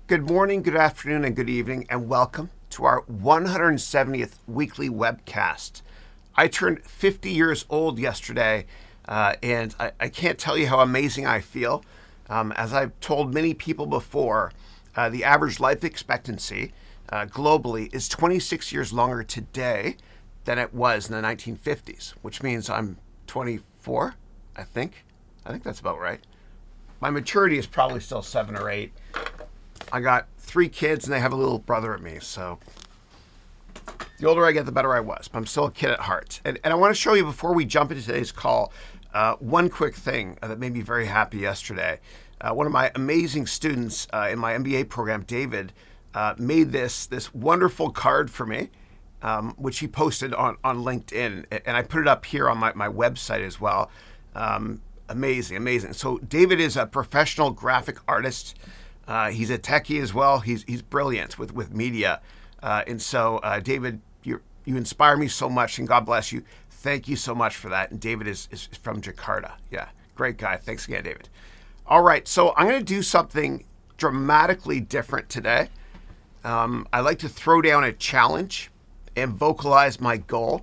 Good morning, good afternoon, and good evening, and welcome to our 170th weekly webcast. I turned 50 years old yesterday, and I can't tell you how amazing I feel. As I've told many people before, the average life expectancy globally is 26 years longer today than it was in the 1950s, which means I'm 24, I think. I think that's about right. My maturity is probably still 7 or 8. I got 3 kids and they have a little brother at me, so the older I get, the better I was, but I'm still a kid at heart. And I want to show you, before we jump into today's call, one quick thing that made me very happy yesterday. One of my amazing students in my MBA program, David, made this wonderful card for me, which he posted on LinkedIn, and I put it up here on my website as well. Amazing. So David is a professional graphic artist. He's a techie as well. He's brilliant with media. And so, David, you inspire me so much, and God bless you. Thank you so much for that. And David is from Jakarta. Yeah, great guy. Thanks again, David. All right, so I'm going to do something dramatically different today. I like to throw down a challenge and vocalize my goal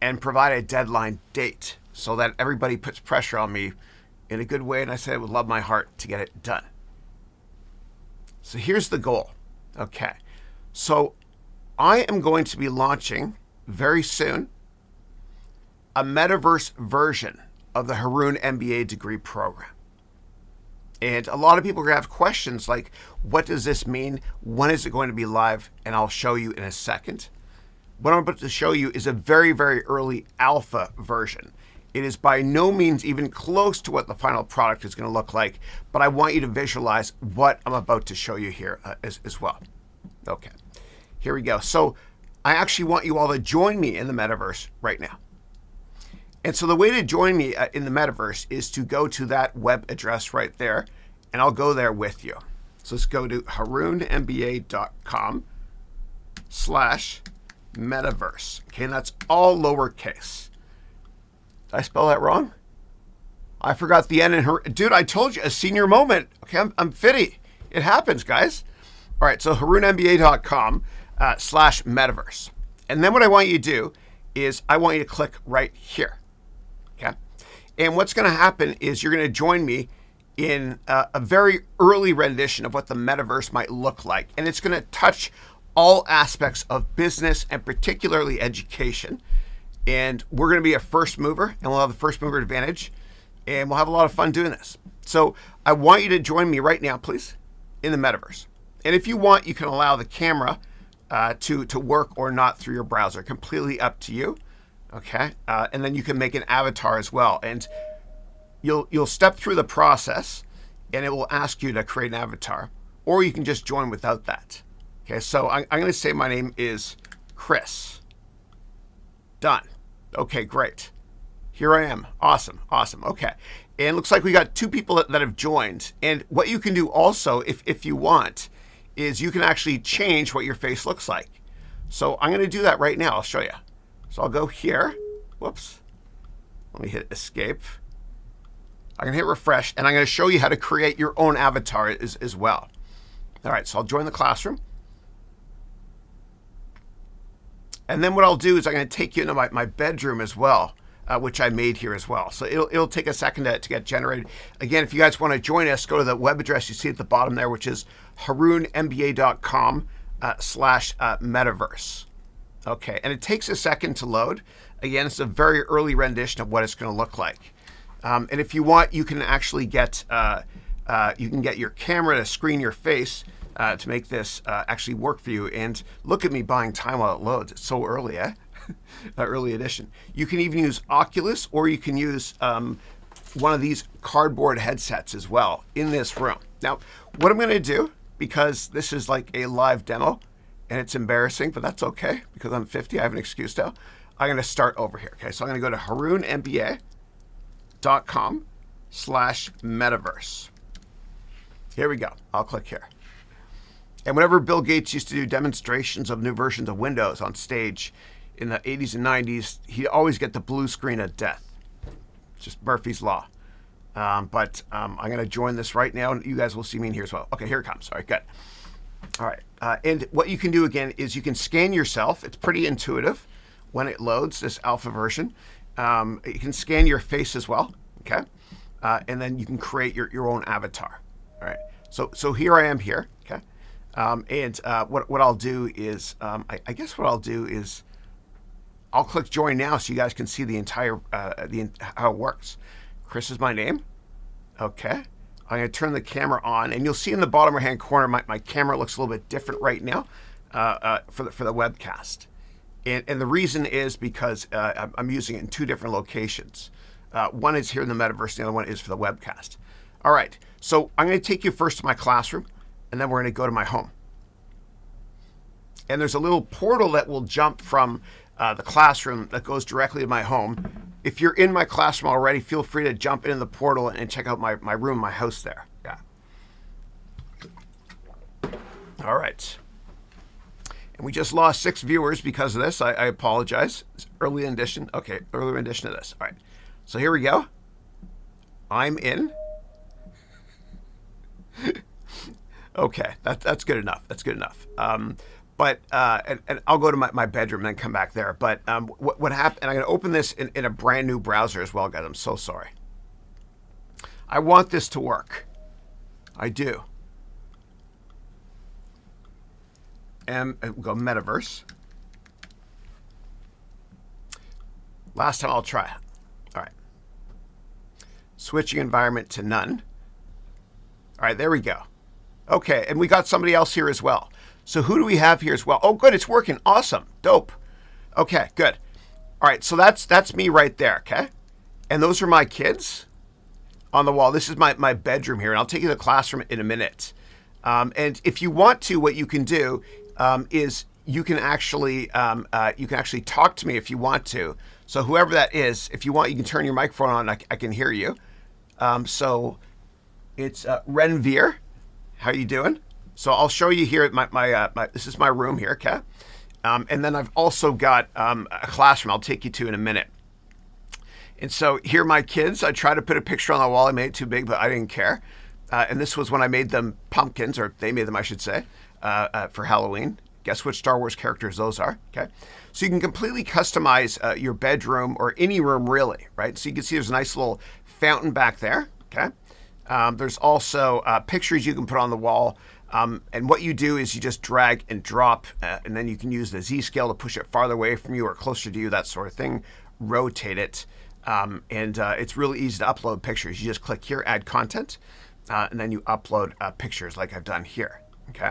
and provide a deadline date so that everybody puts pressure on me in a good way. And I say I would love my heart to get it done. So here's the goal. Okay. So I am going to be launching very soon a metaverse version of the Haroun MBA degree program. And a lot of people are going to have questions like, what does this mean? When is it going to be live? And I'll show you in a second. What I'm about to show you is a very, very early alpha version. It is by no means even close to what the final product is going to look like, but I want you to visualize what I'm about to show you here as well. Okay, here we go. So I actually want you all to join me in the metaverse right now. And so the way to join me in the metaverse is to go to that web address right there, and I'll go there with you. So let's go to harounmba.com/metaverse. Okay, and that's all lowercase. Did I spell that wrong? I forgot the N in her. Dude, I told you, a senior moment. Okay, I'm fitty. It happens, guys. All right, so harounmba.com/metaverse. And then what I want you to do is I want you to click right here. Okay. And what's going to happen is you're going to join me in a very early rendition of what the metaverse might look like. And it's going to touch all aspects of business and particularly education. And we're going to be a first mover, and we'll have the first mover advantage, and we'll have a lot of fun doing this. So I want you to join me right now, please, in the metaverse. And if you want, you can allow the camera to work or not through your browser. Completely up to you. Okay, and then you can make an avatar as well, and you'll step through the process, and it will ask you to create an avatar, or you can just join without that. Okay, so I'm going to say my name is Chris. Done. Okay, great. Here I am. Awesome. Okay. And it looks like we got 2 people that have joined. And what you can do also, if you want, is you can actually change what your face looks like. So I'm going to do that right now. I'll show you. So I'll go here. Whoops. Let me hit escape. I'm going to hit refresh, and I'm going to show you how to create your own avatar as well. All right, so I'll join the classroom. And then what I'll do is I'm going to take you into my bedroom as well, which I made here as well. So it'll take a second to get generated. Again, if you guys want to join us, go to the web address you see at the bottom there, which is harounmba.com/metaverse. Okay, and it takes a second to load. Again, it's a very early rendition of what it's going to look like. And if you want, you can actually get your camera to screen your face to make this actually work for you. And look at me buying time while it loads. It's so early, eh? Early edition. You can even use Oculus, or you can use one of these cardboard headsets as well in this room. Now, what I'm going to do, because this is like a live demo, and it's embarrassing, but that's okay, because I'm 50, I have an excuse now. I'm going to start over here. Okay, so I'm going to go to harounmba.com/metaverse. Here we go. I'll click here. And whenever Bill Gates used to do demonstrations of new versions of Windows on stage in the 80s and 90s, he'd always get the blue screen of death. It's just Murphy's Law. But I'm going to join this right now, and you guys will see me in here as well. Okay, here it comes. All right, good. All right. And what you can do again is you can scan yourself. It's pretty intuitive when it loads this alpha version. You can scan your face as well. Okay. And then you can create your own avatar. All right. So here I am here. Okay. And what I'll do is, I guess what I'll do is I'll click join now so you guys can see the entire, how it works. Chris is my name. Okay. I'm going to turn the camera on, and you'll see in the bottom right-hand corner, my camera looks a little bit different right now for the webcast. And the reason is because I'm using it in two different locations. One is here in the Metaverse, the other one is for the webcast. All right, so I'm going to take you first to my classroom, and then we're going to go to my home. And there's a little portal that will jump from the classroom that goes directly to my home. If you're in my classroom already, feel free to jump into the portal and check out my room, my house there. Yeah. All right. And we just lost 6 viewers because of this. I apologize. It's early rendition. Okay, early rendition of this. All right. So here we go. I'm in. Okay, that's good enough. That's good enough. But I'll go to my bedroom and then come back there. But what happened, and I'm going to open this in a brand new browser as well, guys. I'm so sorry. I want this to work. I do. And we'll go Metaverse. Last time I'll try it. All right. Switching environment to none. All right, there we go. Okay, and we got somebody else here as well. So who do we have here as well? Oh, good, it's working. Awesome, dope. Okay, good. All right, so that's me right there, okay? And those are my kids on the wall. This is my bedroom here, and I'll take you to the classroom in a minute. And if you want to, what you can do is you can actually talk to me if you want to. So whoever that is, if you want, you can turn your microphone on. I can hear you. So it's Renveer. How you doing? So I'll show you here at my this is my room here, okay? And then I've also got a classroom I'll take you to in a minute. And so here are my kids. I tried to put a picture on the wall. I made it too big, but I didn't care. And this was when I made them pumpkins, or they made them, I should say, for Halloween. Guess which Star Wars characters those are, okay? So you can completely customize your bedroom or any room really, right? So you can see there's a nice little fountain back there, okay? There's also pictures you can put on the wall. And what you do is you just drag and drop, and then you can use the Z scale to push it farther away from you or closer to you, that sort of thing. Rotate it. And it's really easy to upload pictures. You just click here, add content, and then you upload pictures like I've done here. Okay.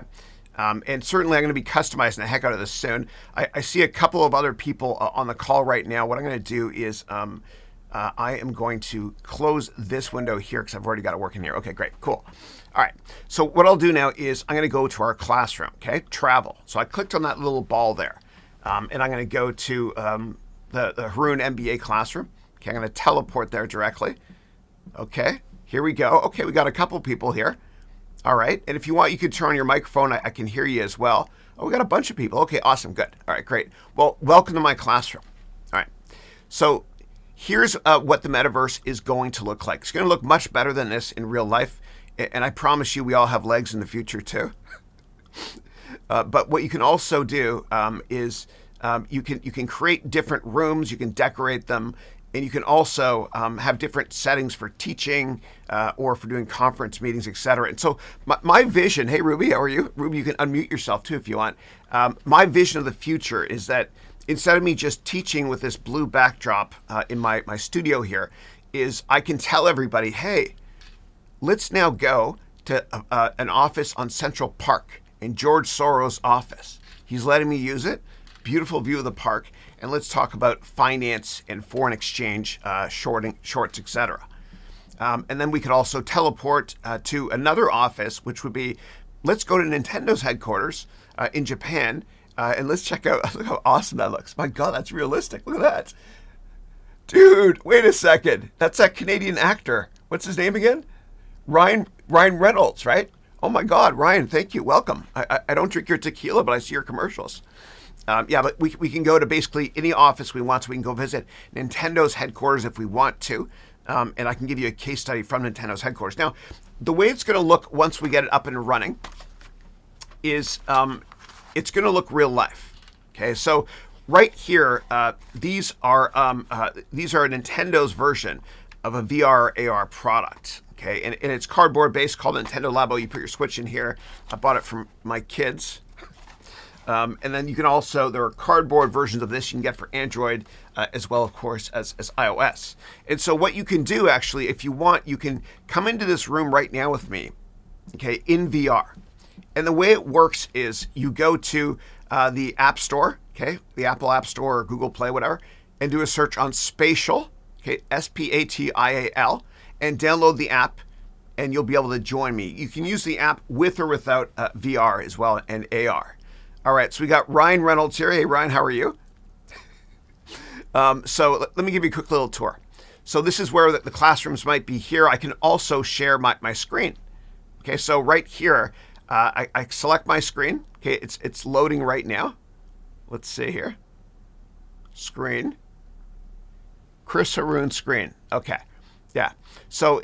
And certainly I'm going to be customizing the heck out of this soon. I see a couple of other people on the call right now. What I'm going to do is I am going to close this window here because I've already got it working here. Okay, great, cool. All right, so what I'll do now is I'm going to go to our classroom, okay? Travel. So I clicked on that little ball there, and I'm going to go to the Haroun MBA classroom. Okay, I'm going to teleport there directly. Okay, here we go. Okay, we got a couple people here. All right, and if you want, you can turn on your microphone. I can hear you as well. Oh, we got a bunch of people. Okay, awesome, good. All right, great. Well, welcome to my classroom. All right, so here's what the metaverse is going to look like. It's going to look much better than this in real life, and I promise you we all have legs in the future too. But what you can also do is you can create different rooms, you can decorate them, and you can also have different settings for teaching or for doing conference meetings, etc. And so my vision, hey Ruby, how are you? Ruby, you can unmute yourself too if you want. My vision of the future is that instead of me just teaching with this blue backdrop in my studio here, is I can tell everybody, hey, let's now go to an office on Central Park in George Soros' office. He's letting me use it. Beautiful view of the park. And let's talk about finance and foreign exchange, shorts, etc. And then we could also teleport to another office, which would be, let's go to Nintendo's headquarters in Japan, and let's check out, look how awesome that looks. My God, that's realistic. Look at that. Dude, wait a second. That's that Canadian actor. What's his name again? Ryan Reynolds, right? Oh my God, Ryan, thank you. Welcome. I don't drink your tequila, but I see your commercials. Yeah, but we can go to basically any office we want, so we can go visit Nintendo's headquarters if we want to. And I can give you a case study from Nintendo's headquarters. Now, the way it's going to look once we get it up and running is it's going to look real life. Okay, so right here, these are Nintendo's version of a VR AR product. Okay, and it's cardboard based, called Nintendo Labo. You put your Switch in here. I bought it from my kids. And then you can also, there are cardboard versions of this you can get for Android as well, of course, as iOS. And so what you can do, actually, if you want, you can come into this room right now with me, okay, in VR. And the way it works is you go to the App Store, okay, the Apple App Store or Google Play, whatever, and do a search on Spatial, okay, SPATIAL, and download the app, and you'll be able to join me. You can use the app with or without VR as well, and AR. All right, so we got Ryan Reynolds here. Hey, Ryan, how are you? So let me give you a quick little tour. So this is where the classrooms might be here. I can also share my screen. Okay, so right here, I select my screen. Okay, it's loading right now. Let's see here. Screen. Chris Haroun screen. Okay. Yeah. So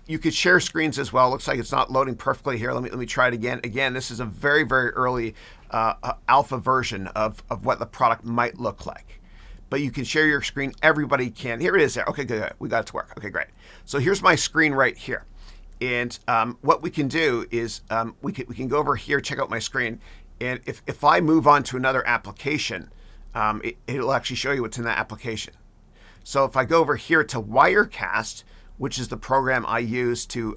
you could share screens as well. Looks like it's not loading perfectly here. Let me try it again. Again, this is a very, very early alpha version of what the product might look like. But you can share your screen. Everybody can. Here it is there. Okay, good. We got it to work. Okay, great. So here's my screen right here. And what we can do is we can go over here, check out my screen. And if I move on to another application, it'll actually show you what's in that application. So if I go over here to Wirecast, which is the program I use to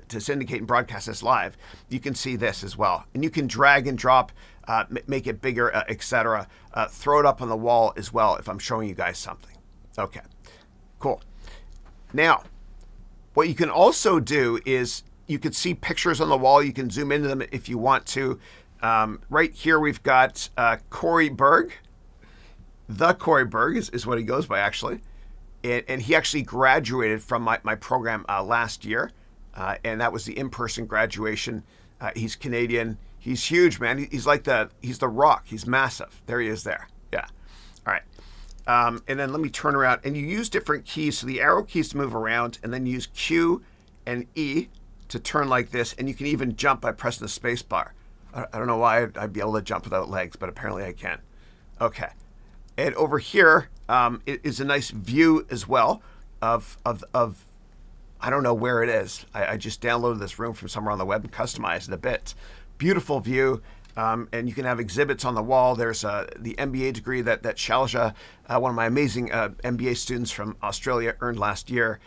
syndicate and broadcast this live, you can see this as well. And you can drag and drop, make it bigger, etc. Throw it up on the wall as well if I'm showing you guys something. Okay, cool. Now, what you can also do is you can see pictures on the wall. You can zoom into them if you want to. Right here we've got Corey Berg. The Corey Berg is what he goes by, actually. And he actually graduated from my program last year, and that was the in-person graduation. He's Canadian. He's huge, man. He's the Rock. He's massive. There he is there. Yeah. All right. And then let me turn around. And you use different keys. So the arrow keys to move around, and then use Q and E to turn like this. And you can even jump by pressing the space bar. I don't know why I'd be able to jump without legs, but apparently I can. Okay. And over here is a nice view as well of I don't know where it is. I just downloaded this room from somewhere on the web and customized it a bit. Beautiful view, and you can have exhibits on the wall. There's the MBA degree that Shalja, one of my amazing MBA students from Australia, earned last year.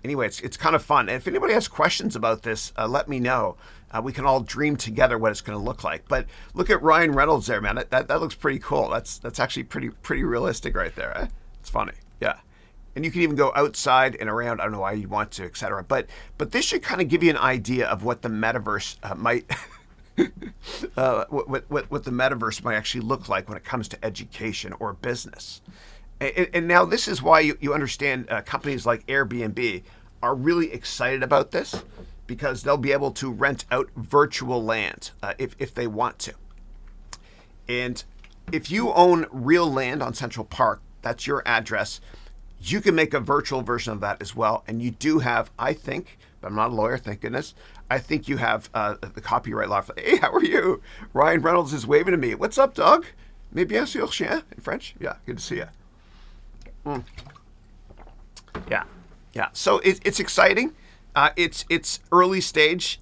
Anyway, it's kind of fun. And if anybody has questions about this, let me know. We can all dream together what it's going to look like. But look at Ryan Reynolds there, man. That looks pretty cool. That's actually pretty realistic right there. Eh? It's funny, yeah. And you can even go outside and around. I don't know why you want to, etc. But this should kind of give you an idea of what the metaverse might, what the metaverse might actually look like when it comes to education or business. And now this is why you understand companies like Airbnb are really excited about this, because they'll be able to rent out virtual land if they want to. And if you own real land on Central Park, that's your address, you can make a virtual version of that as well. And you do have, I think, but I'm not a lawyer, thank goodness, I think you have the copyright law. Hey, how are you? Ryan Reynolds is waving to me. What's up, dog? Mais bien sûr, chien, in French. Yeah, good to see you. Yeah. So it's exciting. It's early stage.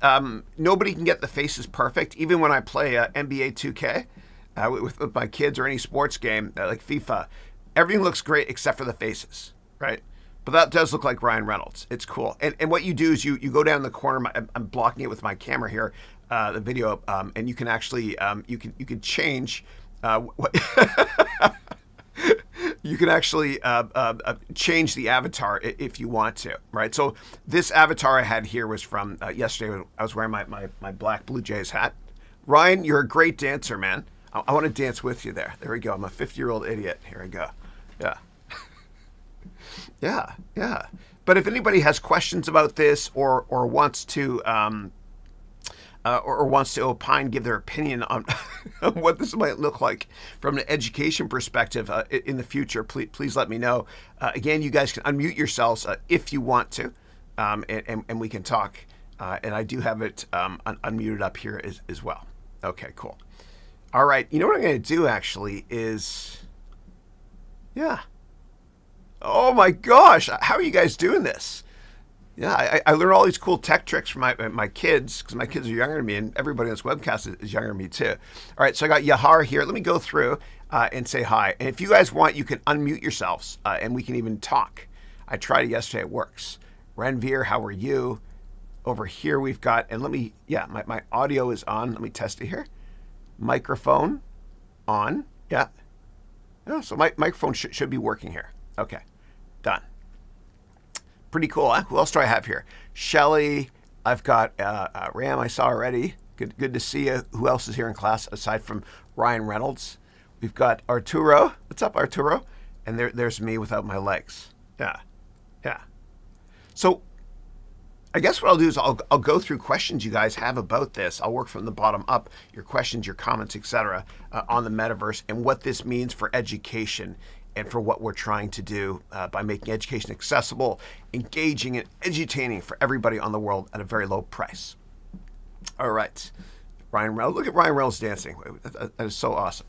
Nobody can get the faces perfect. Even when I play NBA 2K with my kids or any sports game like FIFA, everything looks great except for the faces, right? But that does look like Ryan Reynolds. It's cool. And what you do is you go down the corner. I'm blocking it with my camera here, the video, and you can actually you can change what. You can actually change the avatar if you want to, right? So this avatar I had here was from yesterday when I was wearing my black Blue Jays hat. Ryan, you're a great dancer, man. I want to dance with you there. There we go. I'm a 50-year-old idiot. Here we go. Yeah. Yeah. But if anybody has questions about this or wants to opine, give their opinion on what this might look like from an education perspective in the future, please let me know. Again, you guys can unmute yourselves if you want to, and we can talk. And I do have it unmuted up here as well. Okay, cool. All right. You know what I'm going to do actually is, yeah. Oh my gosh. How are you guys doing this? Yeah, I learned all these cool tech tricks from my kids because my kids are younger than me, and everybody on this webcast is younger than me too. All right, so I got Yahar here. Let me go through and say hi. And if you guys want, you can unmute yourselves and we can even talk. I tried it yesterday. It works. Renveer, how are you? Over here we've got, and let me, yeah, my audio is on. Let me test it here. Microphone on. Yeah. Oh, so my microphone should be working here. Okay, done. Pretty cool, huh? Who else do I have here? Shelly. I've got Ram, I saw already. Good to see you. Who else is here in class aside from Ryan Reynolds? We've got Arturo. What's up, Arturo? And there's me without my legs. Yeah. So I guess what I'll do is I'll go through questions you guys have about this. I'll work from the bottom up, your questions, your comments, etc., on the metaverse and what this means for education and for what we're trying to do by making education accessible, engaging, and edutaining for everybody on the world at a very low price. All right. Ryan Reynolds. Look at Ryan Reynolds dancing. That is so awesome.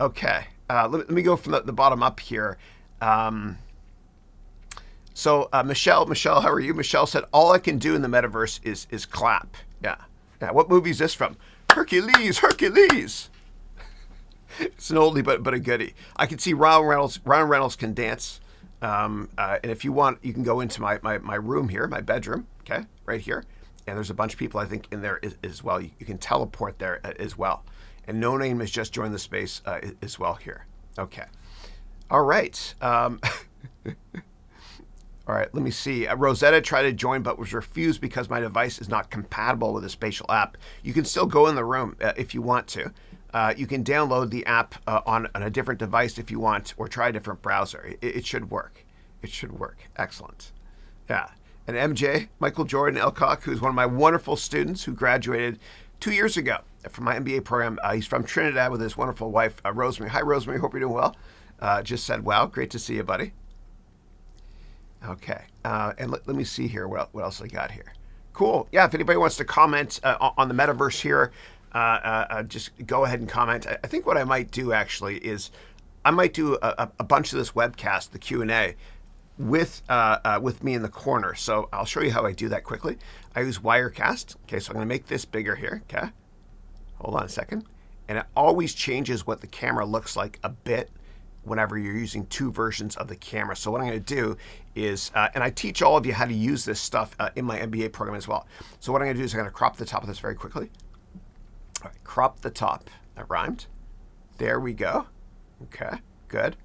Okay. Let me go from the bottom up here. So Michelle, how are you? Michelle said, all I can do in the metaverse is clap. Yeah. What movie is this from? Hercules. It's an oldie, but a goodie. I can see Ryan Reynolds can dance. And if you want, you can go into my room here, my bedroom, okay, right here. And there's a bunch of people, I think, in there as well. You can teleport there as well. And No Name has just joined the space as well here. Okay. All right. All right, let me see. Rosetta tried to join but was refused because my device is not compatible with a spatial app. You can still go in the room if you want to. You can download the app on a different device if you want, or try a different browser. It should work. It should work. Excellent. Yeah. And MJ, Michael Jordan Elcock, who's one of my wonderful students who graduated 2 years ago from my MBA program. He's from Trinidad with his wonderful wife, Rosemary. Hi, Rosemary. Hope you're doing well. Just said, wow, great to see you, buddy. Okay. And let me see here what else I got here. Cool. Yeah, if anybody wants to comment on the metaverse here, just go ahead and comment. I think what I might do actually is I might do a bunch of this webcast, the Q&A, with me in the corner. So I'll show you how I do that quickly. I use Wirecast. Okay, so I'm going to make this bigger here. Okay, hold on a second. And it always changes what the camera looks like a bit whenever you're using two versions of the camera. So what I'm going to do is, and I teach all of you how to use this stuff in my MBA program as well. So what I'm going to do is I'm going to crop the top of this very quickly. All right, crop the top. That rhymed. There we go. Okay, good.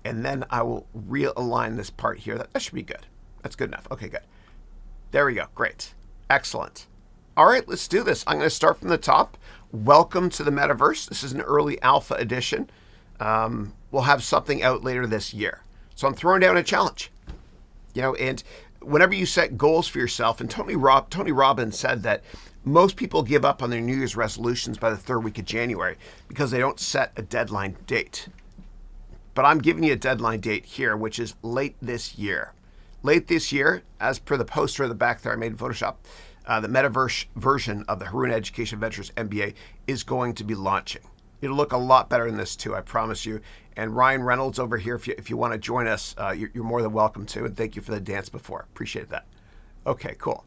And then I will realign this part here. That should be good. That's good enough. Okay, good. There we go. Great. Excellent. All right, let's do this. I'm going to start from the top. Welcome to the metaverse. This is an early alpha edition. We'll have something out later this year. So I'm throwing down a challenge. You know, and whenever you set goals for yourself, and Tony Robbins said that most people give up on their New Year's resolutions by the third week of January because they don't set a deadline date. But I'm giving you a deadline date here, which is late this year. Late this year, as per the poster at the back there I made in Photoshop, the metaverse version of the Haroun Education Ventures MBA is going to be launching. It'll look a lot better than this too, I promise you. And Ryan Reynolds over here, if you want to join us, you're more than welcome to. And thank you for the dance before. Appreciate that. Okay, cool.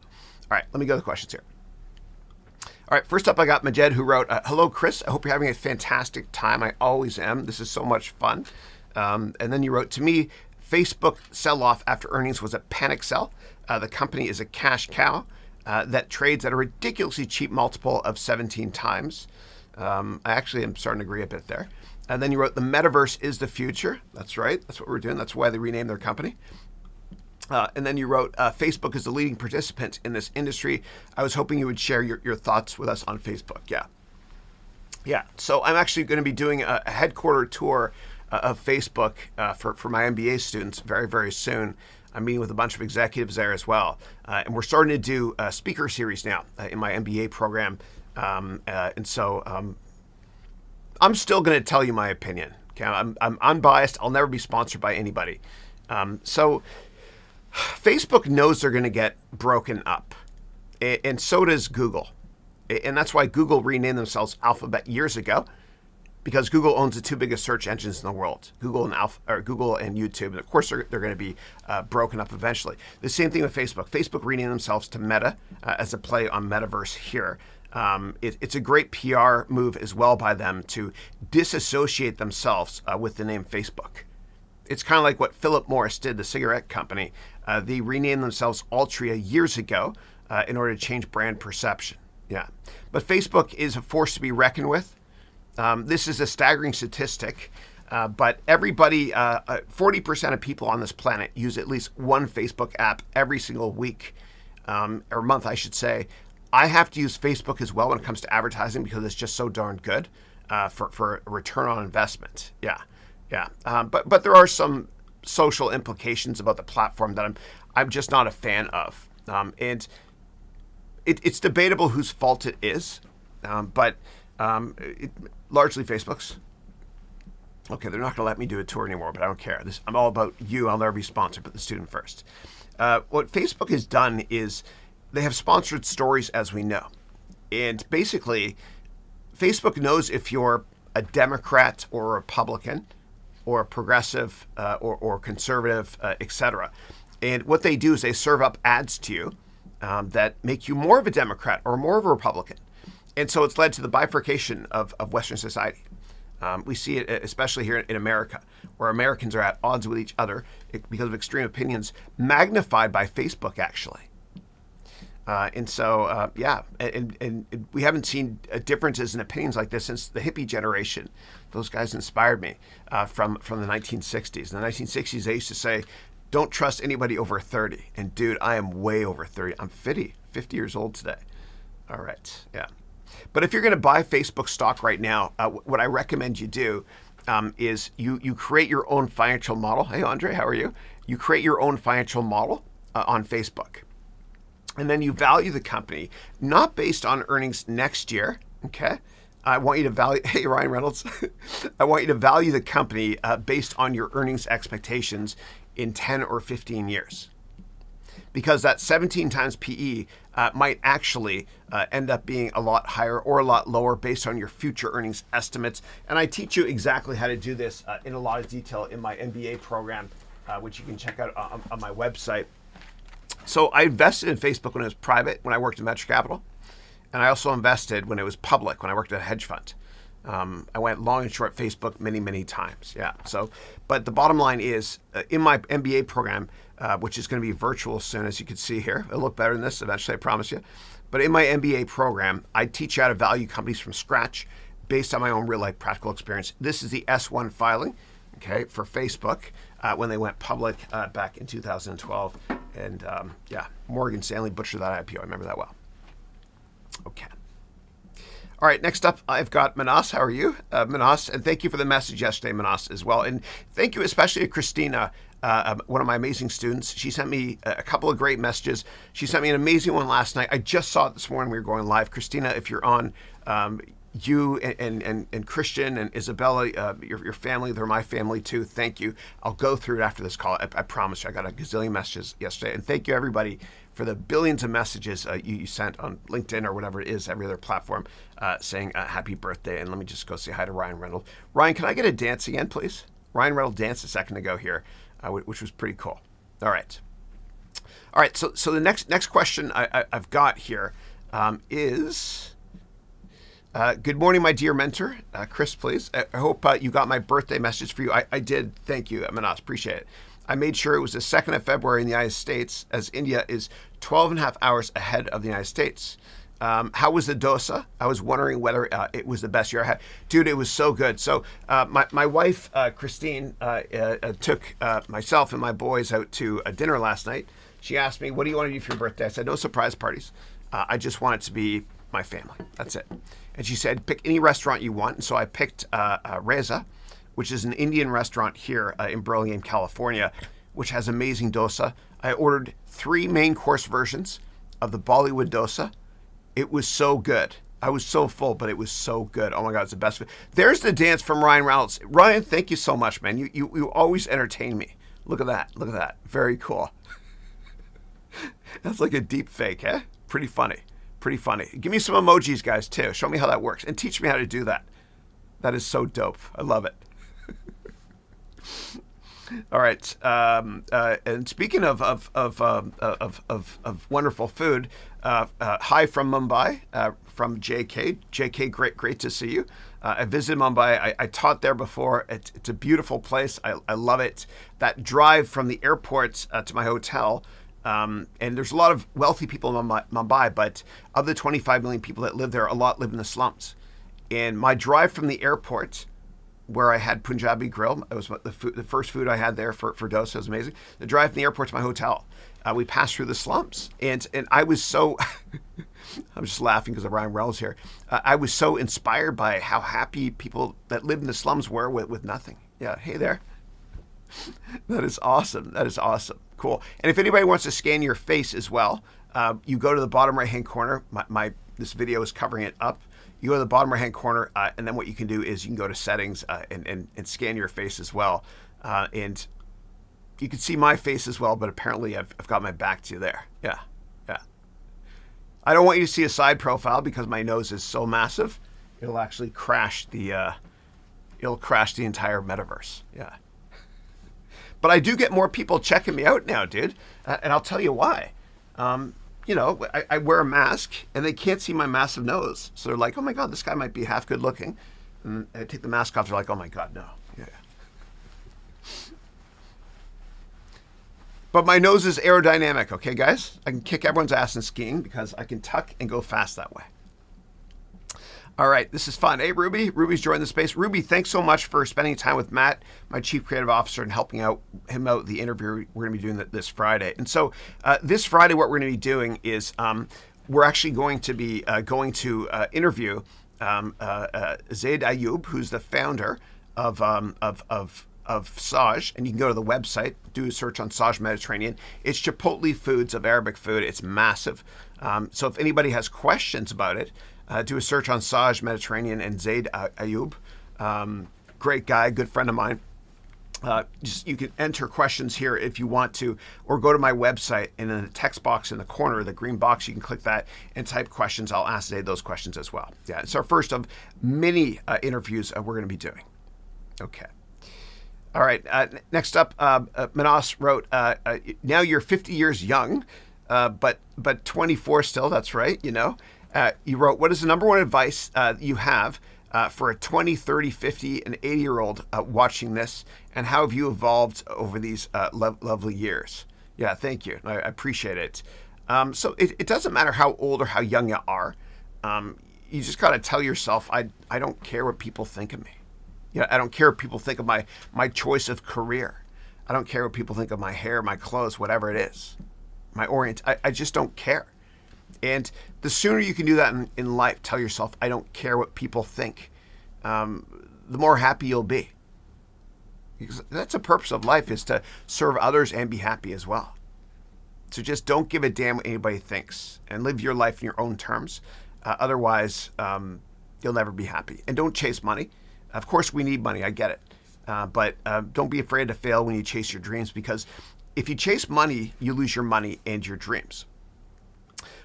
All right, let me go to the questions here. All right, first up, I got Majed, who wrote, hello, Chris. I hope you're having a fantastic time. I always am. This is so much fun. And then you wrote, to me, Facebook sell-off after earnings was a panic sell. The company is a cash cow that trades at a ridiculously cheap multiple of 17 times. I actually am starting to agree a bit there. And then you wrote, the metaverse is the future. That's right. That's what we're doing. That's why they renamed their company. And then you wrote, Facebook is the leading participant in this industry. I was hoping you would share your thoughts with us on Facebook. Yeah. So I'm actually going to be doing a headquarter tour of Facebook for my MBA students very, very soon. I'm meeting with a bunch of executives there as well. And we're starting to do a speaker series now in my MBA program. And so I'm still going to tell you my opinion. Okay, I'm unbiased. I'll never be sponsored by anybody. So Facebook knows they're going to get broken up, and so does Google. And that's why Google renamed themselves Alphabet years ago, because Google owns the two biggest search engines in the world, Google and YouTube. And of course, they're going to be broken up eventually. The same thing with Facebook. Facebook renamed themselves to Meta as a play on Metaverse here. It's a great PR move as well by them to disassociate themselves with the name Facebook. It's kind of like what Philip Morris did, the cigarette company. They renamed themselves Altria years ago in order to change brand perception. Yeah, but Facebook is a force to be reckoned with. This is a staggering statistic, but everybody, 40% of people on this planet use at least one Facebook app every single week, or month, I should say. I have to use Facebook as well when it comes to advertising because it's just so darn good for a return on investment. Yeah. But there are some social implications about the platform that I'm just not a fan of, and it's debatable whose fault it is, but largely Facebook's. Okay, they're not going to let me do a tour anymore, but I don't care. I'm all about you. I'll never be sponsored, but the student first. What Facebook has done is they have sponsored stories, as we know, and basically, Facebook knows if you're a Democrat or a Republican, or progressive, or conservative, etc. And what they do is they serve up ads to you that make you more of a Democrat or more of a Republican. And so it's led to the bifurcation of Western society. We see it especially here in America, where Americans are at odds with each other because of extreme opinions, magnified by Facebook, actually. And we haven't seen differences in opinions like this since the hippie generation. Those guys inspired me from the 1960s. In the 1960s, they used to say, don't trust anybody over 30. And dude, I am way over 30. I'm 50 years old today. All right, yeah. But if you're going to buy Facebook stock right now, what I recommend you do is you create your own financial model. Hey, Andre, how are you? You create your own financial model on Facebook. And then you value the company, not based on earnings next year, okay? I want you to value, hey, Ryan Reynolds, I want you to value the company based on your earnings expectations in 10 or 15 years. Because that 17 times PE might actually end up being a lot higher or a lot lower based on your future earnings estimates. And I teach you exactly how to do this in a lot of detail in my MBA program, which you can check out on my website. So I invested in Facebook when it was private, when I worked in venture capital. And I also invested when it was public, when I worked at a hedge fund. I went long and short Facebook many, many times. Yeah. So, but the bottom line is in my MBA program, which is going to be virtual soon, as you can see here. It'll look better than this eventually, I promise you. But in my MBA program, I teach you how to value companies from scratch based on my own real life practical experience. This is the S1 filing, okay, for Facebook when they went public back in 2012. And Morgan Stanley butchered that IPO. I remember that well. Okay. All right, next up, I've got Manas. How are you? Manas, and thank you for the message yesterday, Manas, as well. And thank you especially to Christina, one of my amazing students. She sent me a couple of great messages. She sent me an amazing one last night. I just saw it this morning. We were going live. Christina, if you're on, you and Christian and Isabella, your family, they're my family too. Thank you. I'll go through it after this call. I promise you. I got a gazillion messages yesterday. And thank you, everybody, for the billions of messages you sent on LinkedIn or whatever it is, every other platform, saying happy birthday. And let me just go say hi to Ryan Reynolds. Ryan, can I get a dance again, please? Ryan Reynolds danced a second ago here, which was pretty cool. All right. So the next question I've got here is... good morning, my dear mentor. Chris, please. I hope you got my birthday message for you. I did. Thank you, Manas. Appreciate it. I made sure it was the 2nd of February in the United States, as India is 12 and a half hours ahead of the United States. How was the dosa? I was wondering whether it was the best year I had. Dude, it was so good. So my wife, Christine, took myself and my boys out to a dinner last night. She asked me, what do you want to do for your birthday? I said, no surprise parties. I just want it to be my family. That's it. And she said, pick any restaurant you want. And so I picked Reza, which is an Indian restaurant here in Burlingame, California, which has amazing dosa. I ordered 3 main course versions of the Bollywood dosa. It was so good. I was so full, but it was so good. Oh my God, it's the best. There's the dance from Ryan Reynolds. Ryan, thank you so much, man. You always entertain me. Look at that. Look at that. Very cool. That's like a deep fake, eh? Pretty funny. Pretty funny. Give me some emojis, guys, too. Show me how that works and teach me how to do that. That is so dope. I love it. All right. And speaking of wonderful food, hi from Mumbai, from JK. JK, great to see you. I visited Mumbai. I taught there before. It's a beautiful place. I love it. That drive from the airport to my hotel. And there's a lot of wealthy people in Mumbai, but of the 25 million people that live there, a lot live in the slums. And my drive from the airport, where I had Punjabi grill, it was the first food I had there for dosa. It was amazing. The drive from the airport to my hotel, we passed through the slums, and I was so I'm just laughing because of Ryan Reynolds here. I was so inspired by how happy people that live in the slums were with nothing. Yeah, hey there. That is awesome. That is awesome. Cool. And if anybody wants to scan your face as well, you go to the bottom right hand corner. This video is covering it up. You go to the bottom right hand corner, and then what you can do is you can go to settings and scan your face as well. And you can see my face as well, but apparently I've got my back to you there. Yeah. I don't want you to see a side profile because my nose is so massive. It'll actually crash the entire metaverse. Yeah. But I do get more people checking me out now, dude. And I'll tell you why. I wear a mask and they can't see my massive nose. So they're like, oh my God, this guy might be half good looking. And I take the mask off. They're like, oh my God, no. Yeah. But my nose is aerodynamic, okay, guys? I can kick everyone's ass in skiing because I can tuck and go fast that way. All right, this is fun. Hey, Ruby. Ruby's joined the space. Ruby, thanks so much for spending time with Matt, my Chief Creative Officer, and helping him out the interview we're going to be doing this Friday. And so this Friday, what we're going to be doing is we're actually going to be interview Zaid Ayoub, who's the founder of Saj, and you can go to the website, do a search on Saj Mediterranean. It's Chipotle foods of Arabic food. It's massive. So if anybody has questions about it, do a search on Saj Mediterranean and Zaid Ayoub. Great guy, good friend of mine. You can enter questions here if you want to, or go to my website, and in the text box in the corner, the green box, you can click that and type questions. I'll ask Zaid those questions as well. Yeah, it's our first of many interviews we're going to be doing. Okay. All right. Next up, Manas wrote, now you're 50 years young, but 24 still. That's right. You wrote, what is the number one advice you have for a 20, 30, 50, and 80-year-old watching this, and how have you evolved over these lovely years? Yeah, thank you. I appreciate it. So it doesn't matter how old or how young you are. You just got to tell yourself, I don't care what people think of me. I don't care what people think of my choice of career. I don't care what people think of my hair, my clothes, whatever it is. I just don't care. And the sooner you can do that in life, tell yourself, I don't care what people think, the more happy you'll be. Because that's the purpose of life, is to serve others and be happy as well. So just don't give a damn what anybody thinks and live your life in your own terms. Otherwise, you'll never be happy. And don't chase money. Of course, we need money. I get it. But don't be afraid to fail when you chase your dreams, because if you chase money, you lose your money and your dreams.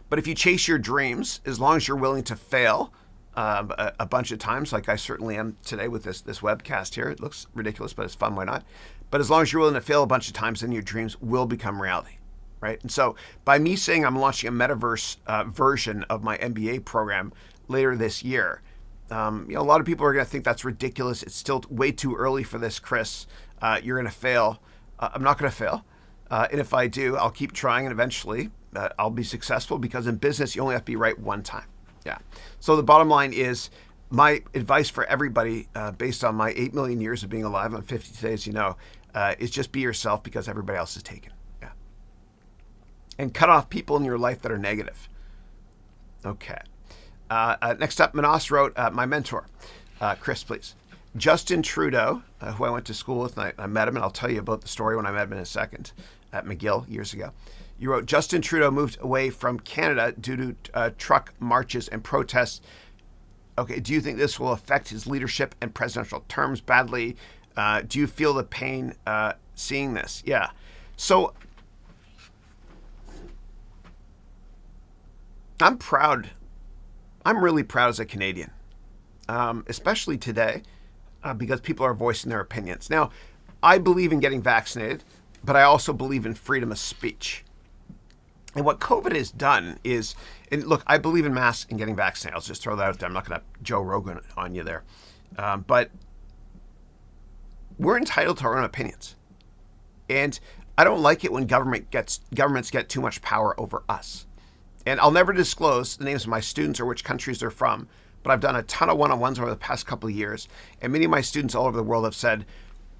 But if you chase your dreams, as long as you're willing to fail a bunch of times, like I certainly am today with this webcast here, it looks ridiculous, but it's fun, why not? But as long as you're willing to fail a bunch of times, then your dreams will become reality, right? And so by me saying I'm launching a metaverse version of my MBA program later this year, a lot of people are going to think that's ridiculous. It's still way too early for this, Chris. You're going to fail. I'm not going to fail. And if I do, I'll keep trying, and eventually I'll be successful, because in business, you only have to be right one time. Yeah. So the bottom line is, my advice for everybody, based on my 8 million years of being alive, I'm 50 today, as you know, is just be yourself, because everybody else is taken. Yeah. And cut off people in your life that are negative. Okay. Next up, Manas wrote, my mentor, Chris, please. Justin Trudeau, who I went to school with, and I met him, and I'll tell you about the story when I met him in a second, at McGill years ago. You wrote, Justin Trudeau moved away from Canada due to truck marches and protests. Okay, do you think this will affect his leadership and presidential terms badly? Do you feel the pain seeing this? Yeah. So I'm proud. I'm really proud as a Canadian, especially today, because people are voicing their opinions. Now, I believe in getting vaccinated, but I also believe in freedom of speech. And what COVID has done is, and look, I believe in masks and getting vaccinated. I'll just throw that out there. I'm not going to Joe Rogan on you there. But we're entitled to our own opinions. And I don't like it when governments get too much power over us. And I'll never disclose the names of my students or which countries they're from, but I've done a ton of one-on-ones over the past couple of years. And many of my students all over the world have said,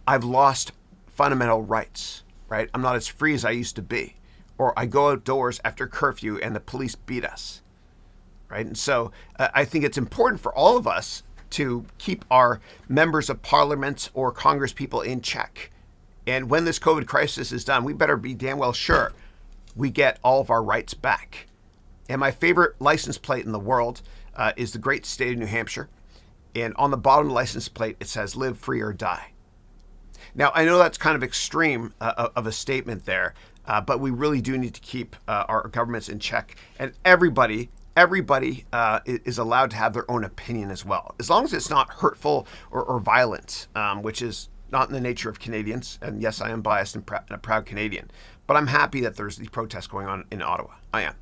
I've lost fundamental rights, right? I'm not as free as I used to be. Or I go outdoors after curfew and the police beat us, right? And so I think it's important for all of us to keep our members of parliament or Congress people in check. And when this COVID crisis is done, we better be damn well sure we get all of our rights back. And my favorite license plate in the world is the great state of New Hampshire. And on the bottom of the license plate, it says, live free or die. Now, I know that's kind of extreme of a statement there, but we really do need to keep our governments in check. And everybody is allowed to have their own opinion as well, as long as it's not hurtful or violent, which is not in the nature of Canadians. And yes, I am biased and a proud Canadian, but I'm happy that there's these protests going on in Ottawa. I am.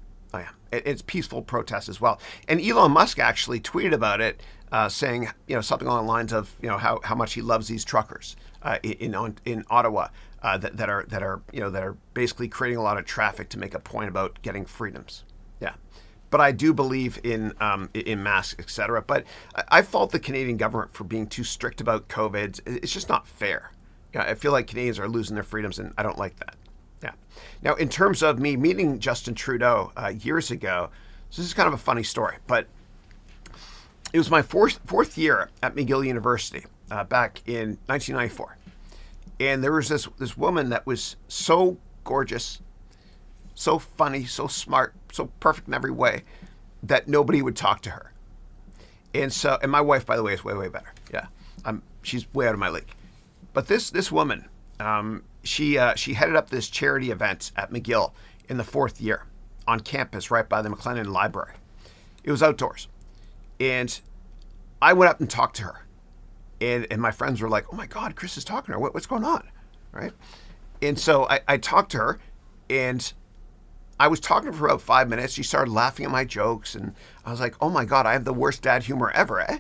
It's peaceful protests as well. And Elon Musk actually tweeted about it, saying, something along the lines of, how much he loves these truckers in Ottawa that are basically creating a lot of traffic to make a point about getting freedoms. Yeah. But I do believe in masks, et cetera. But I fault the Canadian government for being too strict about COVID. It's just not fair. I feel like Canadians are losing their freedoms, and I don't like that. Yeah. Now, in terms of me meeting Justin Trudeau years ago, so this is kind of a funny story, but it was my fourth year at McGill University back in 1994. And there was this woman that was so gorgeous, so funny, so smart, so perfect in every way that nobody would talk to her. And my wife, by the way, is way, way better. Yeah. She's way out of my league. But this woman, she headed up this charity event at McGill in the fourth year on campus right by the McLennan Library. It was outdoors. And I went up and talked to her. And my friends were like, oh my God, Chris is talking to her. What's going on? Right? And so I talked to her, and I was talking to her for about 5 minutes. She started laughing at my jokes, and I was like, oh my God, I have the worst dad humor ever, eh?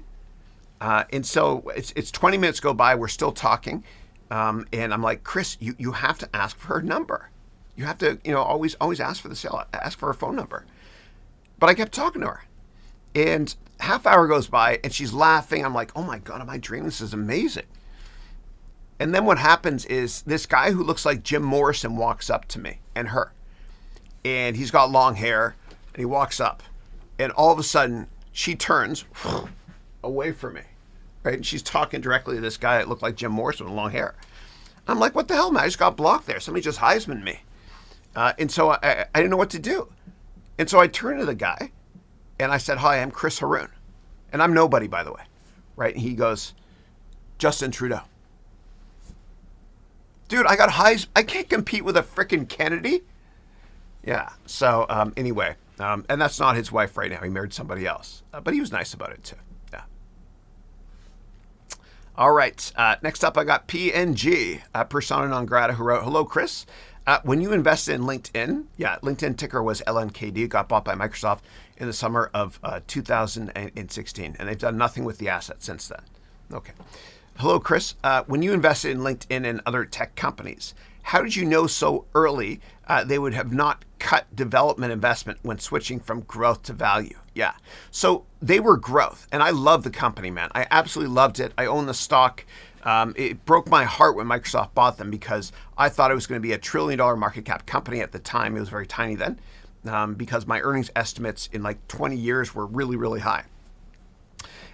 And so it's 20 minutes go by. We're still talking. And I'm like, Chris, you have to ask for her number. You have to, always ask for the sale, ask for her phone number. But I kept talking to her. And half hour goes by and she's laughing. I'm like, oh my God, am I dreaming? This is amazing. And then what happens is this guy who looks like Jim Morrison walks up to me and her. And he's got long hair and he walks up. And all of a sudden she turns away from me. Right? And she's talking directly to this guy that looked like Jim Morrison with long hair. I'm like, what the hell, man? I just got blocked there. Somebody just Heisman'd me. And so I didn't know what to do. And so I turned to the guy and I said, hi, I'm Chris Haroun. And I'm nobody, by the way. Right? And he goes, Justin Trudeau. Dude, I got Heisman. I can't compete with a frickin' Kennedy. Yeah. So anyway, and that's not his wife right now. He married somebody else. But he was nice about it too. Yeah. All right. Next up, I got PNG, persona non grata, who wrote, hello, Chris. When you invested in LinkedIn, LinkedIn ticker was LNKD, got bought by Microsoft in the summer of 2016, and they've done nothing with the asset since then. Okay. Hello, Chris. When you invested in LinkedIn and other tech companies, how did you know so early they would have not cut development investment when switching from growth to value? Yeah. So they were growth, and I love the company, man. I absolutely loved it. I own the stock. It broke my heart when Microsoft bought them because I thought it was going to be $1 trillion market cap company at the time. It was very tiny then because my earnings estimates in like 20 years were really, really high.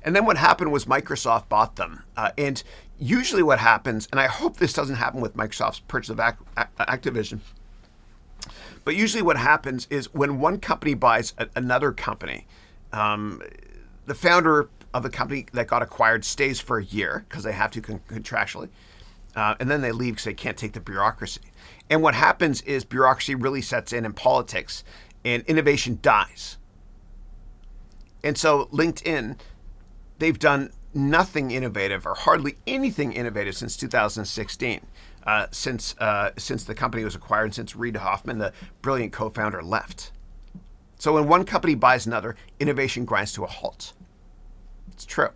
And then what happened was Microsoft bought them. And usually what happens, and I hope this doesn't happen with Microsoft's purchase of Activision, but usually what happens is when one company buys another company, the founder of the company that got acquired stays for a year because they have to contractually, and then they leave because they can't take the bureaucracy. And what happens is bureaucracy really sets in politics, and innovation dies. And so LinkedIn, they've done nothing innovative or hardly anything innovative since 2016, since the company was acquired, since Reid Hoffman, the brilliant co-founder, left. So when one company buys another, innovation grinds to a halt. It's true.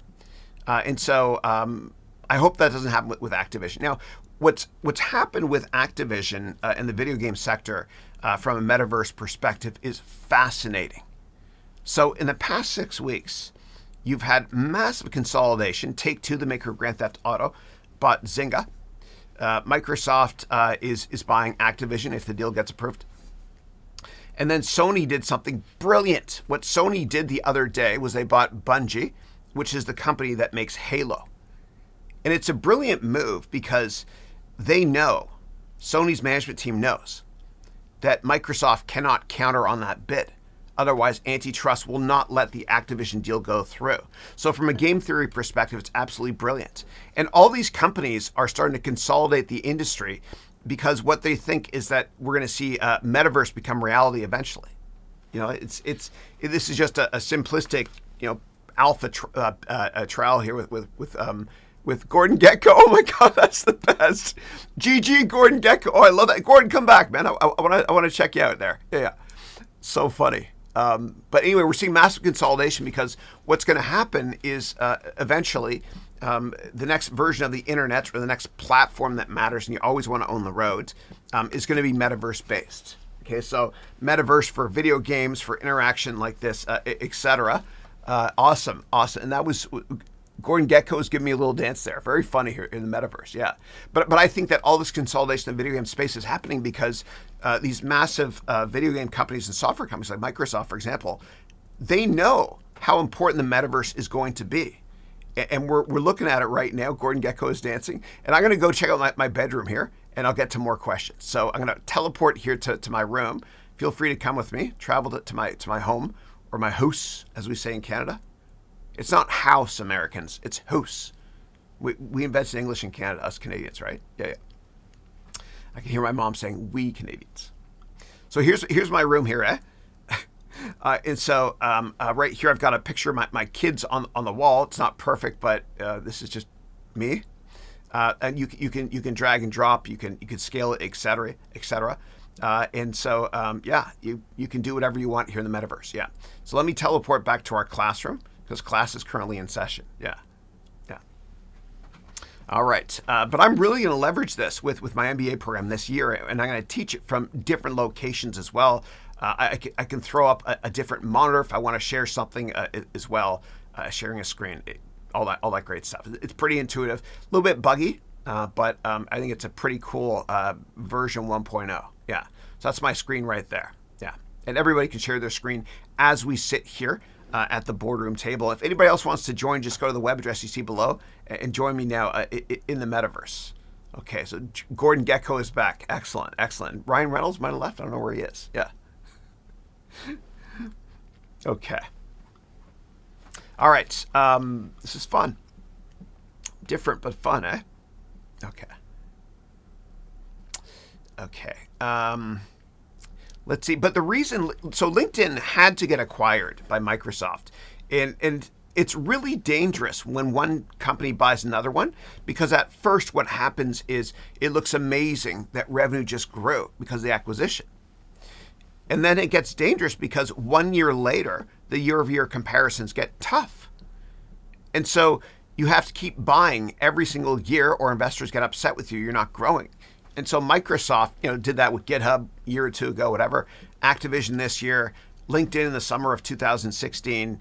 And so I hope that doesn't happen with Activision. Now, what's happened with Activision in the video game sector from a metaverse perspective is fascinating. So in the past 6 weeks, you've had massive consolidation. Take-Two, the maker of Grand Theft Auto, bought Zynga. Microsoft is buying Activision if the deal gets approved. And then Sony did something brilliant. What Sony did the other day was they bought Bungie, which is the company that makes Halo. And it's a brilliant move because they know, Sony's management team knows, that Microsoft cannot counter on that bid. Otherwise, antitrust will not let the Activision deal go through. So from a game theory perspective, it's absolutely brilliant. And all these companies are starting to consolidate the industry because what they think is that we're going to see metaverse become reality eventually. This is just a simplistic, alpha trial here with Gordon Gekko. Oh my God, that's the best. GG Gordon Gekko. Oh, I love that. Gordon, come back, man. I want to check you out there. Yeah. So funny. But anyway, we're seeing massive consolidation because what's going to happen is eventually the next version of the internet or the next platform that matters, and you always want to own the road, is going to be metaverse based. Okay, so metaverse for video games, for interaction like this, etc. Awesome. And that was Gordon Gekko was giving me a little dance there. Very funny here in the metaverse, yeah. But I think that all this consolidation in the video game space is happening because these massive video game companies and software companies like Microsoft, for example, they know how important the metaverse is going to be. And we're looking at it right now. Gordon Gekko is dancing. And I'm going to go check out my bedroom here, and I'll get to more questions. So I'm going to teleport here to my room. Feel free to come with me. Travel to my home, or my house, as we say in Canada. It's not house, Americans. It's house. We invented English in Canada, us Canadians, right? Yeah. I can hear my mom saying, we Canadians. So here's my room here, eh? And so right here, I've got a picture of my kids on the wall. It's not perfect, but this is just me. And you can drag and drop. You can scale it, etc. And so you can do whatever you want here in the metaverse. Yeah. So let me teleport back to our classroom because class is currently in session. Yeah. All right, but I'm really going to leverage this with my MBA program this year, and I'm going to teach it from different locations as well. I can throw up a different monitor if I want to share something as well, sharing a screen, all that great stuff. It's pretty intuitive, a little bit buggy, but I think it's a pretty cool version 1.0. Yeah, so that's my screen right there. Yeah, and everybody can share their screen as we sit here at the boardroom table. If anybody else wants to join, just go to the web address you see below and join me now in the metaverse. Okay, so Gordon Gekko is back. Excellent. Ryan Reynolds might have left. I don't know where he is. Yeah. Okay. All right. This is fun. Different but fun, eh? Okay. Let's see. But the reason, so LinkedIn had to get acquired by Microsoft, and it's really dangerous when one company buys another one, because at first what happens is it looks amazing that revenue just grew because of the acquisition. And then it gets dangerous because 1 year later, the year-over-year comparisons get tough. And so you have to keep buying every single year or investors get upset with you. You're not growing. And so Microsoft, did that with GitHub a year or two ago, whatever. Activision this year, LinkedIn in the summer of 2016.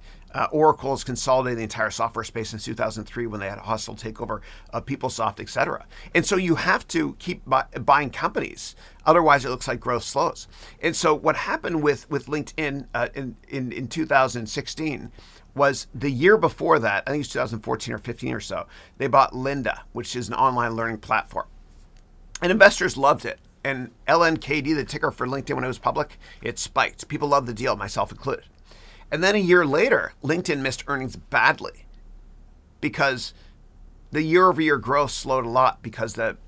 Oracle has consolidated the entire software space in 2003 when they had a hostile takeover of PeopleSoft, et cetera. And so you have to keep buying companies. Otherwise, it looks like growth slows. And so what happened with LinkedIn in 2016 was the year before that, I think it's 2014 or 15 or so, they bought Lynda, which is an online learning platform. And investors loved it. And LNKD, the ticker for LinkedIn when it was public, it spiked. People loved the deal, myself included. And then a year later, LinkedIn missed earnings badly because the year-over-year growth slowed a lot because the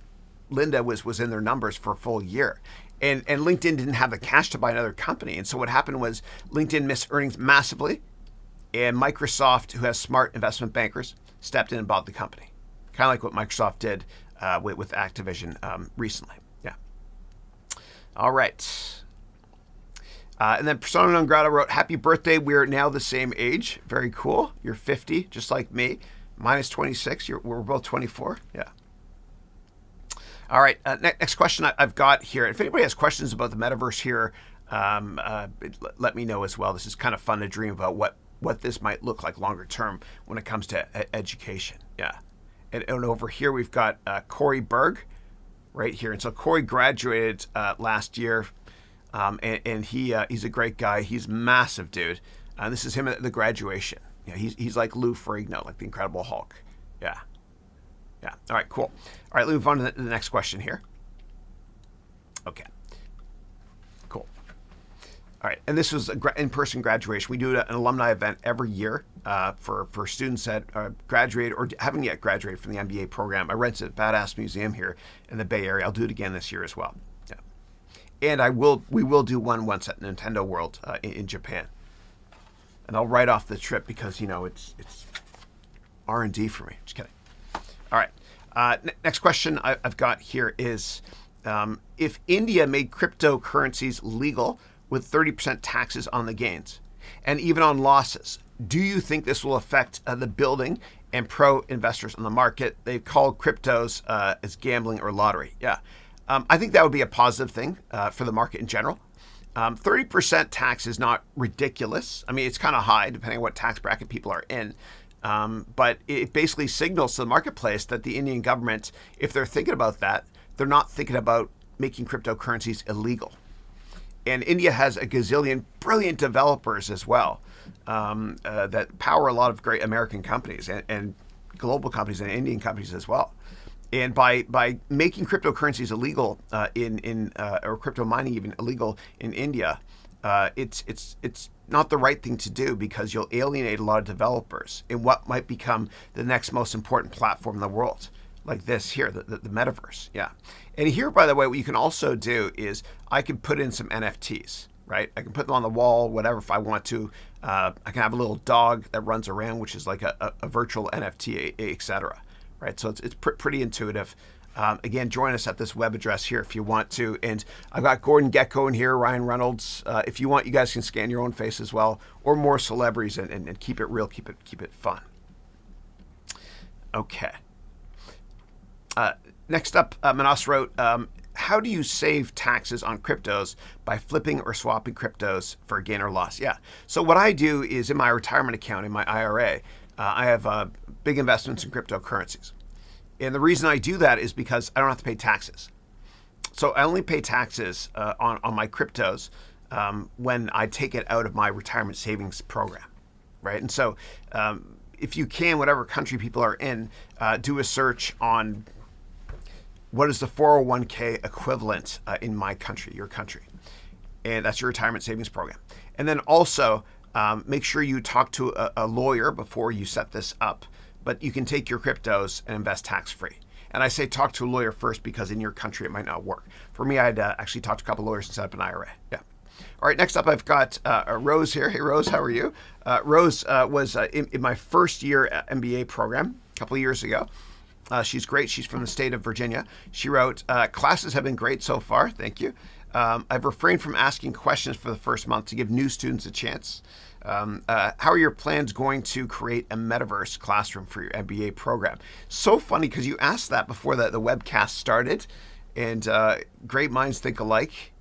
Lynda was in their numbers for a full year. And LinkedIn didn't have the cash to buy another company. And so what happened was LinkedIn missed earnings massively. And Microsoft, who has smart investment bankers, stepped in and bought the company. Kind of like what Microsoft did with Activision recently. Yeah. All right. And then Persona Non Grata wrote, happy birthday. We're now the same age. Very cool. You're 50, just like me. Mine is 26. We're both 24. Yeah. All right. Next question I've got here. If anybody has questions about the metaverse here, let me know as well. This is kind of fun to dream about what this might look like longer term when it comes to education. Yeah. And over here, we've got Corey Berg right here. And so Corey graduated last year. And he's a great guy. He's massive, dude. This is him at the graduation. Yeah, he's like Lou Ferrigno, like the Incredible Hulk. Yeah. Yeah. All right, cool. All right, let's move on to the next question here. Okay. Cool. All right, and this was an in-person graduation. We do an alumni event every year for students that graduate or haven't yet graduated from the MBA program. I rented a badass museum here in the Bay Area. I'll do it again this year as well. And we will do one once at Nintendo World in Japan. And I'll write off the trip because, it's R&D for me. Just kidding. All right. Next question I've got here is, if India made cryptocurrencies legal with 30% taxes on the gains and even on losses, do you think this will affect the building and pro investors on the market? They've called cryptos as gambling or lottery. Yeah. I think that would be a positive thing for the market in general. 30% tax is not ridiculous. I mean, it's kind of high depending on what tax bracket people are in. But it basically signals to the marketplace that the Indian government, if they're thinking about that, they're not thinking about making cryptocurrencies illegal. And India has a gazillion brilliant developers as well that power a lot of great American companies and global companies and Indian companies as well. And by making cryptocurrencies illegal or crypto mining even illegal in India, it's not the right thing to do because you'll alienate a lot of developers in what might become the next most important platform in the world, like this here, the metaverse. Yeah. And here, by the way, what you can also do is I can put in some NFTs, right? I can put them on the wall, whatever, if I want to. I can have a little dog that runs around, which is like a virtual NFT, etc. Right, so it's pretty intuitive. Again, join us at this web address here if you want to. And I've got Gordon Gekko in here, Ryan Reynolds. If you want, you guys can scan your own face as well, or more celebrities, and keep it real, keep it fun. Okay. Next up, Manas wrote, how do you save taxes on cryptos by flipping or swapping cryptos for a gain or loss? Yeah. So what I do is in my retirement account, in my IRA, I have big investments in cryptocurrencies. And the reason I do that is because I don't have to pay taxes. So I only pay taxes on my cryptos when I take it out of my retirement savings program, right? And so if you can, whatever country people are in, do a search on what is the 401k equivalent in my country, your country. And that's your retirement savings program. And then also, make sure you talk to a lawyer before you set this up, but you can take your cryptos and invest tax-free. And I say talk to a lawyer first because in your country it might not work. For me, I'd actually talk to a couple of lawyers and set up an IRA. Yeah. All right, next up I've got Rose here. Hey, Rose, how are you? Rose was in my first year at MBA program a couple of years ago. She's great. She's from the state of Virginia. She wrote, classes have been great so far. Thank you. I've refrained from asking questions for the first month to give new students a chance. How are your plans going to create a metaverse classroom for your MBA program? So funny because you asked that before the webcast started, and great minds think alike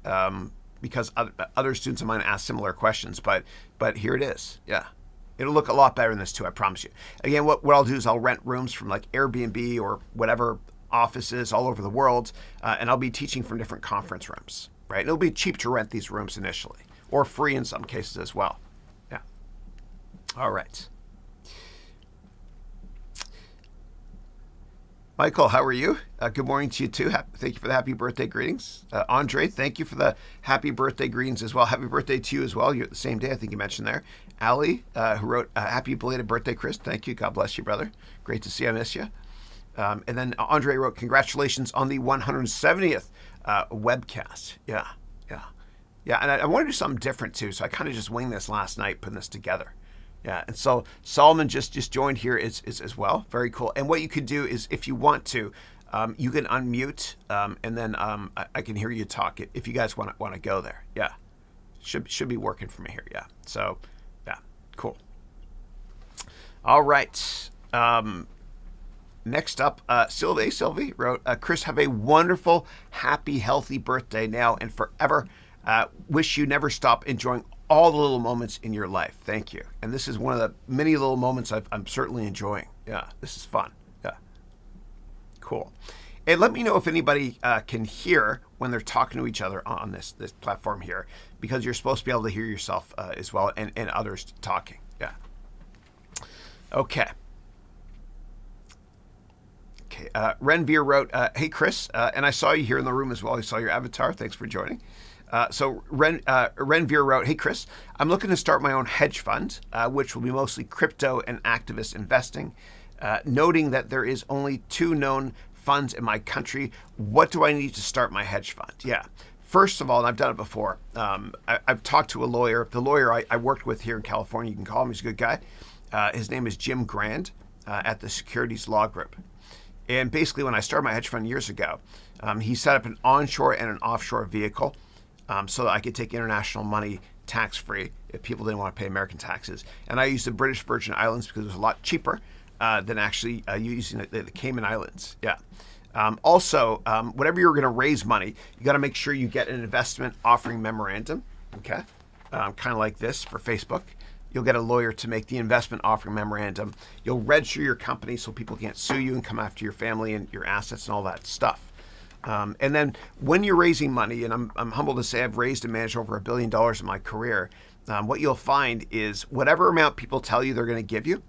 because other students of mine asked similar questions, but here it is. Yeah. It'll look a lot better than this too, I promise you. Again, what I'll do is I'll rent rooms from like Airbnb or whatever offices all over the world, and I'll be teaching from different conference rooms, right? And it'll be cheap to rent these rooms initially, or free in some cases as well. Yeah. All right. Michael, how are you? Good morning to you too. Thank you for the happy birthday greetings. Andre, thank you for the happy birthday greetings as well. Happy birthday to you as well. You're the same day, I think you mentioned there. Ali, who wrote, happy belated birthday, Chris. Thank you. God bless you, brother. Great to see you. I miss you. And then Andre wrote, congratulations on the 170th webcast. Yeah. And I want to do something different too. So I kind of just winged this last night, putting this together. Yeah, and so Solomon just joined here is as well. Very cool. And what you could do is, if you want to, you can unmute, and then I can hear you talk if you guys want to go there. Yeah, should be working for me here. Yeah. So, yeah, cool. All right. Next up, Sylvie wrote, Chris, have a wonderful, happy, healthy birthday now and forever. Wish you never stop enjoying all the little moments in your life. Thank you. And this is one of the many little moments I'm certainly enjoying. Yeah, this is fun. Yeah, cool. And let me know if anybody can hear when they're talking to each other on this platform here, because you're supposed to be able to hear yourself as well, and others talking. Yeah. Okay. Okay. Renveer wrote, hey, Chris, and I saw you here in the room as well. I saw your avatar. Thanks for joining. So Renveer wrote, hey, Chris, I'm looking to start my own hedge fund, which will be mostly crypto and activist investing. Noting that there is only 2 known funds in my country, what do I need to start my hedge fund? Yeah. First of all, and I've done it before, I've talked to a lawyer. The lawyer I worked with here in California, you can call him, he's a good guy. His name is Jim Grand at the Securities Law Group. And basically, when I started my hedge fund years ago, he set up an onshore and an offshore vehicle so that I could take international money tax-free if people didn't want to pay American taxes. And I used the British Virgin Islands because it was a lot cheaper than actually using the Cayman Islands. Yeah. Also, whenever you're going to raise money, you got to make sure you get an investment offering memorandum. Okay. Kind of like this for Facebook. You'll get a lawyer to make the investment offering memorandum. You'll register your company so people can't sue you and come after your family and your assets and all that stuff. And then when you're raising money, and I'm humbled to say I've raised and managed over $1 billion in my career, what you'll find is whatever amount people tell you they're going to give you,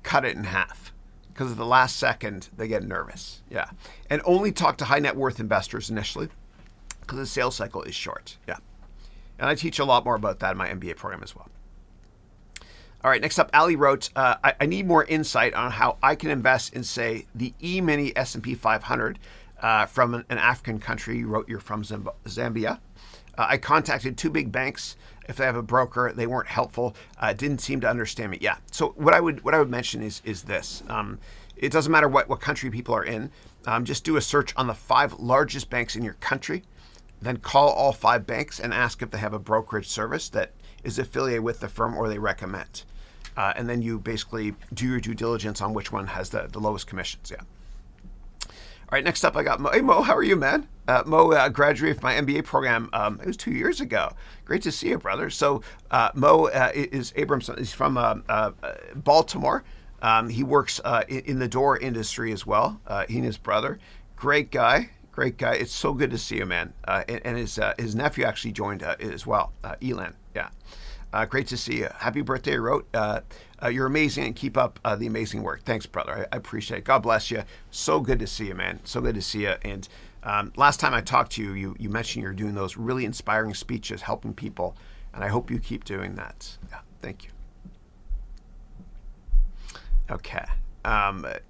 cut it in half. Because at the last second, they get nervous. Yeah. And only talk to high net worth investors initially, because the sales cycle is short. Yeah. And I teach a lot more about that in my MBA program as well. All right, next up, Ali wrote, I need more insight on how I can invest in, say, the E-mini S&P 500 from an African country. You wrote you're from Zambia. I contacted 2 big banks. If they have a broker, they weren't helpful. Didn't seem to understand me. Yeah. So what I would mention is this. It doesn't matter what country people are in. Just do a search on the 5 largest banks in your country. Then call all 5 banks and ask if they have a brokerage service that is affiliated with the firm or they recommend. And then you basically do your due diligence on which one has the lowest commissions. Yeah. All right, next up I got Mo. Hey, Mo, how are you, man? Mo graduated from my MBA program. It was 2 years ago. Great to see you, brother. So Mo is Abramson. He's from Baltimore. He works in the door industry as well. He and his brother. Great guy. It's so good to see you, man. And his nephew actually joined as well, Elan. Yeah. Great to see you. Happy birthday, I wrote. You're amazing and keep up the amazing work. Thanks, brother. I appreciate it. God bless you. So good to see you, man. So good to see you. And last time I talked to you, you mentioned you're doing those really inspiring speeches, helping people. And I hope you keep doing that. Yeah, thank you. Okay.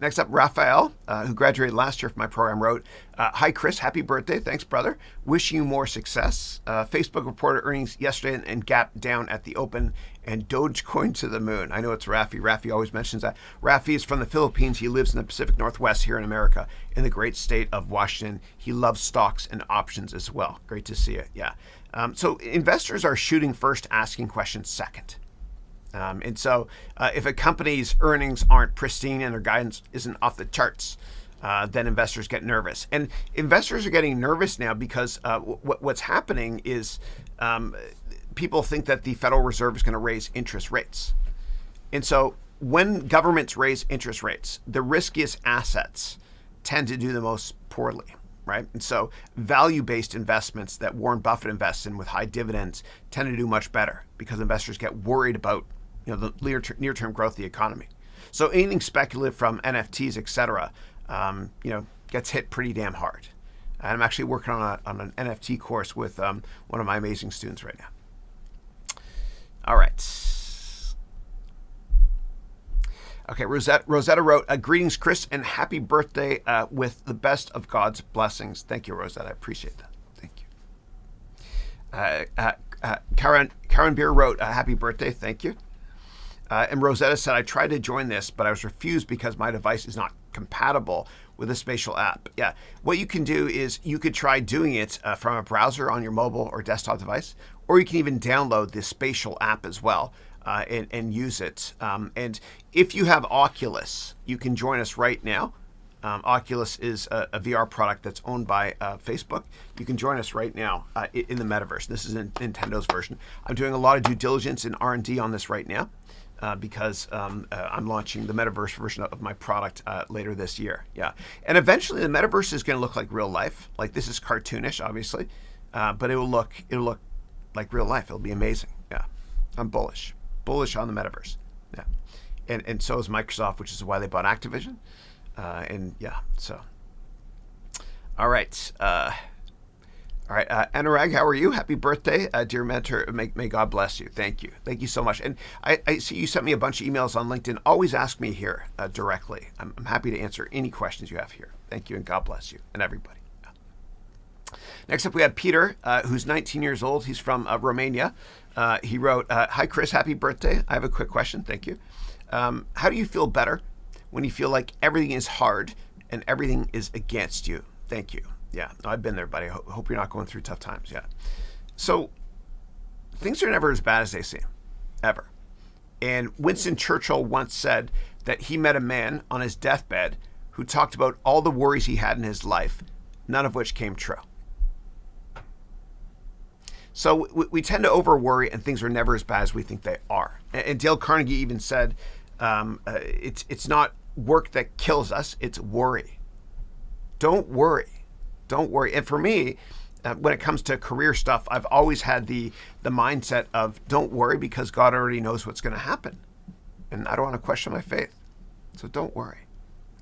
Next up, Raphael, who graduated last year from my program, wrote, hi, Chris, happy birthday. Thanks, brother. Wishing you more success. Facebook reported earnings yesterday and gap down at the open and Dogecoin to the moon. I know it's Rafi. Rafi always mentions that. Rafi is from the Philippines. He lives in the Pacific Northwest here in America, in the great state of Washington. He loves stocks and options as well. Great to see you. Yeah. So investors are shooting first, asking questions second. And so if a company's earnings aren't pristine and their guidance isn't off the charts, then investors get nervous. And investors are getting nervous now because what's happening is people think that the Federal Reserve is going to raise interest rates. And so when governments raise interest rates, the riskiest assets tend to do the most poorly. Right? And so value-based investments that Warren Buffett invests in with high dividends tend to do much better because investors get worried about the near-term growth of the economy. So anything speculative from NFTs, et cetera, gets hit pretty damn hard. And I'm actually working on an NFT course with one of my amazing students right now. All right. Okay, Rosetta wrote, greetings, Chris, and happy birthday with the best of God's blessings. Thank you, Rosetta. I appreciate that. Thank you. Karen Beer wrote, happy birthday. Thank you. And Rosetta said, I tried to join this, but I was refused because my device is not compatible with a spatial app. Yeah, what you can do is you could try doing it from a browser on your mobile or desktop device, or you can even download the spatial app as well and use it. And if you have Oculus, you can join us right now. Oculus is a VR product that's owned by Facebook. You can join us right now in the metaverse. This is Nintendo's version. I'm doing a lot of due diligence and R&D on this right now because I'm launching the metaverse version of my product later this year. Yeah, and eventually the metaverse is going to look like real life. Like, this is cartoonish, obviously, but it'll look like real life. It'll be amazing. Yeah, I'm bullish on the metaverse. Yeah, and so is Microsoft, which is why they bought Activision. And yeah, so, all right. Anurag, how are you? Happy birthday, dear mentor. May God bless you. Thank you. Thank you so much. And I see you sent me a bunch of emails on LinkedIn. Always ask me here directly. I'm happy to answer any questions you have here. Thank you, and God bless you and everybody. Next up, we have Peter, who's 19 years old. He's from Romania. He wrote, hi, Chris, happy birthday. I have a quick question. Thank you. How do you feel better when you feel like everything is hard and everything is against you? Thank you. Yeah, I've been there, buddy. Hope you're not going through tough times. Yeah. So things are never as bad as they seem, ever. And Winston Churchill once said that he met a man on his deathbed who talked about all the worries he had in his life, none of which came true. So we tend to over worry, and things are never as bad as we think they are. And Dale Carnegie even said, it's not work that kills us, it's worry. Don't worry. And for me, when it comes to career stuff, I've always had the mindset of don't worry, because God already knows what's going to happen. And I don't want to question my faith. So don't worry.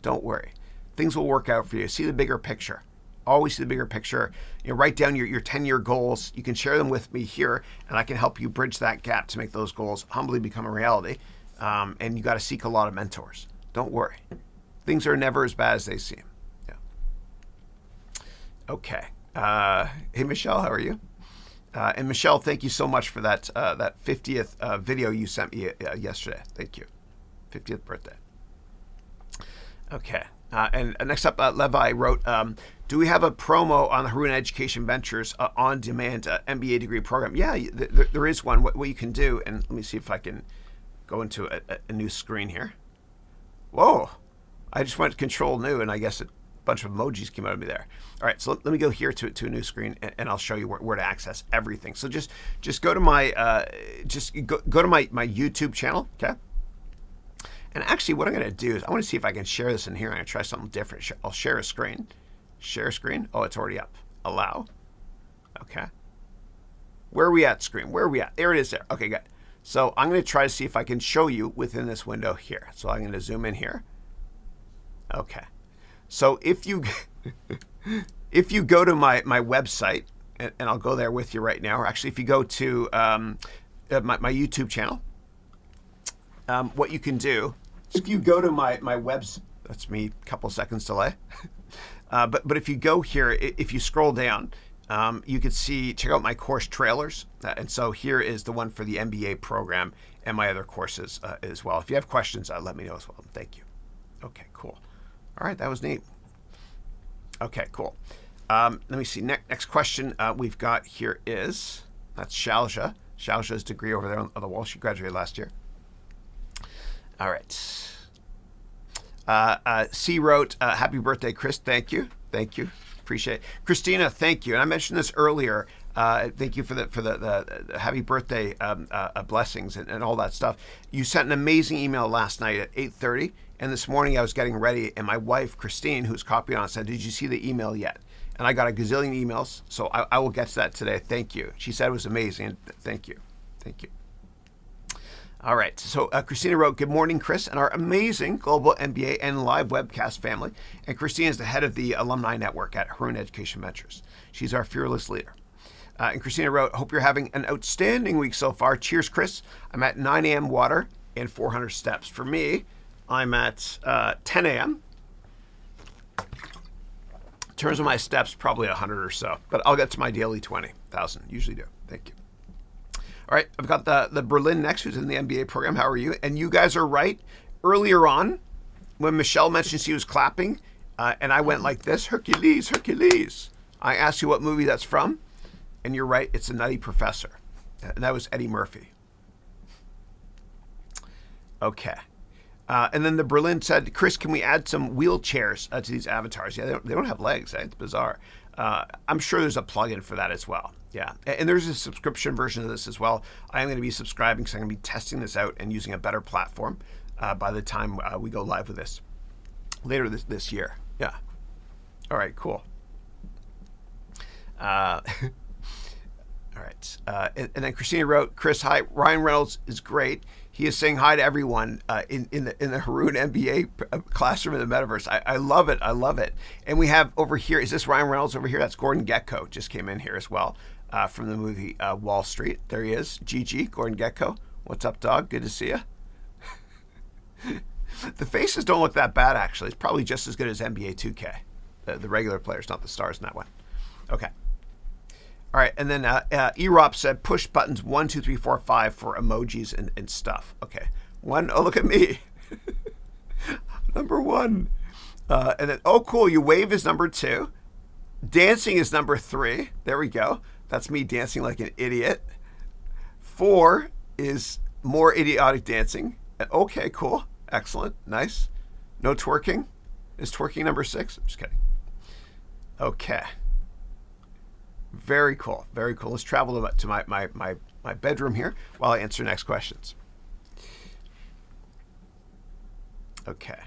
Don't worry. Things will work out for you. See the bigger picture. Always see the bigger picture. Write down your 10-year goals. You can share them with me here, and I can help you bridge that gap to make those goals humbly become a reality. And you got to seek a lot of mentors. Don't worry. Things are never as bad as they seem. Yeah. Okay. Hey, Michelle, how are you? And Michelle, thank you so much for that 50th video you sent me yesterday. Thank you. 50th birthday. Okay. And next up, Levi wrote, do we have a promo on the Haroun Education Ventures on-demand MBA degree program? Yeah, there is one. What you can do, and let me see if I can go into a new screen here. Whoa, I just went Control New, and I guess a bunch of emojis came out of me there. All right, so let me go here to a new screen, and I'll show you where to access everything. So just go to my go to my YouTube channel, okay? And actually, what I'm going to do is I want to see if I can share this in here. I'm going to try something different. I'll share a screen. Share screen. Oh, it's already up. Allow. Okay. Where are we at, screen? Where are we at? There it is there. Okay, good. So I'm going to try to see if I can show you within this window here. So I'm going to zoom in here. Okay. So if you if you go to my website, and I'll go there with you right now, or actually if you go to my YouTube channel, what you can do is if you go to my website, that's me, a couple seconds delay. But if you go here, if you scroll down, you can see, check out my course trailers. And so here is the one for the MBA program and my other courses as well. If you have questions, let me know as well. Thank you. Okay, cool. All right, that was neat. Okay, cool. Let me see. Next question we've got here is, that's Shalja. Shalja's degree over there on the wall. She graduated last year. All right. C wrote, happy birthday, Chris. Thank you. Thank you. Appreciate it. Christina, thank you. And I mentioned this earlier. Thank you for the happy birthday blessings and all that stuff. You sent an amazing email last night at 8:30. And this morning I was getting ready, and my wife, Christine, who's copied on it, said, did you see the email yet? And I got a gazillion emails, so I will get to that today. Thank you. She said it was amazing. Thank you. Thank you. All right, so Christina wrote, good morning, Chris, and our amazing global MBA and live webcast family. And Christina is the head of the alumni network at Haroun Education Ventures. She's our fearless leader. And Christina wrote, hope you're having an outstanding week so far. Cheers, Chris. I'm at 9 a.m. water and 400 steps. For me, I'm at 10 a.m. In terms of my steps, probably 100 or so. But I'll get to my daily 20,000. Usually do. Thank you. All right, I've got the Berlin next, who's in the MBA program. How are you? And you guys are right. Earlier on, when Michelle mentioned she was clapping, and I went like this, Hercules, Hercules. I asked you what movie that's from, and you're right, it's The Nutty Professor. And that was Eddie Murphy. Okay. And then the Berlin said, Chris, can we add some wheelchairs to these avatars? Yeah, they don't have legs. It's bizarre. I'm sure there's a plugin for that as well. Yeah, and there's a subscription version of this as well. I am going to be subscribing, so I'm going to be testing this out and using a better platform by the time we go live with this later this year. Yeah. All right, cool. All right. And then Christina wrote, Chris, hi, Ryan Reynolds is great. He is saying hi to everyone in the Haroun MBA classroom in the Metaverse. I love it. I love it. And we have over here, is this Ryan Reynolds over here? That's Gordon Gekko, just came in here as well from the movie Wall Street. There he is, GG, Gordon Gekko. What's up, dog? Good to see you. The faces don't look that bad, actually. It's probably just as good as NBA 2K. The regular players, not the stars in that one. Okay. All right, and then Erop said push buttons 1, 2, 3, 4, 5 for emojis and stuff. Okay, 1. Oh, look at me, number 1. And then cool. You wave is number 2. Dancing is number 3. There we go. That's me dancing like an idiot. 4 is more idiotic dancing. Okay, cool, excellent, nice. No twerking. Is twerking number 6? I'm just kidding. Okay. Very cool. Very cool. Let's travel to my bedroom here while I answer next questions. Okay.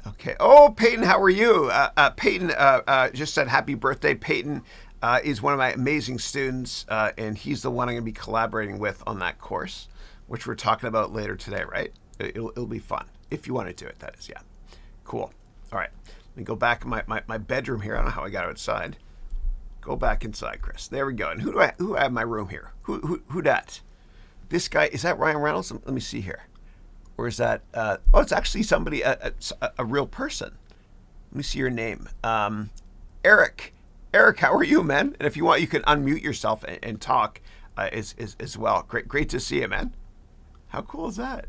Okay. Oh, Peyton, how are you? Peyton just said happy birthday. Peyton is one of my amazing students, and he's the one I'm going to be collaborating with on that course, which we're talking about later today, right? It'll be fun if you want to do it. That is, yeah. Cool. All right. Let me go back in my bedroom here. I don't know how I got outside. Go back inside, Chris. There we go. And who do I have in my room here? Who that? This guy, is that Ryan Reynolds? Let me see here. Or is that, it's actually somebody, a real person. Let me see your name. Eric. Eric, how are you, man? And if you want, you can unmute yourself and talk as well. Great to see you, man. How cool is that?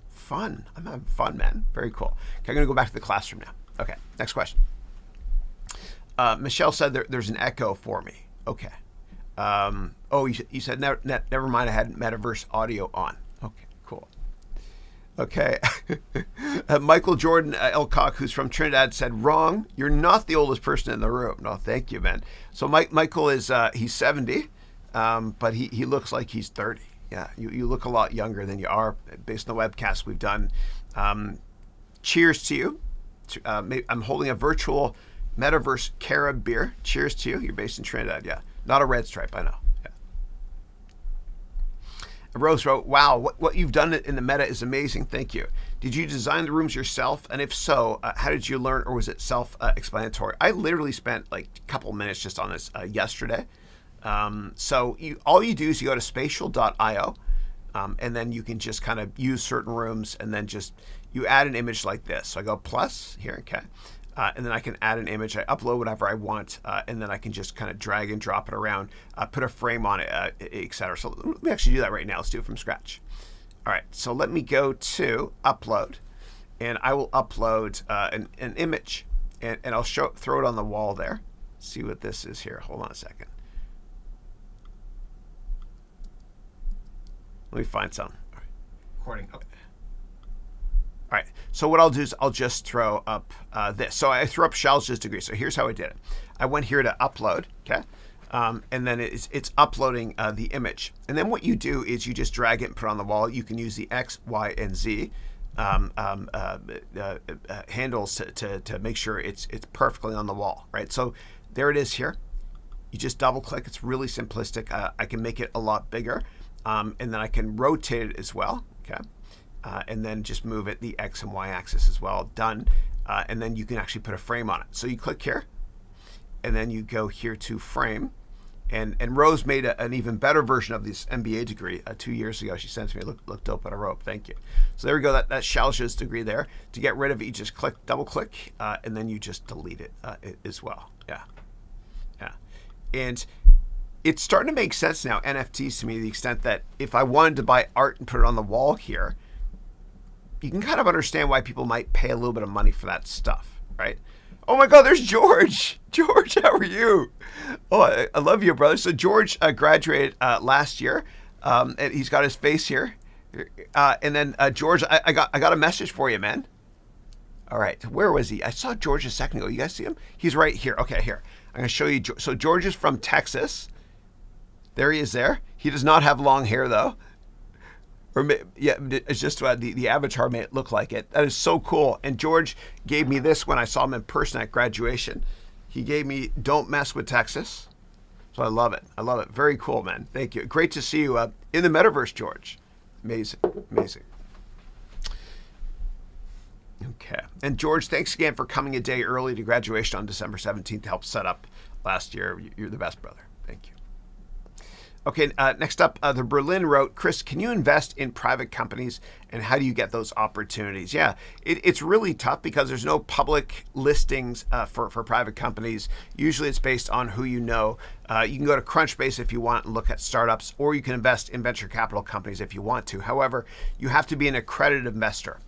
Fun. I'm having fun, man. Very cool. Okay, I'm going to go back to the classroom now. Okay, next question. Michelle said there's an echo for me. Okay. You said never mind. I had Metaverse audio on. Okay, cool. Okay. Michael Jordan Elcock, who's from Trinidad, said wrong. You're not the oldest person in the room. No, thank you, man. So Michael is he's 70, but he looks like he's 30. Yeah, you look a lot younger than you are based on the webcast we've done. Cheers to you. I'm holding a virtual Metaverse Carib beer. Cheers to you. You're based in Trinidad, yeah. Not a red stripe, I know. Yeah. Rose wrote, wow, what you've done in the meta is amazing. Thank you. Did you design the rooms yourself? And if so, how did you learn, or was it self-explanatory? I literally spent like a couple minutes just on this yesterday. So all you do is you go to spatial.io, and then you can just kind of use certain rooms, and then just you add an image like this. So I go plus here, okay, and then I can add an image. I upload whatever I want, and then I can just kind of drag and drop it around, put a frame on it, etc. So let me actually do that right now. Let's do it from scratch. All right, so let me go to upload, and I will upload an image, and I'll throw it on the wall there. See what this is here. Hold on a second. Let me find some. All right. Recording. Okay. All right. So what I'll do is I'll just throw up this. So I threw up Charles's degree. So here's how I did it. I went here to upload. Okay. And then it's uploading the image. And then what you do is you just drag it and put it on the wall. You can use the X, Y, and Z handles to make sure it's perfectly on the wall. Right. So there it is here. You just double click. It's really simplistic. I can make it a lot bigger. And then I can rotate it as well, okay? And then just move it the X and Y axis as well, done. And then you can actually put a frame on it. So you click here, and then you go here to frame. And Rose made an even better version of this MBA degree 2 years ago. She sent it to me, looked dope on a rope, thank you. So there we go, that's Charles's degree there. To get rid of it, you just double click, and then you just delete it as well, yeah. And it's starting to make sense now, NFTs to me, to the extent that if I wanted to buy art and put it on the wall here, you can kind of understand why people might pay a little bit of money for that stuff, right? Oh my God, there's George. George, how are you? Oh, I love you, brother. So George graduated last year, and he's got his face here. And then George, I got a message for you, man. All right, where was he? I saw George a second ago. You guys see him? He's right here. Okay, here. I'm going to show you. So George is from Texas. There he is there. He does not have long hair, though. Or yeah, it's just the avatar made it look like it. That is so cool. And George gave me this when I saw him in person at graduation. He gave me "Don't Mess with Texas." So I love it. I love it. Very cool, man. Thank you. Great to see you in the metaverse, George. Amazing. Amazing. Okay. And George, thanks again for coming a day early to graduation on December 17th to help set up last year. You're the best, brother. Thank you. Okay, next up, the Berlin wrote, Chris, can you invest in private companies and how do you get those opportunities? Yeah, it's really tough because there's no public listings for private companies. Usually it's based on who you know. You can go to Crunchbase if you want and look at startups, or you can invest in venture capital companies if you want to. However, you have to be an accredited investor,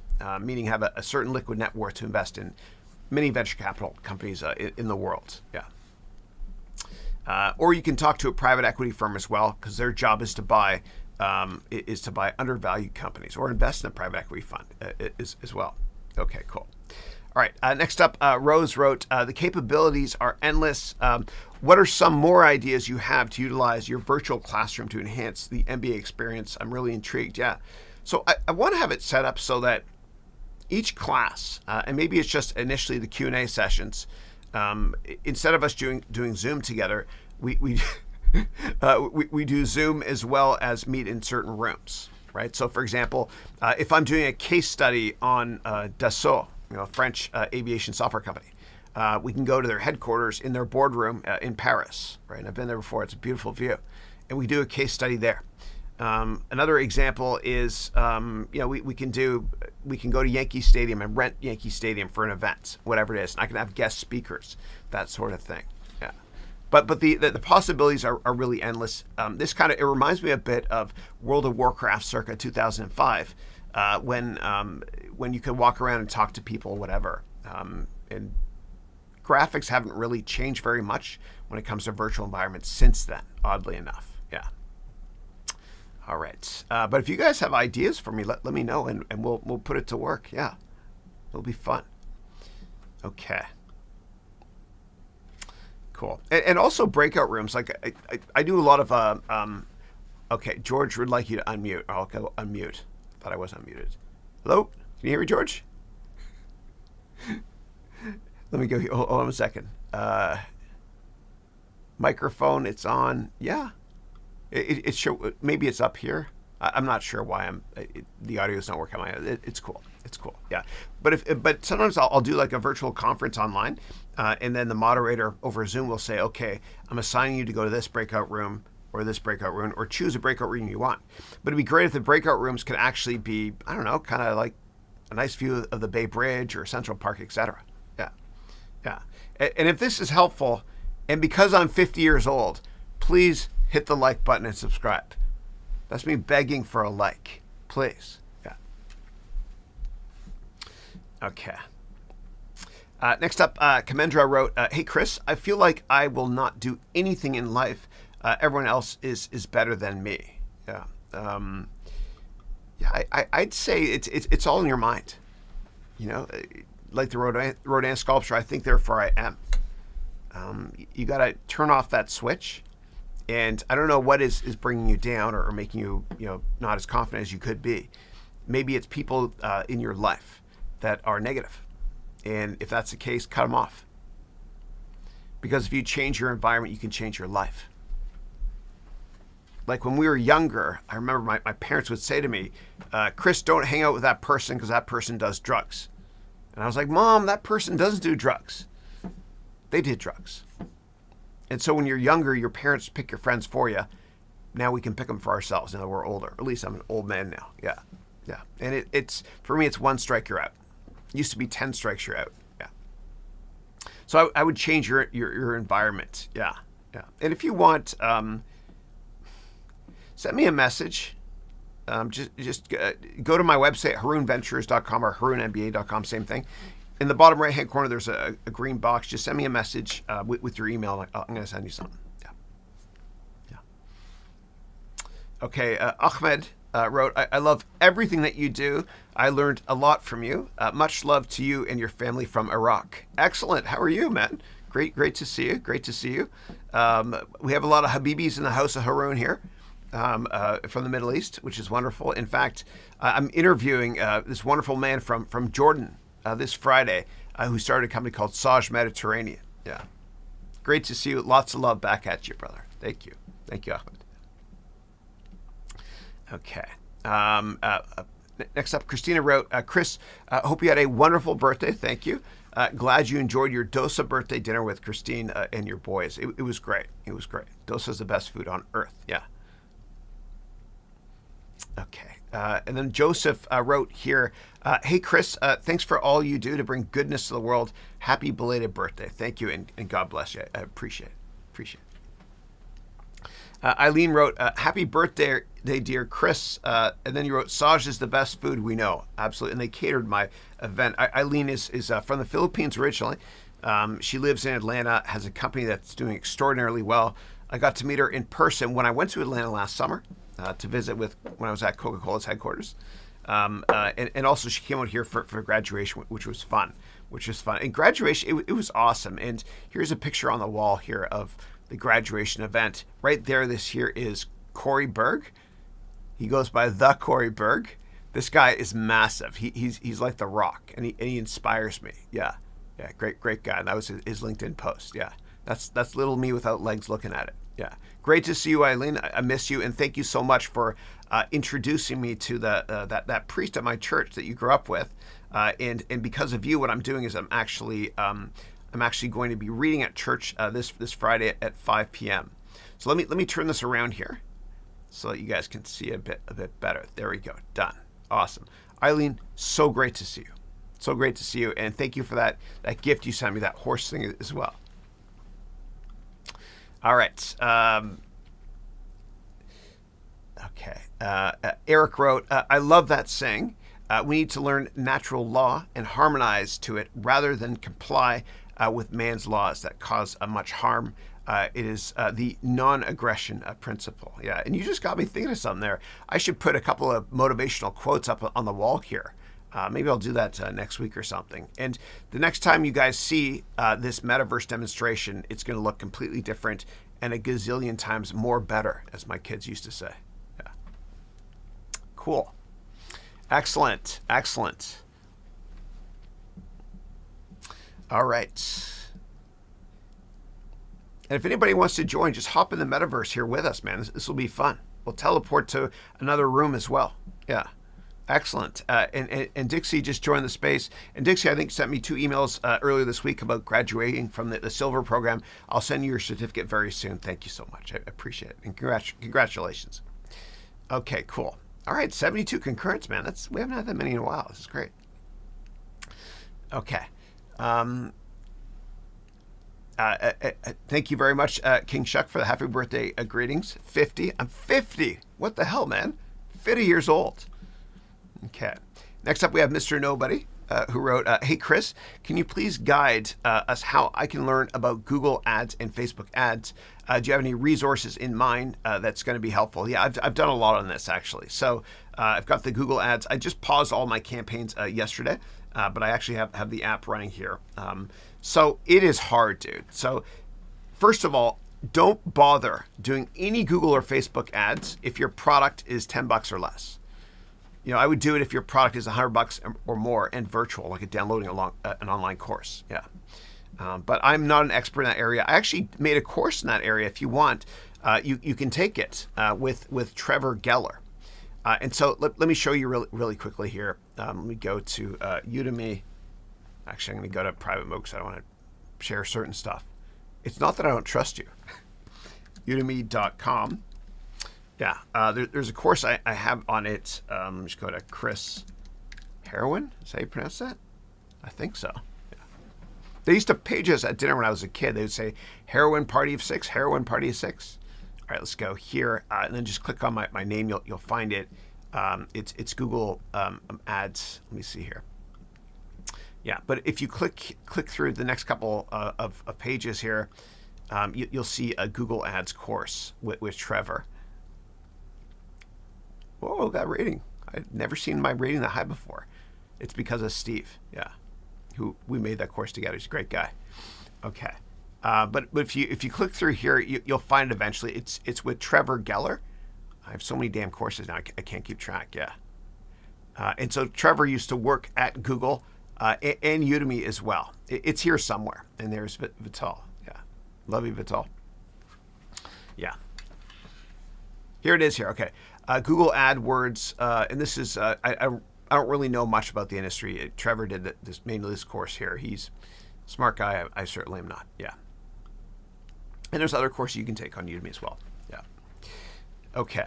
meaning have a certain liquid net worth to invest in many venture capital companies in the world. Yeah. Or you can talk to a private equity firm as well, because their job is to buy undervalued companies or invest in a private equity fund as well. Okay, cool. All right, next up, Rose wrote, the capabilities are endless. What are some more ideas you have to utilize your virtual classroom to enhance the MBA experience? I'm really intrigued. Yeah. So I want to have it set up so that each class, and maybe it's just initially the Q&A sessions, instead of us doing Zoom together, we do Zoom as well as meet in certain rooms, right? So, for example, if I'm doing a case study on Dassault, French aviation software company, we can go to their headquarters in their boardroom in Paris, right? And I've been there before. It's a beautiful view, and we do a case study there. Another example is, we can go to Yankee Stadium and rent Yankee Stadium for an event, whatever it is. And I can have guest speakers, that sort of thing. Yeah, but the possibilities are really endless. This it reminds me a bit of World of Warcraft circa 2005, when you could walk around and talk to people, whatever. And graphics haven't really changed very much when it comes to virtual environments since then, oddly enough. Yeah. All right, but if you guys have ideas for me, let me know, and we'll put it to work. Yeah, it'll be fun. Okay, cool. And also breakout rooms. Like I do a lot of. Okay, George would like you to unmute. I'll go unmute. Thought I was unmuted. Hello, can you hear me, George? Let me go. Hold on a second. Microphone, it's on. Yeah. It's sure, maybe it's up here. I'm not sure why the audio is not working on my end. It's cool. It's cool. Yeah. But sometimes I'll do like a virtual conference online, and then the moderator over Zoom will say, okay, I'm assigning you to go to this breakout room or this breakout room, or choose a breakout room you want. But it'd be great if the breakout rooms could actually be, I don't know, kind of like a nice view of the Bay Bridge or Central Park, etc. Yeah. Yeah. And if this is helpful, and because I'm 50 years old, please hit the like button and subscribe. That's me begging for a like, please. Yeah. Okay. Next up, Kamendra wrote, hey, Chris, I feel like I will not do anything in life. Everyone else is better than me. Yeah. I'd say it's all in your mind. Like the Rodin sculpture, I think, therefore I am. You got to turn off that switch. And I don't know what is bringing you down or making you, not as confident as you could be. Maybe it's people in your life that are negative. And if that's the case, cut them off. Because if you change your environment, you can change your life. Like when we were younger, I remember my parents would say to me, Chris, don't hang out with that person because that person does drugs. And I was like, Mom, that person doesn't do drugs. They did drugs. And so when you're younger, your parents pick your friends for you. Now we can pick them for ourselves now that we're older. At least I'm an old man now. Yeah. Yeah. And it's for me, it's 1 strike, you're out. It used to be 10 strikes, you're out. Yeah. So I would change your environment. Yeah. Yeah. And if you want, send me a message. Just go to my website, harounventures.com or harounmba.com, same thing. In the bottom right-hand corner, there's a green box. Just send me a message with your email. I'm going to send you something. Yeah. Okay, Ahmed wrote, I love everything that you do. I learned a lot from you. Much love to you and your family from Iraq. Excellent. How are you, man? Great to see you. Great to see you. We have a lot of Habibis in the house of Haroun here. From the Middle East, which is wonderful. In fact, I'm interviewing this wonderful man from Jordan this Friday who started a company called Saj Mediterranean. Yeah. Great to see you. Lots of love back at you, brother. Thank you. Thank you, Ahmed. Okay. Next up, Christina wrote, Chris, hope you had a wonderful birthday. Thank you. Glad you enjoyed your dosa birthday dinner with Christine and your boys. It was great. It was great. Dosa is the best food on earth. Yeah. Okay. And then Joseph wrote here, hey, Chris, thanks for all you do to bring goodness to the world. Happy belated birthday. Thank you, and God bless you. I appreciate it. Eileen wrote, happy birthday, dear Chris. And then you wrote, Saj is the best food we know. Absolutely. And they catered my event. Eileen is from the Philippines originally. She lives in Atlanta, has a company that's doing extraordinarily well. I got to meet her in person when I went to Atlanta last summer. To visit when I was at Coca-Cola's headquarters. And also she came out here for graduation, which was fun. And graduation, it was awesome. And here's a picture on the wall here of the graduation event. Right there, this here is Corey Berg. He goes by the Corey Berg. This guy is massive. He's like the Rock, and he inspires me. Yeah, great guy. And that was his LinkedIn post. Yeah, that's little me without legs looking at it. Yeah. Great to see you, Eileen. I miss you, and thank you so much for introducing me to that priest at my church that you grew up with. And because of you, what I'm doing is I'm actually going to be reading at church this Friday at 5 p.m. So let me turn this around here so that you guys can see a bit better. There we go. Done. Awesome. Eileen, so great to see you. So great to see you, and thank you for that gift you sent me, that horse thing as well. All right. Okay. Eric wrote, I love that saying. We need to learn natural law and harmonize to it rather than comply with man's laws that cause much harm. It is the non-aggression principle. Yeah. And you just got me thinking of something there. I should put a couple of motivational quotes up on the wall here. Maybe I'll do that next week or something. And the next time you guys see this metaverse demonstration, it's going to look completely different and a gazillion times more better, as my kids used to say. Yeah. Cool. Excellent. All right. And if anybody wants to join, just hop in the metaverse here with us, man. This will be fun. We'll teleport to another room as well. Yeah. Excellent. And Dixie just joined the space. And Dixie, I think, sent me 2 emails earlier this week about graduating from the silver program. I'll send you your certificate very soon. Thank you so much. I appreciate it. And congratulations. Okay, cool. All right, 72 concurrents, man. We haven't had that many in a while. This is great. Okay. Thank you very much, King Shuck, for the happy birthday greetings. 50. I'm 50. What the hell, man? 50 years old. Okay. Next up, we have Mr. Nobody, who wrote, hey, Chris, can you please guide us how I can learn about Google Ads and Facebook Ads? Do you have any resources in mind that's going to be helpful? Yeah, I've done a lot on this, actually. So I've got the Google Ads. I just paused all my campaigns yesterday, but I actually have the app running here. So it is hard, dude. So first of all, don't bother doing any Google or Facebook ads if your product is $10 or less. You know, I would do it if your product is $100 or more and virtual, like downloading an online course. Yeah. But I'm not an expert in that area. I actually made a course in that area. If you want, you can take it with Trevor Geller. And so let me show you really quickly here. Let me go to Udemy. Actually, I'm going to go to private mode because I don't want to share certain stuff. It's not that I don't trust you. Udemy.com. Yeah, there's a course I have on it. Just go to Chris Haroun. Is that how you pronounce that? I think so. Yeah. They used to page us at dinner when I was a kid. They would say, Haroun party of 6, Haroun party of 6. right, let's go here, and then just click on my name. You'll find it. It's Google Ads. Let me see here. Yeah, but if you click through the next couple of pages here, you'll see a Google Ads course with Trevor. Whoa, got rating. I've never seen my rating that high before. It's because of Steve, yeah, who we made that course together. He's a great guy. Okay, but if you click through here, you'll find it eventually. It's with Trevor Geller. I have so many damn courses now, I can't keep track. Yeah, and so Trevor used to work at Google and Udemy as well. It's here somewhere. And there's Vital. Yeah, love you, Vital. Yeah, here it is. Here, okay. Google AdWords, and this is I don't really know much about the industry. Trevor did mainly this course here. He's a smart guy. I certainly am not. Yeah. And there's other courses you can take on Udemy as well. Yeah. Okay.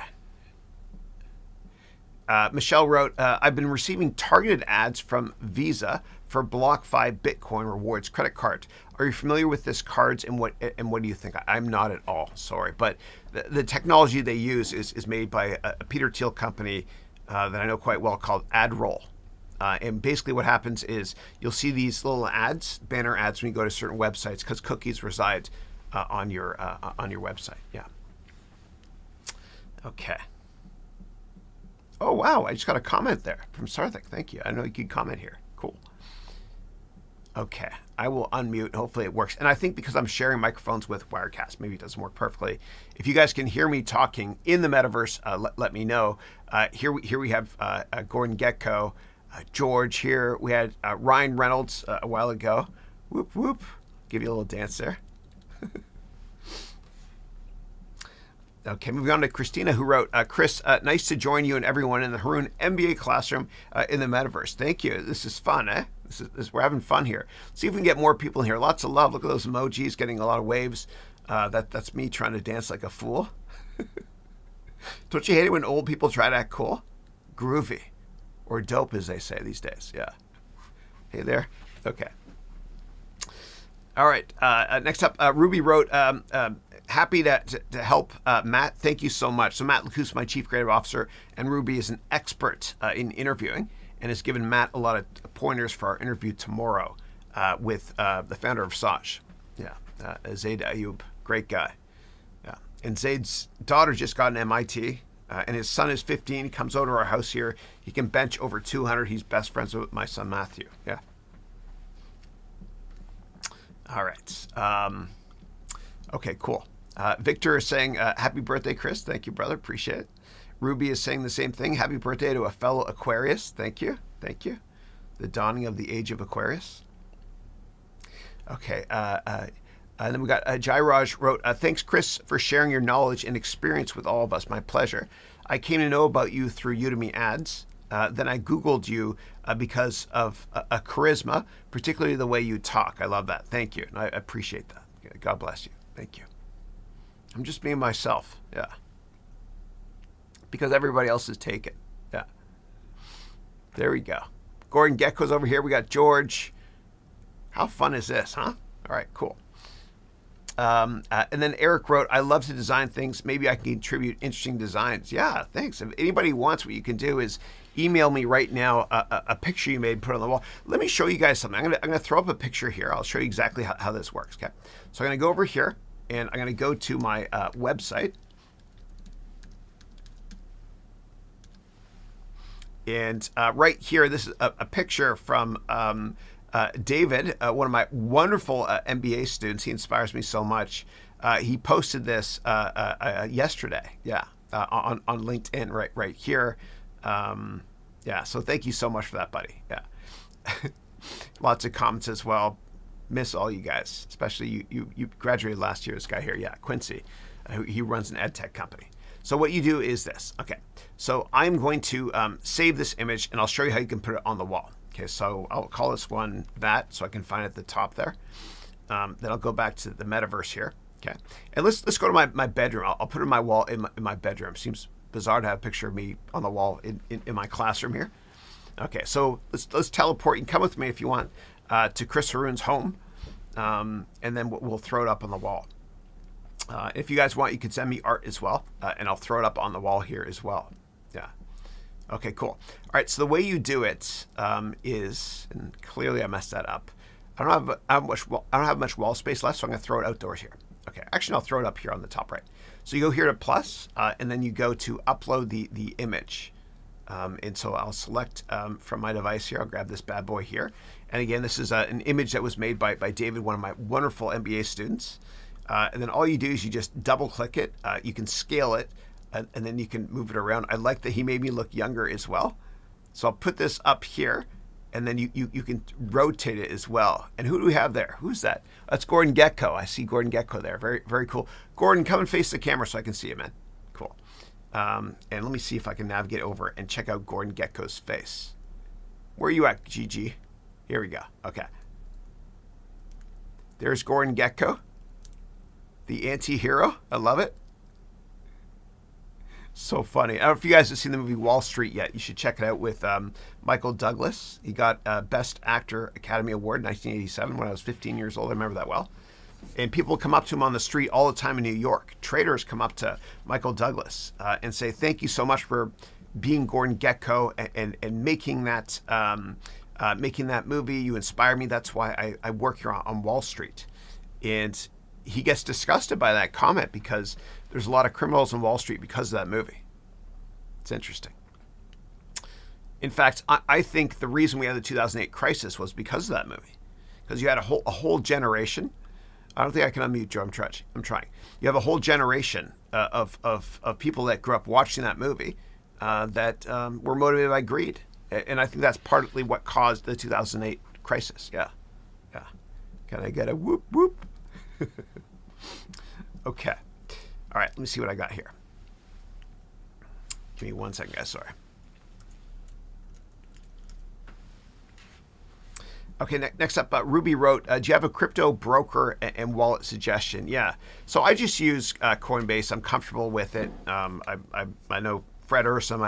Michelle wrote, I've been receiving targeted ads from Visa for BlockFi Bitcoin rewards credit card. Are you familiar with this cards and what do you think? I'm not at all, sorry. But the technology they use is made by a Peter Thiel company that I know quite well called AdRoll. And basically what happens is you'll see these little ads, banner ads when you go to certain websites because cookies reside on your website. Yeah. Okay. Oh, wow. I just got a comment there from Sarthik. Thank you. I know you could comment here. Cool. Okay. I will unmute. Hopefully it works. And I think because I'm sharing microphones with Wirecast, maybe it doesn't work perfectly. If you guys can hear me talking in the metaverse, let me know. Here we have Gordon Getko, George here. We had Ryan Reynolds a while ago. Whoop, whoop. Give you a little dance there. Okay, moving on to Christina, who wrote, Chris, nice to join you and everyone in the Haroun MBA classroom in the metaverse. Thank you. This is fun, eh? We're having fun here. Let's see if we can get more people in here. Lots of love. Look at those emojis, getting a lot of waves. That's me trying to dance like a fool. Don't you hate it when old people try to act cool? Groovy. Or dope, as they say these days. Yeah. Hey there. Okay. All right. Next up, Ruby wrote, happy to help Matt. Thank you so much. So Matt Lacousse, my Chief Creative Officer, and Ruby is an expert in interviewing and has given Matt a lot of pointers for our interview tomorrow with the founder of Saj. Yeah, Zaid Ayoub, great guy. Yeah, and Zaid's daughter just got an MIT, and his son is 15. He comes over to our house here. He can bench over 200. He's best friends with my son Matthew. Yeah. All right. Okay, cool. Victor is saying, happy birthday, Chris. Thank you, brother. Appreciate it. Ruby is saying the same thing. Happy birthday to a fellow Aquarius. Thank you. Thank you. The dawning of the age of Aquarius. Okay. And then we got Jairaj wrote, thanks, Chris, for sharing your knowledge and experience with all of us. My pleasure. I came to know about you through Udemy ads. Then I Googled you because of a charisma, particularly the way you talk. I love that. Thank you. And I appreciate that. God bless you. Thank you. I'm just being myself. Yeah. Because everybody else is taken. Yeah. There we go. Gordon Getko's over here. We got George. How fun is this, huh? All right, cool. And then Eric wrote, I love to design things. Maybe I can contribute interesting designs. Yeah, thanks. If anybody wants, what you can do is email me right now a picture you made, put it on the wall. Let me show you guys something. I'm gonna throw up a picture here. I'll show you exactly how this works, okay? So I'm gonna go over here and I'm gonna go to my website. And right here, this is a picture from David, one of my wonderful MBA students. He inspires me so much. He posted this yesterday, yeah, on LinkedIn right here. Yeah, so thank you so much for that, buddy. Yeah, lots of comments as well. Miss all you guys, especially you graduated last year. This guy here, yeah, Quincy, he runs an ed tech company. So what you do is this. Okay, so I'm going to save this image, and I'll show you how you can put it on the wall. Okay, so I'll call this one that, so I can find it at the top there. Then I'll go back to the metaverse here. Okay, and let's go to my bedroom. I'll put it in my wall in my bedroom. Seems bizarre to have a picture of me on the wall in my classroom here. Okay, so let's teleport. You can come with me if you want to Chris Haroun's home, and then we'll throw it up on the wall. If you guys want, you can send me art as well, and I'll throw it up on the wall here as well. Yeah. Okay, cool. All right, so the way you do it is, and clearly I messed that up. I don't have much wall space left, so I'm going to throw it outdoors here. Okay, actually, I'll throw it up here on the top right. So you go here to plus, and then you go to upload the image. And so I'll select from my device here. I'll grab this bad boy here. And again, this is an image that was made by David, one of my wonderful MBA students. And then all you do is you just double click it. You can scale it, and then you can move it around. I like that he made me look younger as well. So I'll put this up here, and then you can rotate it as well. And who do we have there? Who's that? That's Gordon Gekko. I see Gordon Gekko there. Very, very cool. Gordon, come and face the camera so I can see you, man. Cool. And let me see if I can navigate over and check out Gordon Gekko's face. Where are you at, GG? Here we go. Okay. There's Gordon Gekko, the anti-hero. I love it. So funny. I don't know if you guys have seen the movie Wall Street yet. You should check it out with Michael Douglas. He got Best Actor Academy Award in 1987 when I was 15 years old. I remember that well. And people come up to him on the street all the time in New York. Traders come up to Michael Douglas and say, thank you so much for being Gordon Gekko and making that movie. You inspire me. That's why I work here on Wall Street. And he gets disgusted by that comment because there's a lot of criminals on Wall Street because of that movie. It's interesting. In fact, I think the reason we had the 2008 crisis was because of that movie. Because you had a whole generation. I don't think I can unmute Joe. I'm trying. You have a whole generation of people that grew up watching that movie that were motivated by greed. And I think that's partly what caused the 2008 crisis. Yeah. Can I get a whoop whoop? Okay. All right. Let me see what I got here. Give me 1 second, guys. Sorry. Okay, next up, Ruby wrote, do you have a crypto broker and wallet suggestion? Yeah, so I just use Coinbase. I'm comfortable with it. I know Fred Ursum,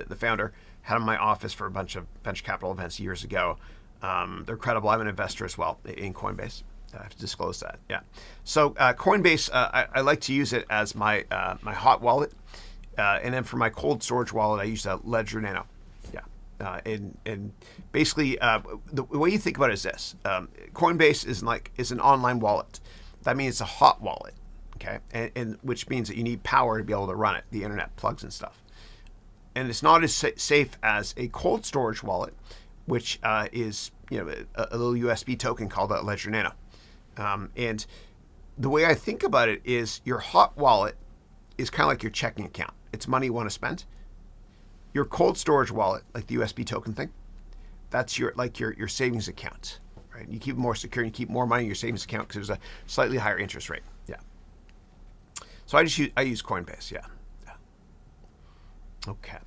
the founder, had him in my office for a bunch of venture capital events years ago. They're credible. I'm an investor as well in Coinbase. I have to disclose that. Yeah. So Coinbase, I like to use it as my hot wallet, and then for my cold storage wallet, I use Ledger Nano. And basically, the way you think about it is this: Coinbase is an online wallet. That means it's a hot wallet, okay, and which means that you need power to be able to run it, the internet plugs and stuff. And it's not as safe as a cold storage wallet, which is a little USB token called a Ledger Nano. And the way I think about it is your hot wallet is kind of like your checking account. It's money you want to spend. Your cold storage wallet, like the USB token thing, that's your savings account, right? You keep it more secure, and you keep more money in your savings account because there's a slightly higher interest rate. Yeah. So I use Coinbase. Yeah. Okay.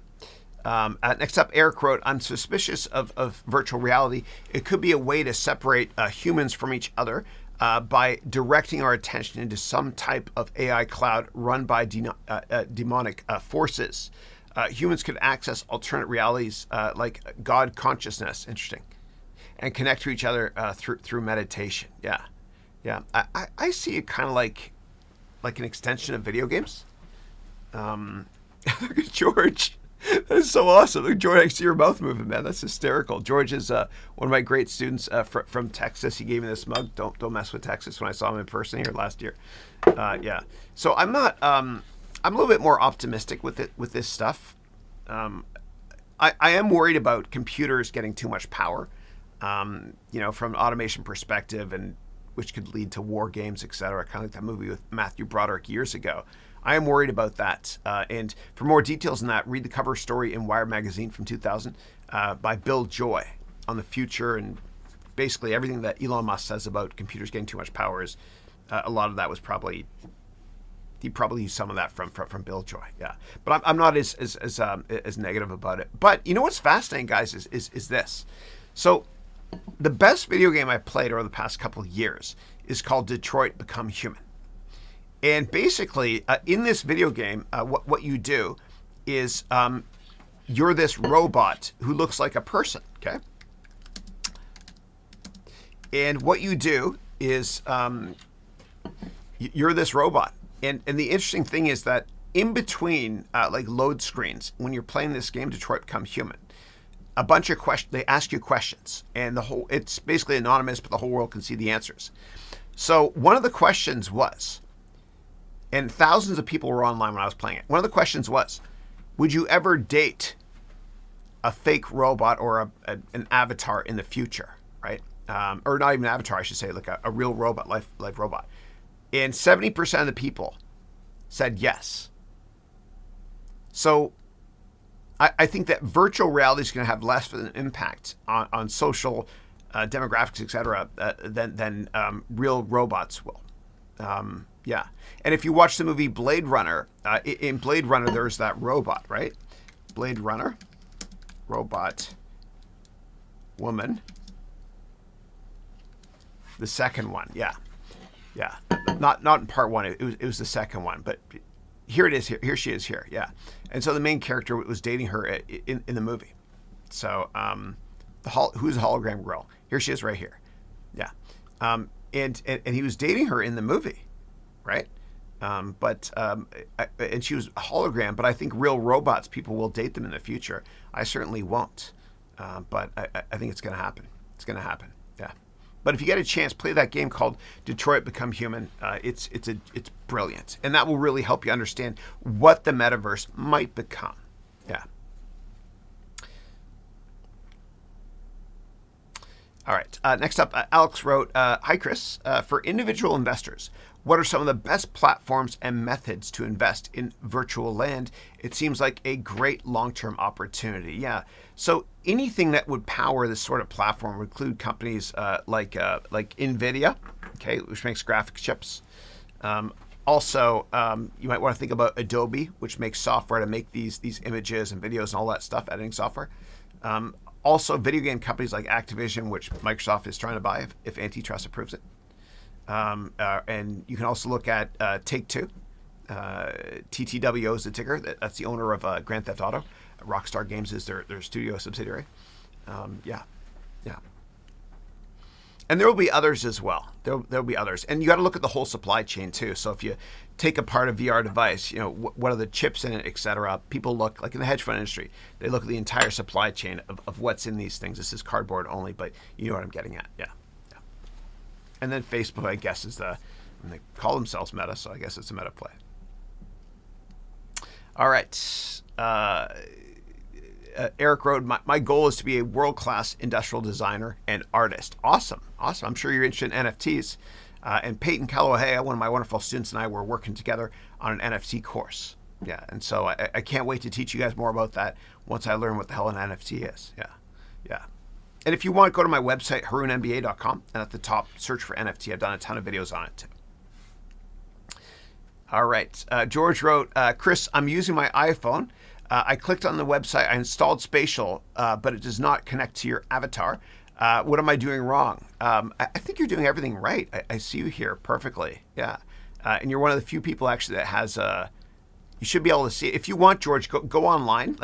Next up, Eric wrote, I'm suspicious of virtual reality. It could be a way to separate humans from each other by directing our attention into some type of AI cloud run by demonic forces. Humans could access alternate realities like God consciousness, interesting, and connect to each other through meditation. Yeah. I see it kind of like an extension of video games. Look at George. That is so awesome. Look, George, I see your mouth moving, man. That's hysterical. George is one of my great students from Texas. He gave me this mug. Don't mess with Texas when I saw him in person here last year. Yeah. So I'm not. I'm a little bit more optimistic with this stuff. I am worried about computers getting too much power, from an automation perspective, and which could lead to war games, etc. Kind of like that movie with Matthew Broderick years ago. I am worried about that. And for more details on that, read the cover story in Wired magazine from 2000 by Bill Joy on the future, and basically everything that Elon Musk says about computers getting too much power is a lot of that was probably. He probably used some of that from Bill Joy, yeah. But I'm not as negative about it. But you know what's fascinating, guys, is this. So the best video game I played over the past couple of years is called Detroit Become Human. And basically, in this video game, what you do is you're this robot who looks like a person, okay? And what you do is you're this robot. And the interesting thing is that in between like load screens, when you're playing this game, Detroit Become Human, a bunch of questions, they ask you questions, and it's basically anonymous, but the whole world can see the answers. So one of the questions was, and thousands of people were online when I was playing it. One of the questions was, would you ever date a fake robot or an avatar in the future, right? Or not even an avatar, I should say, like a real robot, life robot. And 70% of the people said yes. So I think that virtual reality is going to have less of an impact on social demographics, et cetera, than real robots will. Yeah. And if you watch the movie Blade Runner, in Blade Runner, there's that robot, right? Blade Runner, robot, woman. The second one, yeah. Not in part one. It was the second one, but here it is. Here she is here. Yeah. And so the main character was dating her in the movie. So who's the hologram girl? Here she is right here. Yeah. And he was dating her in the movie, right? And she was a hologram. But I think real robots, people will date them in the future. I certainly won't. But I think it's going to happen. It's going to happen. Yeah. But if you get a chance, play that game called Detroit Become Human. It's brilliant, and that will really help you understand what the metaverse might become. Yeah. All right. Next up, Alex wrote, "Hi Chris. For individual investors, what are some of the best platforms and methods to invest in virtual land? It seems like a great long-term opportunity." Yeah. So anything that would power this sort of platform would include companies like NVIDIA, okay, which makes graphics chips. Also, you might want to think about Adobe, which makes software to make these images and videos and all that stuff, editing software. Also, video game companies like Activision, which Microsoft is trying to buy if antitrust approves it. And you can also look at Take-Two. TTWO is the ticker. That's the owner of Grand Theft Auto. Rockstar Games is their studio subsidiary. Yeah. And there will be others as well. There'll be others. And you got to look at the whole supply chain too. So if you take apart a VR device, what are the chips in it, et cetera. People look, like in the hedge fund industry, they look at the entire supply chain of what's in these things. This is cardboard only, but you know what I'm getting at. Yeah. And then Facebook, I guess, and they call themselves Meta, so I guess it's a Meta play. All right. Eric wrote, my goal is to be a world-class industrial designer and artist. Awesome. I'm sure you're interested in NFTs. And Peyton Calloway, one of my wonderful students, and I were working together on an NFT course. Yeah, and so I can't wait to teach you guys more about that once I learn what the hell an NFT is. Yeah. And if you want, go to my website, harounmba.com, and at the top, search for NFT. I've done a ton of videos on it, too. All right. George wrote, Chris, I'm using my iPhone. I clicked on the website. I installed Spatial, but it does not connect to your avatar. What am I doing wrong? I think you're doing everything right. I see you here perfectly. Yeah. And you're one of the few people, actually, that has you should be able to see it. If you want, George, go online.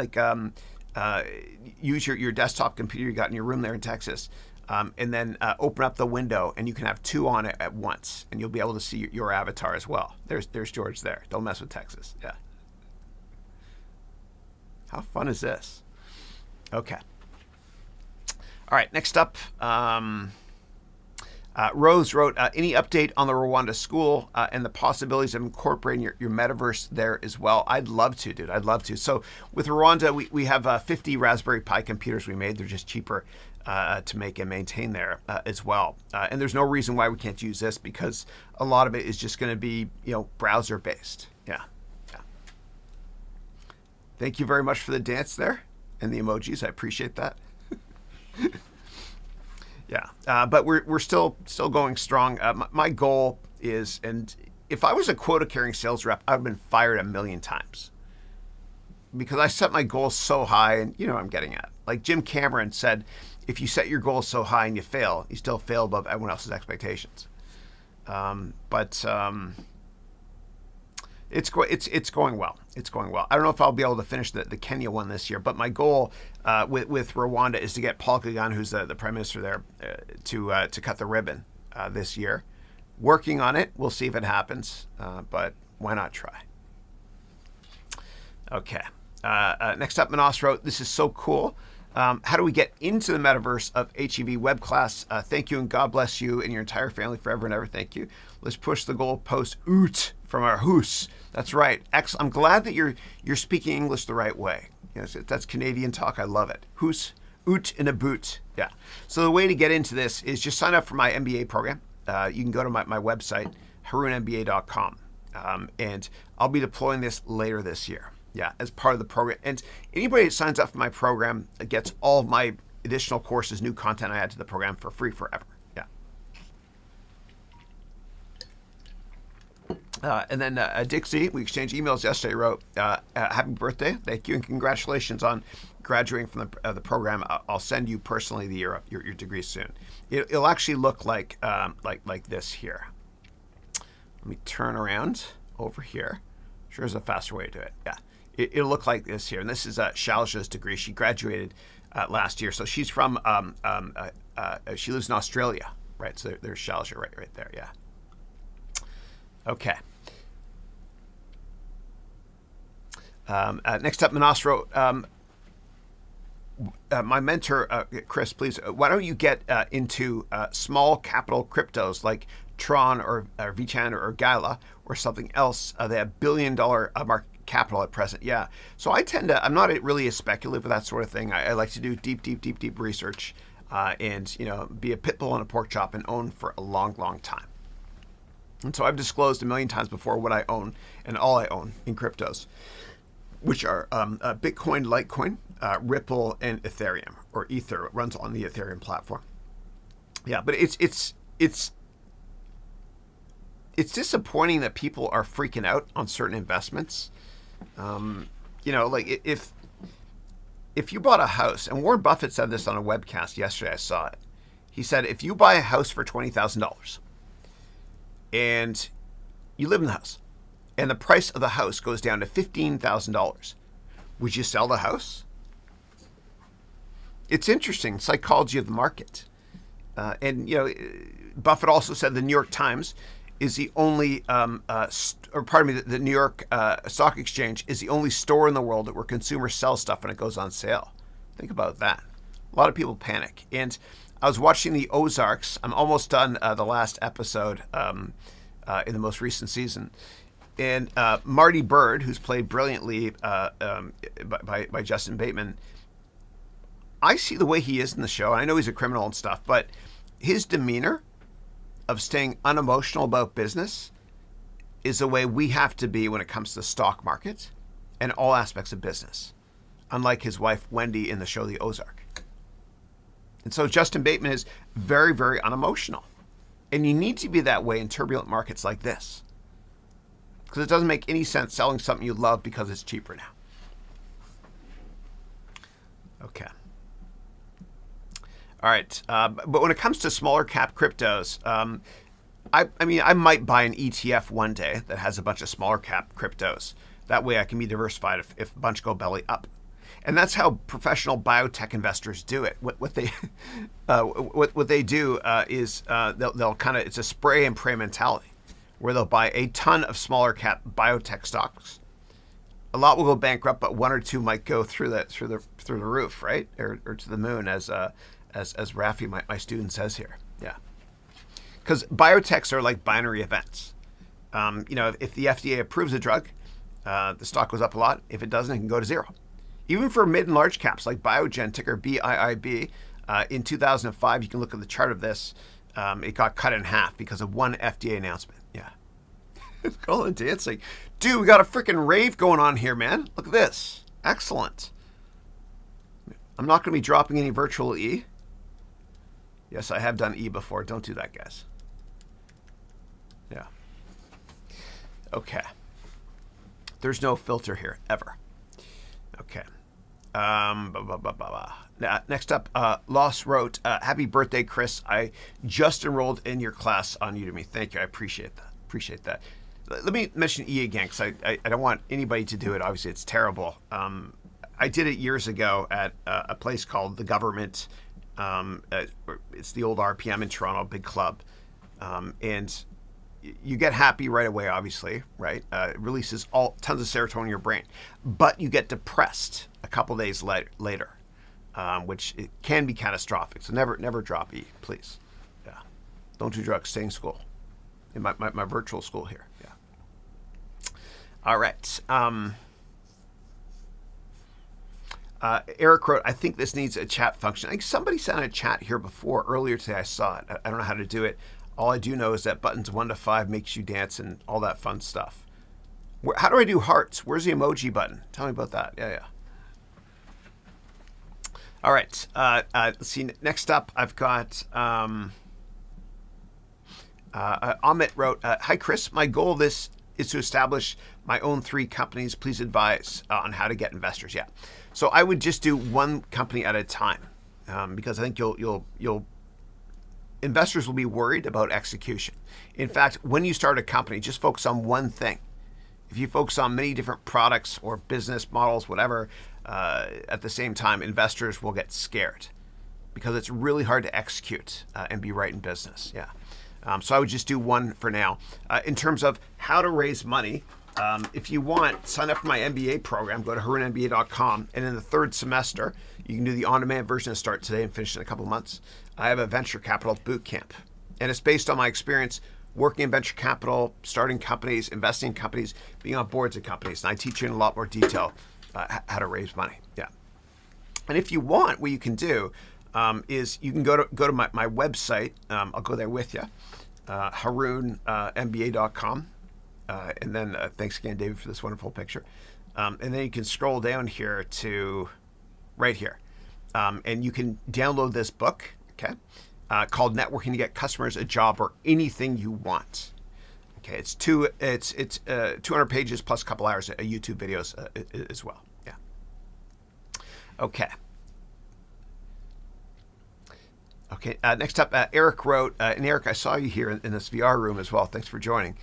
Use your desktop computer you got in your room there in Texas, and then open up the window, and you can have two on it at once, and you'll be able to see your avatar as well. There's George there. Don't mess with Texas. Yeah. How fun is this? Okay. All right. Next up, Rose wrote, any update on the Rwanda school and the possibilities of incorporating your metaverse there as well? I'd love to, dude. I'd love to. So with Rwanda, we have 50 Raspberry Pi computers we made. They're just cheaper to make and maintain there as well. And there's no reason why we can't use this, because a lot of it is just going to be, browser based. Yeah. Thank you very much for the dance there and the emojis. I appreciate that. Yeah, but we're still going strong. My goal is, and if I was a quota-carrying sales rep, I've been fired a million times, because I set my goals so high, and you know what I'm getting at. Like Jim Cameron said, if you set your goals so high and you fail, you still fail above everyone else's expectations. It's going well. It's going well. I don't know if I'll be able to finish the Kenya one this year, but my goal with Rwanda is to get Paul Kagame, who's the prime minister there, to cut the ribbon this year. Working on it. We'll see if it happens. But Why not try? Okay. Next up, Manas wrote, "This is so cool. How do we get into the metaverse of HEV web class? Thank you and God bless you and your entire family forever and ever. Thank you. Let's push the goalpost oot from our hoose." That's right. Excellent. I'm glad that you're speaking English the right way. You know, that's Canadian talk. I love it. Hoose, oot, in a boot. Yeah. So the way to get into this is just sign up for my MBA program. You can go to my website, harounmba.com, and I'll be deploying this later this year. Yeah, as part of the program. And anybody that signs up for my program gets all of my additional courses, new content I add to the program for free forever. Yeah. And then Dixie, we exchanged emails yesterday, wrote, "Happy birthday. Thank you. And congratulations on graduating from the program. I'll send you personally your degree soon." It'll actually look like this here. Let me turn around over here. Sure, there's a faster way to do it. Yeah. It'll look like this here. And this is Shalja's degree. She graduated last year. So she's from, she lives in Australia, right? So there's Shalja right there, yeah. Okay. Next up, Manas wrote, "My mentor, Chris, please, why don't you get into small capital cryptos like Tron or VChain or Gala or something else that have $1 billion market capital at present?" Yeah. So I'm not really a speculative with that sort of thing. I like to do deep research and, be a pit bull and a pork chop and own for a long time. And so I've disclosed a million times before what I own and all I own in cryptos, which are Bitcoin, Litecoin, Ripple, and Ethereum, or Ether. It runs on the Ethereum platform. Yeah, but it's disappointing that people are freaking out on certain investments. Like if you bought a house, and Warren Buffett said this on a webcast yesterday, I saw it. He said, if you buy a house for $20,000 and you live in the house and the price of the house goes down to $15,000, would you sell the house? It's interesting, psychology of the market. Buffett also said the New York Times is the only, the New York Stock Exchange is the only store in the world where consumers sell stuff when it goes on sale. Think about that. A lot of people panic. And I was watching the Ozarks. I'm almost done the last episode in the most recent season. And Marty Bird, who's played brilliantly by Justin Bateman, I see the way he is in the show. I know he's a criminal and stuff, but his demeanor of staying unemotional about business is the way we have to be when it comes to the stock market and all aspects of business, unlike his wife Wendy in the show The Ozark. And so Justin Bateman is very, very unemotional. And you need to be that way in turbulent markets like this, because it doesn't make any sense selling something you love because it's cheaper now. Okay. All right, but when it comes to smaller cap cryptos, I might buy an ETF one day that has a bunch of smaller cap cryptos. That way I can be diversified if a bunch go belly up. And that's how professional biotech investors do it. What they do is they'll kind of, it's a spray and pray mentality, where they'll buy a ton of smaller cap biotech stocks. A lot will go bankrupt, but one or two might go through the roof, right, or to the moon, as Rafi, my student, says here. Yeah, because biotechs are like binary events. If the FDA approves a drug, the stock goes up a lot. If it doesn't, it can go to zero. Even for mid and large caps like Biogen, ticker BIIB, in 2005, you can look at the chart of this. It got cut in half because of one FDA announcement. Yeah. It's called dancing. Dude, we got a freaking rave going on here, man. Look at this. Excellent. I'm not going to be dropping any virtual E. Yes, I have done E before. Don't do that, guys. Yeah. Okay. There's no filter here, ever. Okay. Next up, Loss wrote, happy birthday, Chris. I just enrolled in your class on Udemy. Thank you. I appreciate that. Let me mention E again, because I don't want anybody to do it. Obviously, it's terrible. I did it years ago at a place called The Government. It's the old RPM in Toronto, big club. And you get happy right away, obviously, right? It releases tons of serotonin in your brain, but you get depressed a couple days later, which it can be catastrophic. So never drop E, please. Yeah, don't do drugs. Stay in school. In my virtual school here. Yeah. All right. Eric wrote, I think this needs a chat function. I think somebody sent a chat here before. Earlier today, I saw it. I don't know how to do it. All I do know is that buttons 1 to 5 makes you dance and all that fun stuff. How do I do hearts? Where's the emoji button? Tell me about that. Yeah. All right. Let's see. Next up, I've got Amit wrote, hi, Chris. My goal is to establish my own 3 companies. Please advise on how to get investors. Yeah. So I would just do one company at a time because I think you'll investors will be worried about execution. In fact, when you start a company, just focus on one thing. If you focus on many different products or business models, whatever, at the same time, investors will get scared because it's really hard to execute and be right in business. Yeah. So I would just do one for now. In terms of how to raise money, if you want, sign up for my MBA program. Go to harounmba.com. And in the 3rd semester, you can do the on-demand version and start today and finish in a couple of months. I have a venture capital boot camp. And it's based on my experience working in venture capital, starting companies, investing in companies, being on boards of companies. And I teach you in a lot more detail how to raise money. Yeah. And if you want, what you can do is you can go to my website. I'll go there with you, harounmba.com. And then thanks again, David, for this wonderful picture. And then you can scroll down here to right here. And you can download this book, okay, called Networking to Get Customers, a Job, or Anything You Want. Okay, it's 200 pages plus a couple hours of YouTube videos as well. Yeah. Okay. Okay, next up, Eric wrote, and Eric, I saw you here in this VR room as well. Thanks for joining.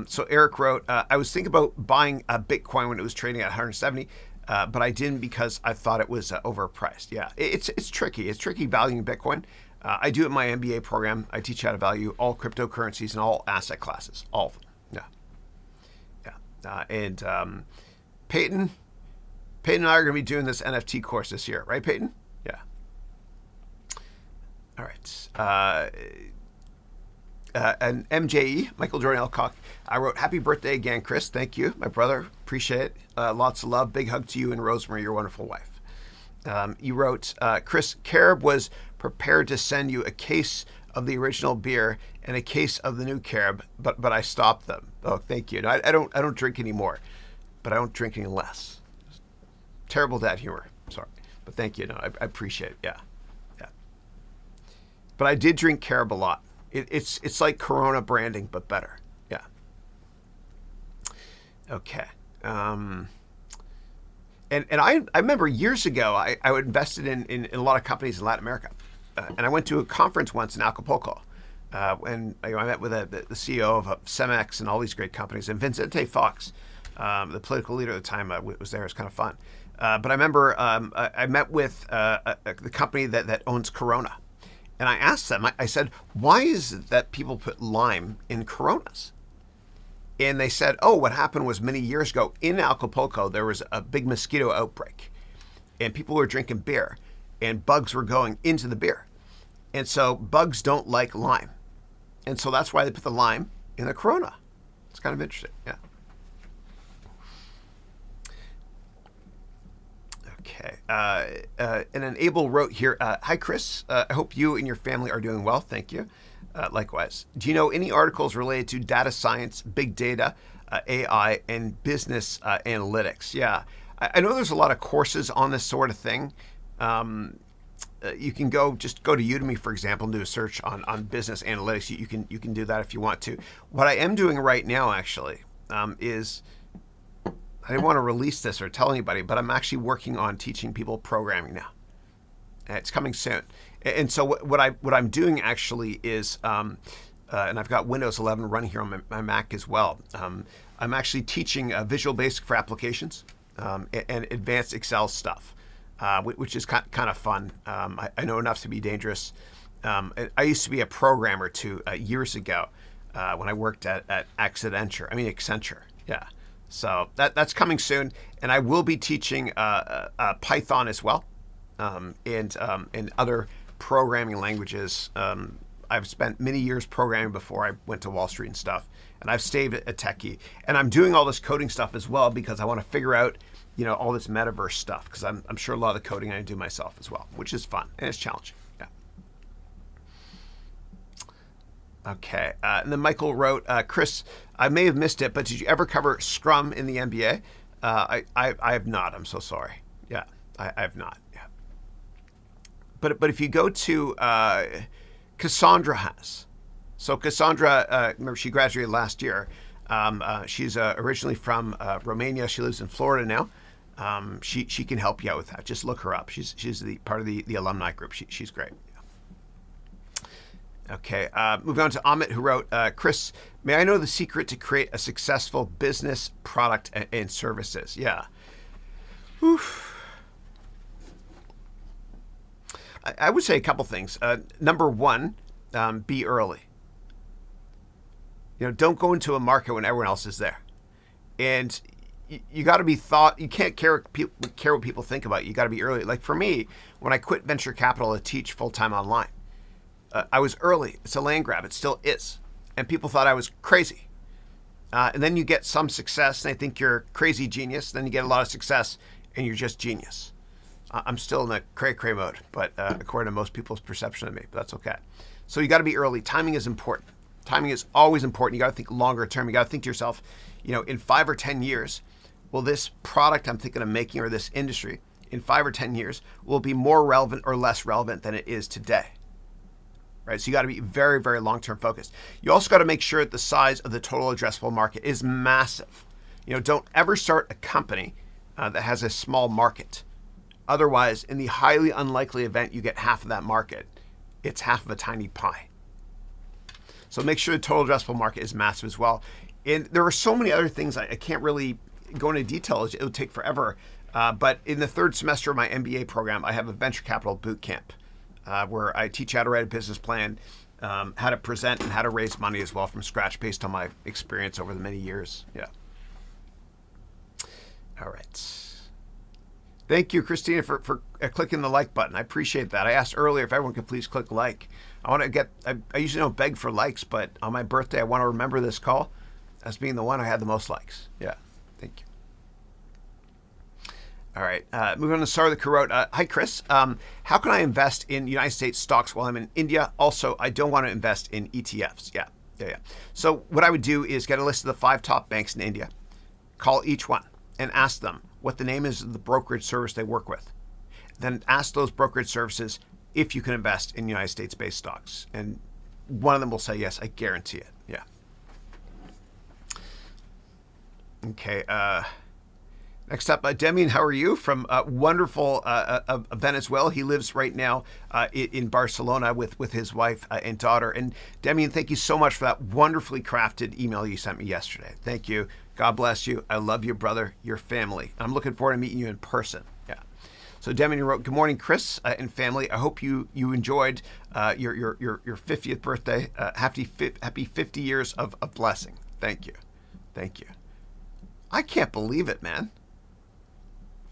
So Eric wrote, I was thinking about buying a Bitcoin when it was trading at 170, but I didn't because I thought it was overpriced. Yeah, it's tricky. It's tricky valuing Bitcoin. I do it in my MBA program. I teach how to value all cryptocurrencies and all asset classes, all of them. Yeah. And Peyton and I are going to be doing this NFT course this year, right, Peyton? Yeah. All right. And MJE, Michael Jordan Elcock, I wrote, happy birthday again, Chris. Thank you, my brother. Appreciate it. Lots of love. Big hug to you and Rosemary, your wonderful wife. You wrote, Chris, Carib was prepared to send you a case of the original beer and a case of the new Carib, but I stopped them. Oh, thank you. No, I don't drink anymore, but I don't drink any less. Terrible dad humor. Sorry, but thank you. No, I appreciate it. Yeah. But I did drink Carib a lot. It's like Corona branding, but better. Yeah. Okay. And I remember years ago, I invested in a lot of companies in Latin America. And I went to a conference once in Acapulco. And I met with the CEO of Cemex and all these great companies. And Vicente Fox, the political leader at the time, was there. It was kind of fun. But I remember I met with the company that owns Corona. And I asked them, I said, why is it that people put lime in Coronas? And they said, oh, what happened was many years ago in Acapulco, there was a big mosquito outbreak. And people were drinking beer. And bugs were going into the beer. And so bugs don't like lime. And so that's why they put the lime in the Corona. It's kind of interesting, yeah. Okay. And then Abel wrote here, hi, Chris. I hope you and your family are doing well. Thank you. Likewise. Do you know any articles related to data science, big data, AI, and business analytics? Yeah. I know there's a lot of courses on this sort of thing. You can go to Udemy, for example, and do a search on business analytics. You can do that if you want to. What I am doing right now, actually, is I didn't want to release this or tell anybody, but I'm actually working on teaching people programming now. It's coming soon. And so what I'm doing actually is, and I've got Windows 11 running here on my Mac as well. I'm actually teaching Visual Basic for applications and advanced Excel stuff, which is kind of fun. I know enough to be dangerous. I used to be a programmer too years ago. when I worked at Accenture. Yeah. So that's coming soon. And I will be teaching Python as well, and other programming languages. I've spent many years programming before I went to Wall Street and stuff, and I've stayed a techie. And I'm doing all this coding stuff as well because I want to figure out, all this metaverse stuff, because I'm sure a lot of the coding I do myself as well, which is fun and it's challenging. Yeah. Okay. And then Michael wrote, Chris, I may have missed it, but did you ever cover Scrum in the MBA? I have not. I'm so sorry. Yeah, I have not. Yeah. But if you go to Cassandra has. So Cassandra, remember, she graduated last year. She's originally from Romania. She lives in Florida now. She can help you out with that. Just look her up. She's the part of the alumni group. She's great. Yeah. Okay. Moving on to Amit, who wrote, Chris, may I know the secret to create a successful business, product, and services? Yeah. Oof. I would say a couple things. Number one, be early. Don't go into a market when everyone else is there. And you got to be you can't care what people think about you. You got to be early. Like for me, when I quit venture capital to teach full-time online, I was early. It's a land grab. It still is. And people thought I was crazy. And then you get some success and they think you're a crazy genius. Then you get a lot of success and you're just genius. I'm still in the cray-cray mode, but according to most people's perception of me, but that's okay. So you got to be early. Timing is important. Timing is always important. You got to think longer term. You got to think to yourself, in 5 or 10 years, will this product I'm thinking of making, or this industry, in 5 or 10 years, will be more relevant or less relevant than it is today? Right? So you got to be very, very long-term focused. You also got to make sure that the size of the total addressable market is massive. Don't ever start a company that has a small market. Otherwise, in the highly unlikely event you get half of that market, it's half of a tiny pie. So make sure the total addressable market is massive as well. And there are so many other things I can't really go into detail. It would take forever. But in the 3rd semester of my MBA program, I have a venture capital boot camp where I teach how to write a business plan, how to present, and how to raise money as well from scratch based on my experience over the many years. Yeah. All right. Thank you, Christina, for clicking the like button. I appreciate that. I asked earlier if everyone could please click like. I usually don't beg for likes, but on my birthday, I want to remember this call as being the one I had the most likes. Yeah, thank you. All right, moving on to Sarah, who wrote, hi, Chris. How can I invest in United States stocks while I'm in India? Also, I don't want to invest in ETFs. Yeah. So what I would do is get a list of the 5 top banks in India, call each one, and ask them what the name is of the brokerage service they work with. Then ask those brokerage services if you can invest in United States-based stocks. And one of them will say yes, I guarantee it. Yeah. Okay. Next up, Demian, how are you? From wonderful Venezuela. He lives right now in Barcelona with his wife and daughter. And Demian, thank you so much for that wonderfully crafted email you sent me yesterday. Thank you. God bless you. I love you, brother, your family. I'm looking forward to meeting you in person. Yeah. So Demian wrote, good morning, Chris and family. I hope you enjoyed your 50th birthday. Happy 50 years of blessing. Thank you. Thank you. I can't believe it, man.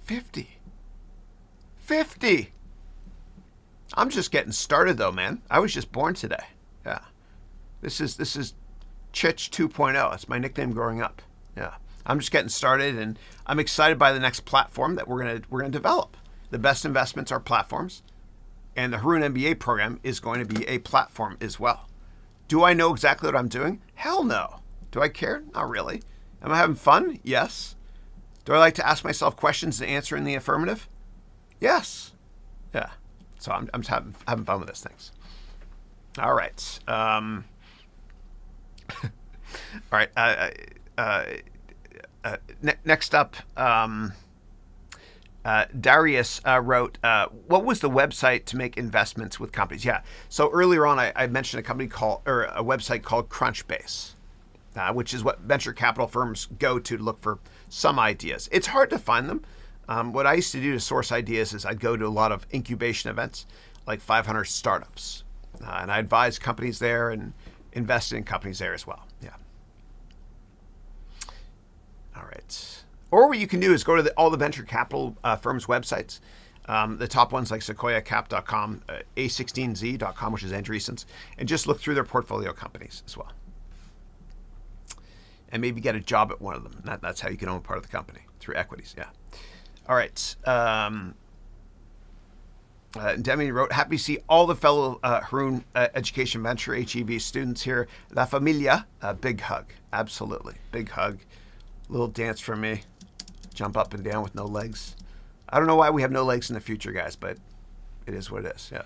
50. I'm just getting started though, man. I was just born today. Yeah. This is Chich 2.0. That's my nickname growing up. Yeah. I'm just getting started and I'm excited by the next platform that we're gonna develop. The best investments are platforms, and the Haroun MBA program is going to be a platform as well. Do I know exactly what I'm doing? Hell no. Do I care? Not really. Am I having fun? Yes. Do I like to ask myself questions and answer in the affirmative? Yes. Yeah. So I'm just having fun with this things. All right. All right. Next up, Darius wrote, what was the website to make investments with companies? Yeah. So earlier on, I mentioned a website called Crunchbase, which is what venture capital firms go to look for some ideas. It's hard to find them. What I used to do to source ideas is I'd go to a lot of incubation events, like 500 startups, and I advise companies there, and invested in companies there as well. Yeah. All right. Or what you can do is go to all the venture capital firms' websites. The top ones like sequoiacap.com, a16z.com, which is Andreessen's, and just look through their portfolio companies as well. And maybe get a job at one of them. That's how you can own part of the company, through equities. Yeah. All right. Demi wrote, happy to see all the fellow Haroun Education Venture HEV students here. La Familia, big hug. Absolutely. Big hug. Little dance from me. Jump up and down with no legs. I don't know why we have no legs in the future, guys, but it is what it is. Yeah.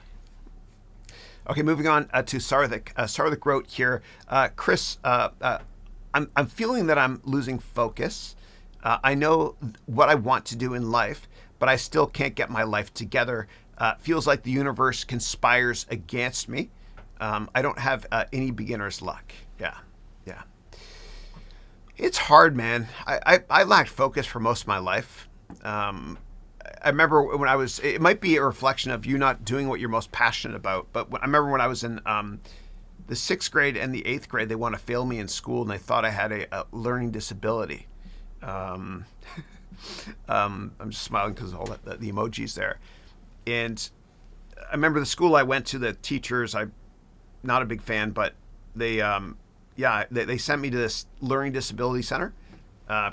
Okay, moving on to Sarthik. Sarthik wrote here, Chris, I'm feeling that I'm losing focus. I know what I want to do in life, but I still can't get my life together. Feels like the universe conspires against me. I don't have any beginner's luck. Yeah. It's hard, man. I lacked focus for most of my life. I remember when it might be a reflection of you not doing what you're most passionate about, but I remember when I was in the 6th grade and the 8th grade, they want to fail me in school and they thought I had a learning disability. I'm just smiling because of all the emojis there. And I remember the school I went to, the teachers, I'm not a big fan, but they sent me to this learning disability center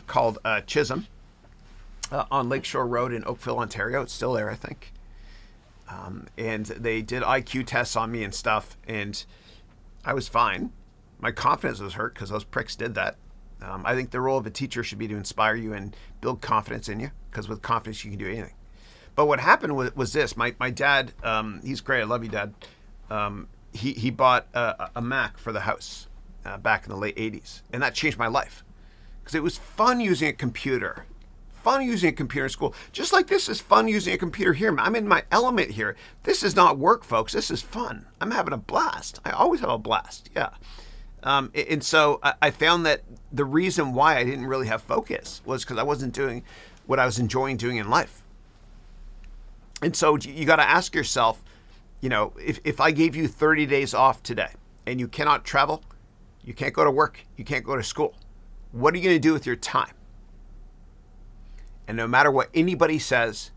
called Chisholm on Lakeshore Road in Oakville, Ontario. It's still there, I think. And they did IQ tests on me and stuff, and I was fine. My confidence was hurt because those pricks did that. I think the role of a teacher should be to inspire you and build confidence in you, because with confidence you can do anything. But what happened was this. My dad, he's great. I love you, Dad. He bought a Mac for the house back in the late 80s. And that changed my life. Because it was fun using a computer. Fun using a computer in school. Just like this is fun using a computer here. I'm in my element here. This is not work, folks. This is fun. I'm having a blast. I always have a blast. Yeah. And so I found that the reason why I didn't really have focus was because I wasn't doing what I was enjoying doing in life. And so you got to ask yourself, if I gave you 30 days off today and you cannot travel, you can't go to work, you can't go to school, what are you going to do with your time? And no matter what anybody says,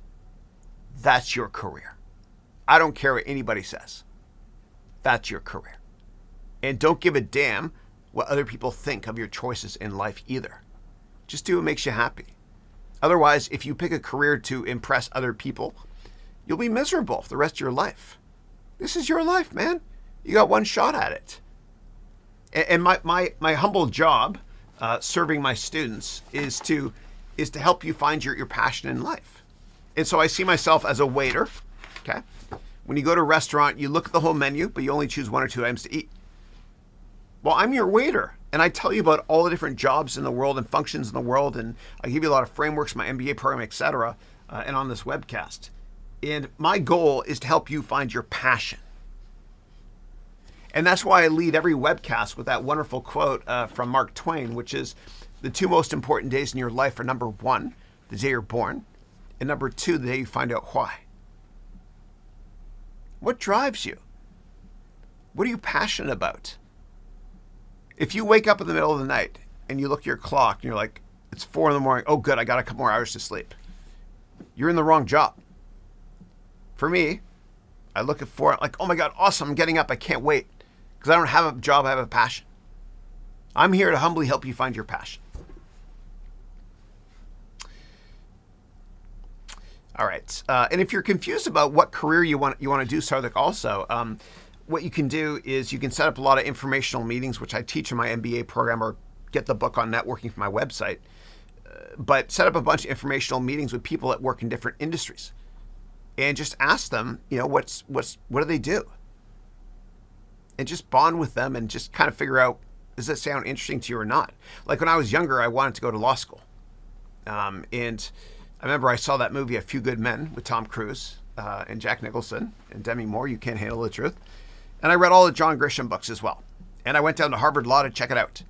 that's your career. I don't care what anybody says. That's your career. And don't give a damn what other people think of your choices in life either. Just do what makes you happy. Otherwise, if you pick a career to impress other people, you'll be miserable for the rest of your life. This is your life, man. You got one shot at it. And my humble job, serving my students, is to help you find your passion in life. And so I see myself as a waiter. Okay. When you go to a restaurant, you look at the whole menu, but you only choose 1 or 2 items to eat. Well, I'm your waiter, and I tell you about all the different jobs in the world and functions in the world, and I give you a lot of frameworks, my MBA program, etc., and on this webcast. And my goal is to help you find your passion. And that's why I lead every webcast with that wonderful quote from Mark Twain, which is, the 2 most important days in your life are, number 1, the day you're born, and number 2, the day you find out why. What drives you? What are you passionate about? If you wake up in the middle of the night and you look at your clock and you're like, it's 4 a.m, oh good, I got a couple more hours to sleep, you're in the wrong job. For me, I look at 4, like, oh my God, awesome, I'm getting up, I can't wait. Because I don't have a job, I have a passion. I'm here to humbly help you find your passion. All right. And if you're confused about what career you want to do, Sarthik, also, what you can do is you can set up a lot of informational meetings, which I teach in my MBA program, or get the book on networking from my website. But set up a bunch of informational meetings with people that work in different industries, and just ask them, what do they do? And just bond with them and just kind of figure out, does that sound interesting to you or not? Like when I was younger, I wanted to go to law school. And I remember I saw that movie, A Few Good Men, with Tom Cruise and Jack Nicholson and Demi Moore, You Can't Handle the Truth. And I read all the John Grisham books as well. And I went down to Harvard Law to check it out.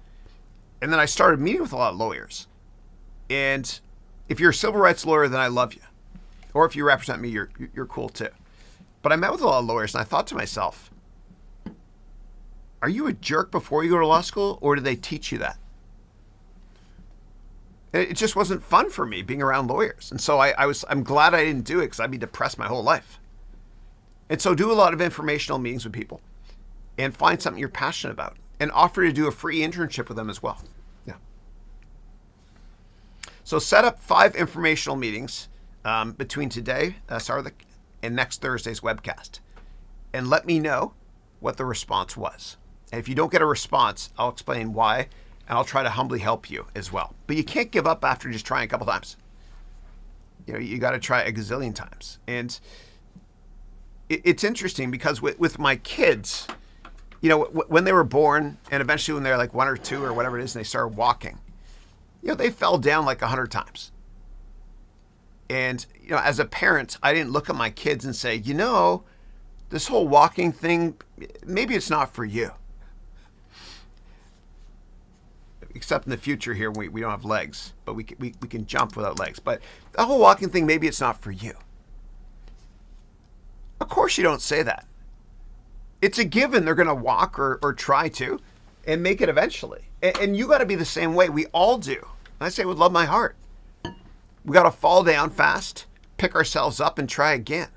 And then I started meeting with a lot of lawyers. And if you're a civil rights lawyer, then I love you. Or if you represent me, you're cool too. But I met with a lot of lawyers and I thought to myself, are you a jerk before you go to law school, or did they teach you that? It just wasn't fun for me being around lawyers. And so I'm glad I didn't do it, because I'd be depressed my whole life. And so do a lot of informational meetings with people and find something you're passionate about and offer to do a free internship with them as well. Yeah. So set up 5 informational meetings between today, and next Thursday's webcast. And let me know what the response was. And if you don't get a response, I'll explain why, and I'll try to humbly help you as well. But you can't give up after just trying a couple times. You got to try a gazillion times. And it's interesting because with my kids, when they were born, and eventually when they're like 1 or 2 or whatever it is, and they started walking, they fell down like 100 times. And, as a parent, I didn't look at my kids and say, this whole walking thing, maybe it's not for you. Except in the future here, we don't have legs, but we can jump without legs. But the whole walking thing, maybe it's not for you. Of course you don't say that. It's a given they're going to walk or try to and make it eventually. And you got to be the same way. We all do. I say it with love my heart. We got to fall down fast, pick ourselves up, and try again.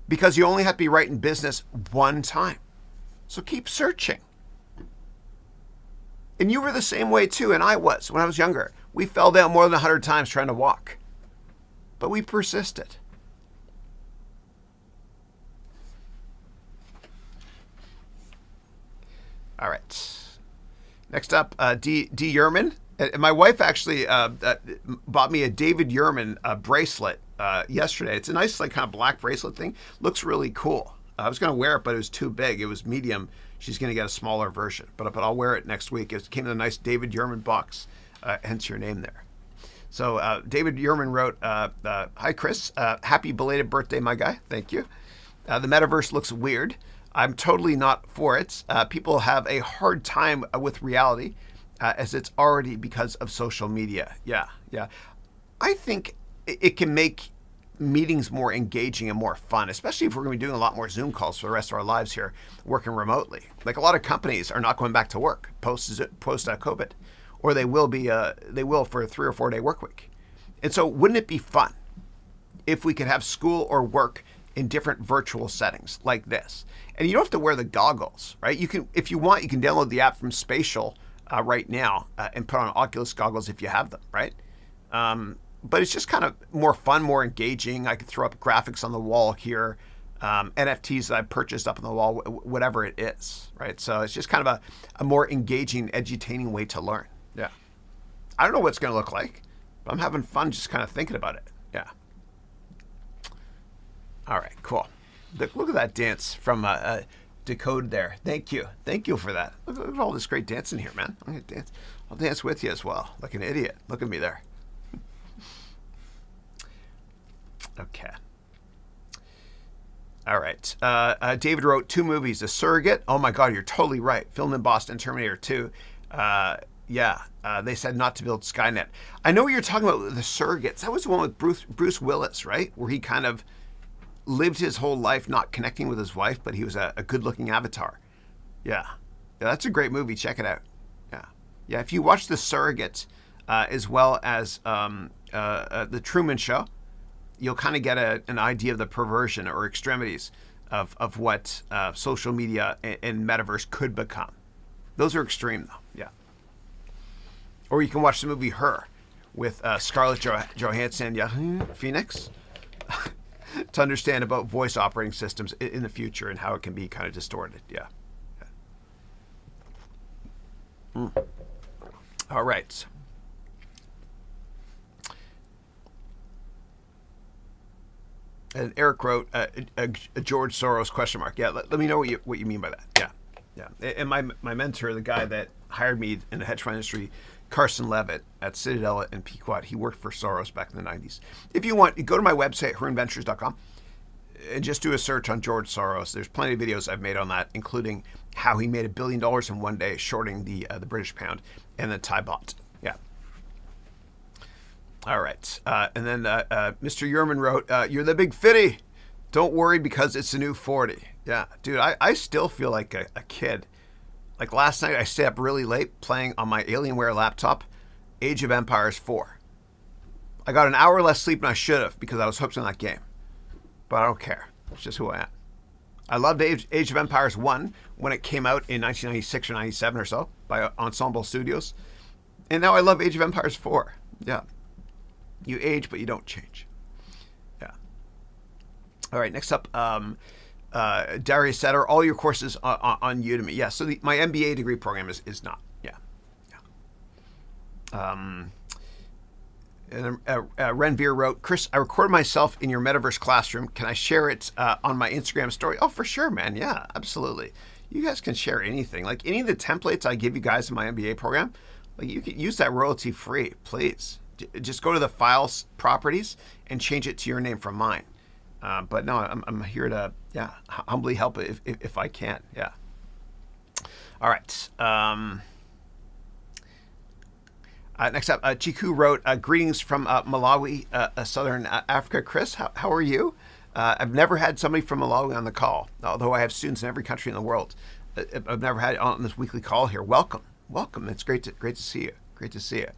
Because you only have to be right in business one time. So keep searching. And you were the same way too, and I was when I was younger. We fell down more than 100 times trying to walk. But we persisted. All right. Next up, D. Yerman. And my wife actually bought me a David Yerman bracelet yesterday. It's a nice, kind of black bracelet thing. Looks really cool. I was going to wear it, but it was too big. It was medium. She's going to get a smaller version, but I'll wear it next week. It came in a nice David Yerman box, hence your name there. So David Yerman wrote, "Hi, Chris. Happy belated birthday, my guy. Thank you. The metaverse looks weird. I'm totally not for it. People have a hard time with reality, as it's already because of social media." Yeah. I think it can make meetings more engaging and more fun, especially if we're going to be doing a lot more Zoom calls for the rest of our lives here, working remotely. Like a lot of companies are not going back to work post COVID, or they will for a 3 or 4 day work week. And so wouldn't it be fun if we could have school or work in different virtual settings like this? And you don't have to wear the goggles, right? You can, if you want, you can download the app from Spatial right now and put on Oculus goggles if you have them, right? But it's just kind of more fun, more engaging. I could throw up graphics on the wall here, NFTs that I purchased up on the wall, whatever it is, right? So it's just kind of a more engaging, edutaining way to learn. Yeah. I don't know what it's going to look like, but I'm having fun just kind of thinking about it. Yeah. All right, cool. Look at that dance from Decode there. Thank you. Thank you for that. Look at all this great dancing here, man. I'm going to dance. I'll dance with you as well, like an idiot. Look at me there. Okay. All right. David wrote 2 movies. The Surrogate. Oh my God, you're totally right. Filmed in Boston. Terminator 2. They said not to build Skynet. I know what you're talking about with The Surrogates. That was the one with Bruce Willis, right? Where he kind of lived his whole life not connecting with his wife, but he was a good-looking avatar. Yeah, that's a great movie. Check it out. Yeah. If you watch The Surrogate, as well as The Truman Show, you'll kind of get an idea of the perversion or extremities of what social media and metaverse could become. Those are extreme, though. Yeah. Or you can watch the movie Her with Scarlett Johansson and Joaquin Phoenix to understand about voice operating systems in the future and how it can be kind of distorted. Yeah. All right. And Eric wrote a George Soros question mark. Yeah, let me know what you mean by that. Yeah. And my mentor, the guy that hired me in the hedge fund industry, Carson Levitt at Citadel and Pequot, he worked for Soros back in the 90s. If you want, go to my website, harounventures.com, and just do a search on George Soros. There's plenty of videos I've made on that, including how he made $1 billion in one day shorting the British pound and the Thai baht. Yeah. All right. And then Mr. Yerman wrote, "You're the big fitty. Don't worry because it's a new 40. Yeah, dude, I still feel like a kid. Like last night, I stayed up really late playing on my Alienware laptop, Age of Empires 4. I got an hour less sleep than I should have because I was hooked on that game. But I don't care. It's just who I am. I loved Age of Empires 1 when it came out in 1996 or 97 or so by Ensemble Studios. And now I love Age of Empires 4. Yeah. You age, but you don't change. Yeah. All right, next up, Darius said, are all your courses on Udemy? Yeah, so my MBA degree program is not. Yeah. Renveer wrote, Chris, I recorded myself in your Metaverse classroom. Can I share it on my Instagram story? Oh, for sure, man. Yeah, absolutely. You guys can share anything. Like any of the templates I give you guys in my MBA program, like you can use that royalty free, please. Just go to the files properties and change it to your name from mine. But no, I'm here to, humbly help if I can. Yeah. All right. Next up, Chiku wrote, greetings from Malawi, Southern Africa. Chris, how are you? I've never had somebody from Malawi on the call, although I have students in every country in the world. I've never had it on this weekly call here. Welcome. It's great to see you. Great to see you.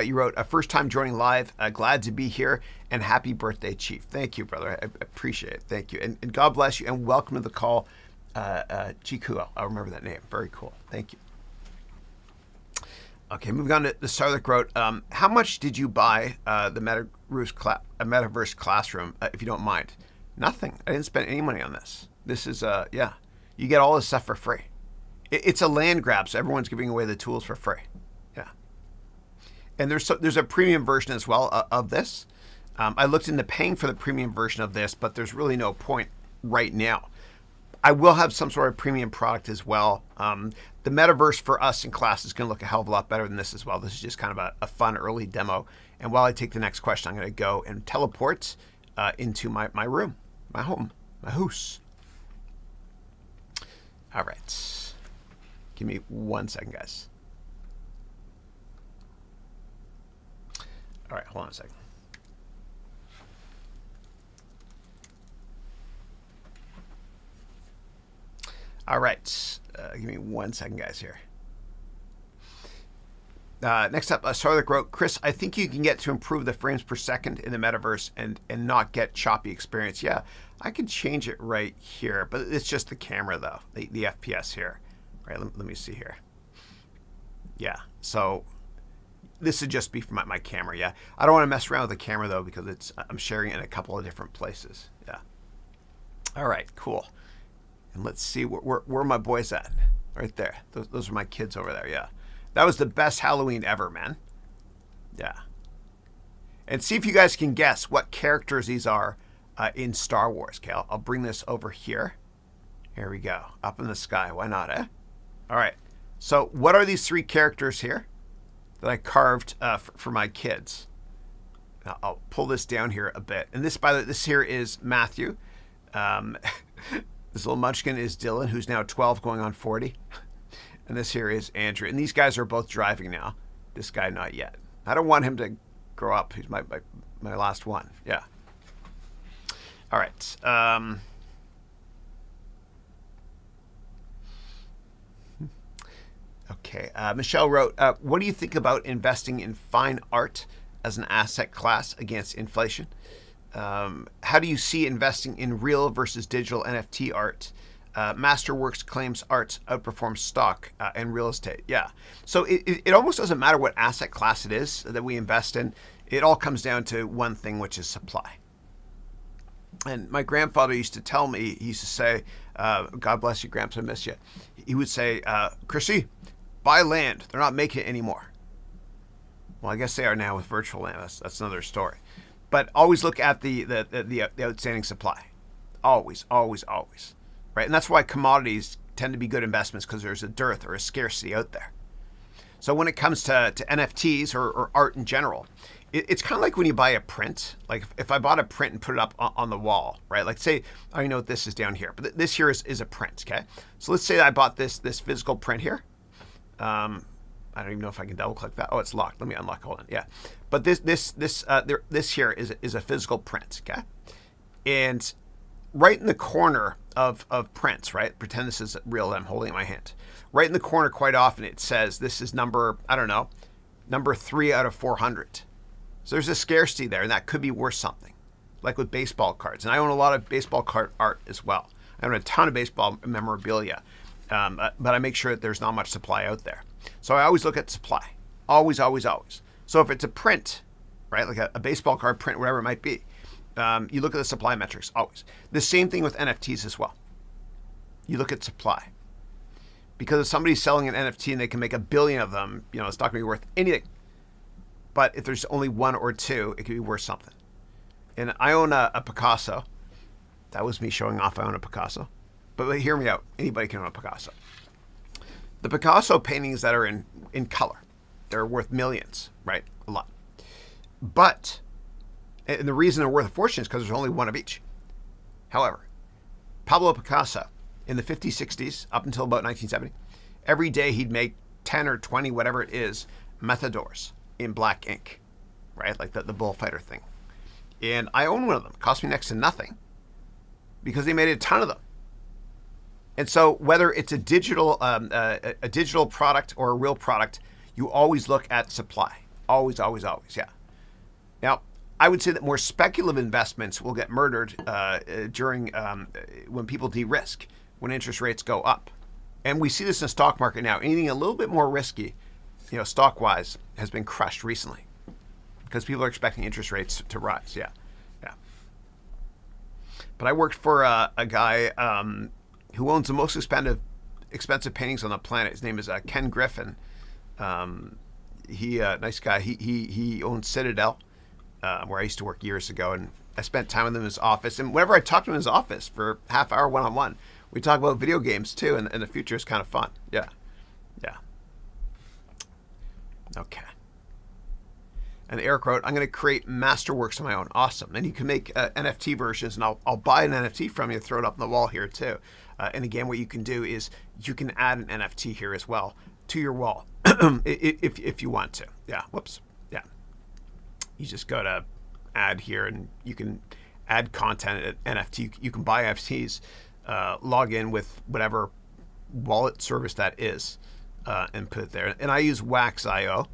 You wrote, first time joining live, glad to be here, and happy birthday, Chief. Thank you, brother. I appreciate it. Thank you. And God bless you, and welcome to the call, Chiku. I'll remember that name. Very cool. Thank you. Okay, moving on to the Starlick wrote, how much did you buy the Metaverse classroom, if you don't mind? Nothing. I didn't spend any money on this. This is, you get all this stuff for free. It's a land grab, so everyone's giving away the tools for free. Yeah. And there's a premium version as well of this. I looked into paying for the premium version of this, but there's really no point right now. I will have some sort of premium product as well. The Metaverse for us in class is going to look a hell of a lot better than this as well. This is just kind of a fun early demo. And while I take the next question, I'm going to go and teleport into my room, my home, my house. All right. Give me 1 second, guys. All right, hold on a second. All right, give me 1 second, guys, here. Next up, Starlick wrote, Chris, I think you can get to improve the frames per second in the Metaverse and not get choppy experience. Yeah, I can change it right here, but it's just the camera, though, the FPS here. All right, let me see here. Yeah, so this would just be for my camera, yeah. I don't want to mess around with the camera, though, because I'm sharing it in a couple of different places, yeah. All right, cool. And let's see where are my boys at? Right there. Those are my kids over there. Yeah, that was the best Halloween ever, man. Yeah. And see if you guys can guess what characters these are in Star Wars. Okay, I'll bring this over here. Here we go. Up in the sky. Why not, eh? All right. So what are these three characters here that I carved for my kids? Now, I'll pull this down here a bit. And this, by the way, this here is Matthew. This little munchkin is Dylan, who's now 12 going on 40. And this here is Andrew. And these guys are both driving now. This guy, not yet. I don't want him to grow up. He's my last one. Yeah. All right. Okay. Michelle wrote, what do you think about investing in fine art as an asset class against inflation? How do you see investing in real versus digital NFT art? Masterworks claims art outperforms stock and real estate. Yeah. So it almost doesn't matter what asset class it is that we invest in. It all comes down to one thing, which is supply. And my grandfather used to tell me, he used to say, God bless you, Gramps, I miss you. He would say, Chrissy, buy land. They're not making it anymore. Well, I guess they are now with virtual land. That's another story. But always look at the outstanding supply. Always. Right? And that's why commodities tend to be good investments, because there's a dearth or a scarcity out there. So when it comes to NFTs or art in general, it's kind of like when you buy a print. Like if I bought a print and put it up on the wall, right? Like say, I don't know what this is down here, but this here is a print, okay? So let's say I bought this physical print here. I don't even know if I can double click that. Oh, it's locked. Let me unlock. Hold on. Yeah. But this here is a physical print, okay? And right in the corner of prints, right? Pretend this is real that I'm holding in my hand. Right in the corner, quite often it says this is number, I don't know, number 3 out of 400. So there's a scarcity there, and that could be worth something, like with baseball cards. And I own a lot of baseball card art as well. I own a ton of baseball memorabilia, but I make sure that there's not much supply out there. So I always look at supply, always, always, always. So if it's a print, right, like a baseball card print, whatever it might be, you look at the supply metrics, always. The same thing with NFTs as well. You look at supply. Because if somebody's selling an NFT and they can make 1 billion of them, it's not going to be worth anything. But if there's only 1 or 2, it could be worth something. And I own a Picasso. That was me showing off I own a Picasso. But hear me out. Anybody can own a Picasso. The Picasso paintings that are in color, they're worth millions, right? A lot. But, and the reason they're worth a fortune is because there's only 1 of each. However, Pablo Picasso, in the 50s, 60s, up until about 1970, every day he'd make 10 or 20, whatever it is, matadors in black ink, right? Like the bullfighter thing. And I own one of them. It cost me next to nothing because he made a ton of them. And so whether it's a digital product or a real product, you always look at supply. Always, always, always, yeah. Now, I would say that more speculative investments will get murdered during when people de-risk, when interest rates go up. And we see this in the stock market now. Anything a little bit more risky, stock-wise, has been crushed recently because people are expecting interest rates to rise. Yeah. But I worked for a guy who owns the most expensive paintings on the planet. His name is Ken Griffin. Nice guy. He owns Citadel, where I used to work years ago, and I spent time with him in his office. And whenever I talked to him in his office for half hour one-on-one, we talk about video games too, and the future is kind of fun. Yeah. Okay. And Eric wrote, I'm going to create masterworks of my own. Awesome. And you can make NFT versions, and I'll buy an NFT from you and throw it up on the wall here too. And again, what you can do is you can add an NFT here as well to your wall if you want to. Yeah. Whoops. Yeah. You just go to add here, and you can add content at NFT. You can buy NFTs, log in with whatever wallet service that is, and put it there. And I use Wax.io.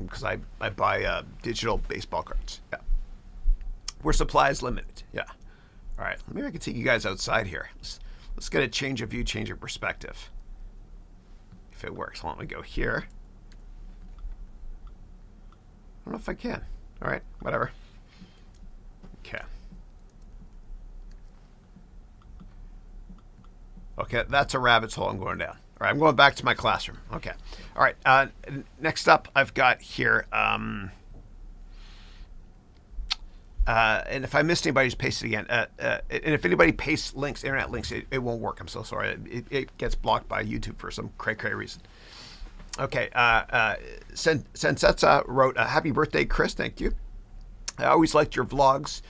Because I buy digital baseball cards. Yeah. Where supply is limited. Yeah. All right. Maybe I can take you guys outside here. Let's get a change of view, change of perspective. If it works. Let me go here. I don't know if I can. All right. Whatever. Okay. Okay. That's a rabbit's hole I'm going down. All right, I'm going back to my classroom. Okay. All right. Next up, I've got here, and if I missed anybody, just paste it again. And if anybody pastes links, internet links, it won't work. I'm so sorry. It gets blocked by YouTube for some cray reason. Okay. Sensetsa wrote, happy birthday, Chris. Thank you. I always liked your vlogs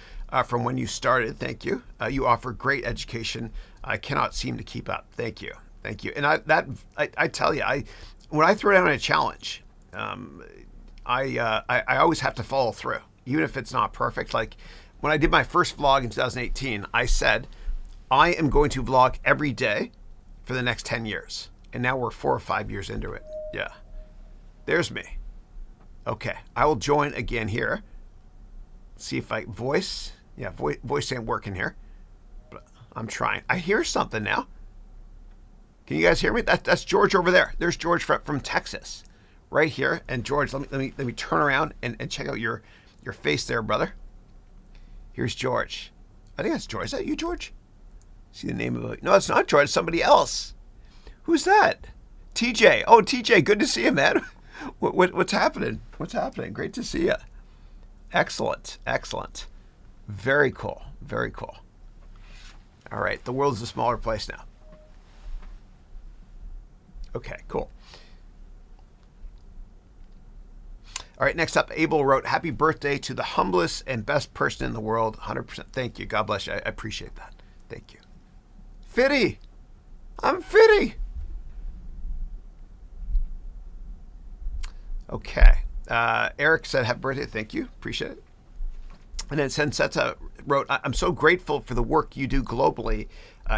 from when you started. Thank you. You offer great education. I cannot seem to keep up. Thank you. Thank you. And I tell you, when I throw down a challenge, I always have to follow through, even if it's not perfect. Like when I did my first vlog in 2018, I said, I am going to vlog every day for the next 10 years. And now we're 4 or 5 years into it. Yeah. There's me. Okay. I will join again here. See if voice. Yeah, voice ain't working here. But I'm trying. I hear something now. Can you guys hear me? That's George over there. There's George from Texas, right here. And George, let me turn around and check out your face there, brother. Here's George. I think that's George. Is that you, George? See the name of it? No, it's not George. It's somebody else. Who's that? TJ. Oh, TJ. Good to see you, man. What's happening? What's happening? Great to see you. Excellent. Very cool. Very cool. All right. The world is a smaller place now. Okay, cool. All right, next up, Abel wrote, happy birthday to the humblest and best person in the world. 100%. Thank you. God bless you. I appreciate that. Thank you. Fitty. I'm Fitty. Okay. Eric said, happy birthday. Thank you. Appreciate it. And then Sensetta wrote, I'm so grateful for the work you do globally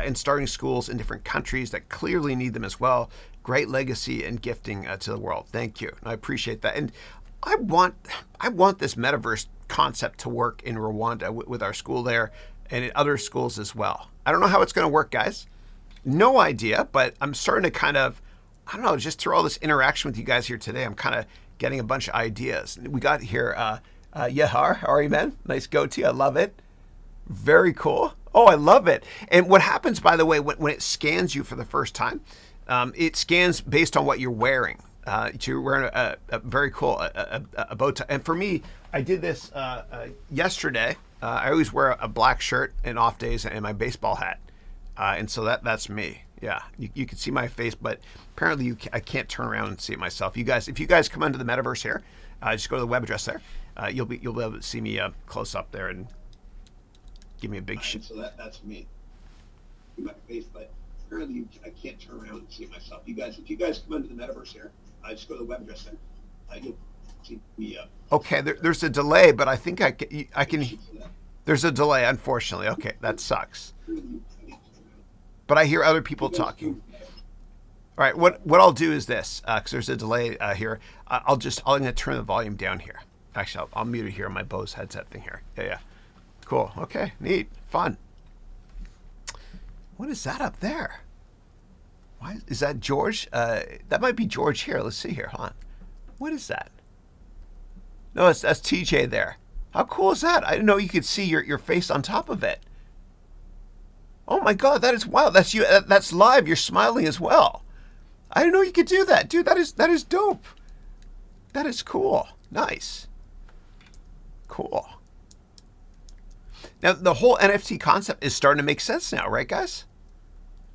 in starting schools in different countries that clearly need them as well. Great legacy and gifting to the world. Thank you. I appreciate that. And I want this metaverse concept to work in Rwanda with our school there and in other schools as well. I don't know how it's going to work, guys. No idea, but I'm starting to kind of, I don't know, just through all this interaction with you guys here today, I'm kind of getting a bunch of ideas. We got here, Yehar, how are you, man? Nice goatee, I love it. Very cool. Oh, I love it. And what happens, by the way, when it scans you for the first time, it scans based on what you're wearing. You're wearing a very cool a bow tie. And for me, I did this yesterday. I always wear a black shirt and off days and my baseball hat. And so that's me. Yeah, you can see my face, but apparently I can't turn around and see it myself. You guys, if you guys come into the metaverse here, just go to the web address there. You'll be able to see me close up there and give me a big shit. So that's me. My face, but apparently I can't turn around and see it myself. You guys, if you guys come into the metaverse here, just go to the web address there. You'll see me. Okay, there's a delay, but I think I can. There's a delay, unfortunately. Okay, that sucks. But I hear other people talking. All right, what I'll do is this, because there's a delay here. I'm going to turn the volume down here. Actually, I'll mute it here on my Bose headset thing here. Yeah. Cool. Okay, neat, fun. What is that up there? Why is that George? That might be George here. Let's see here. Hold on. What is that? No, that's TJ there. How cool is that? I didn't know you could see your face on top of it. Oh my God, that is wild. That's you. That's live. You're smiling as well. I didn't know you could do that, dude. That is dope. That is cool. Nice. Cool. Now the whole NFT concept is starting to make sense now, right, guys?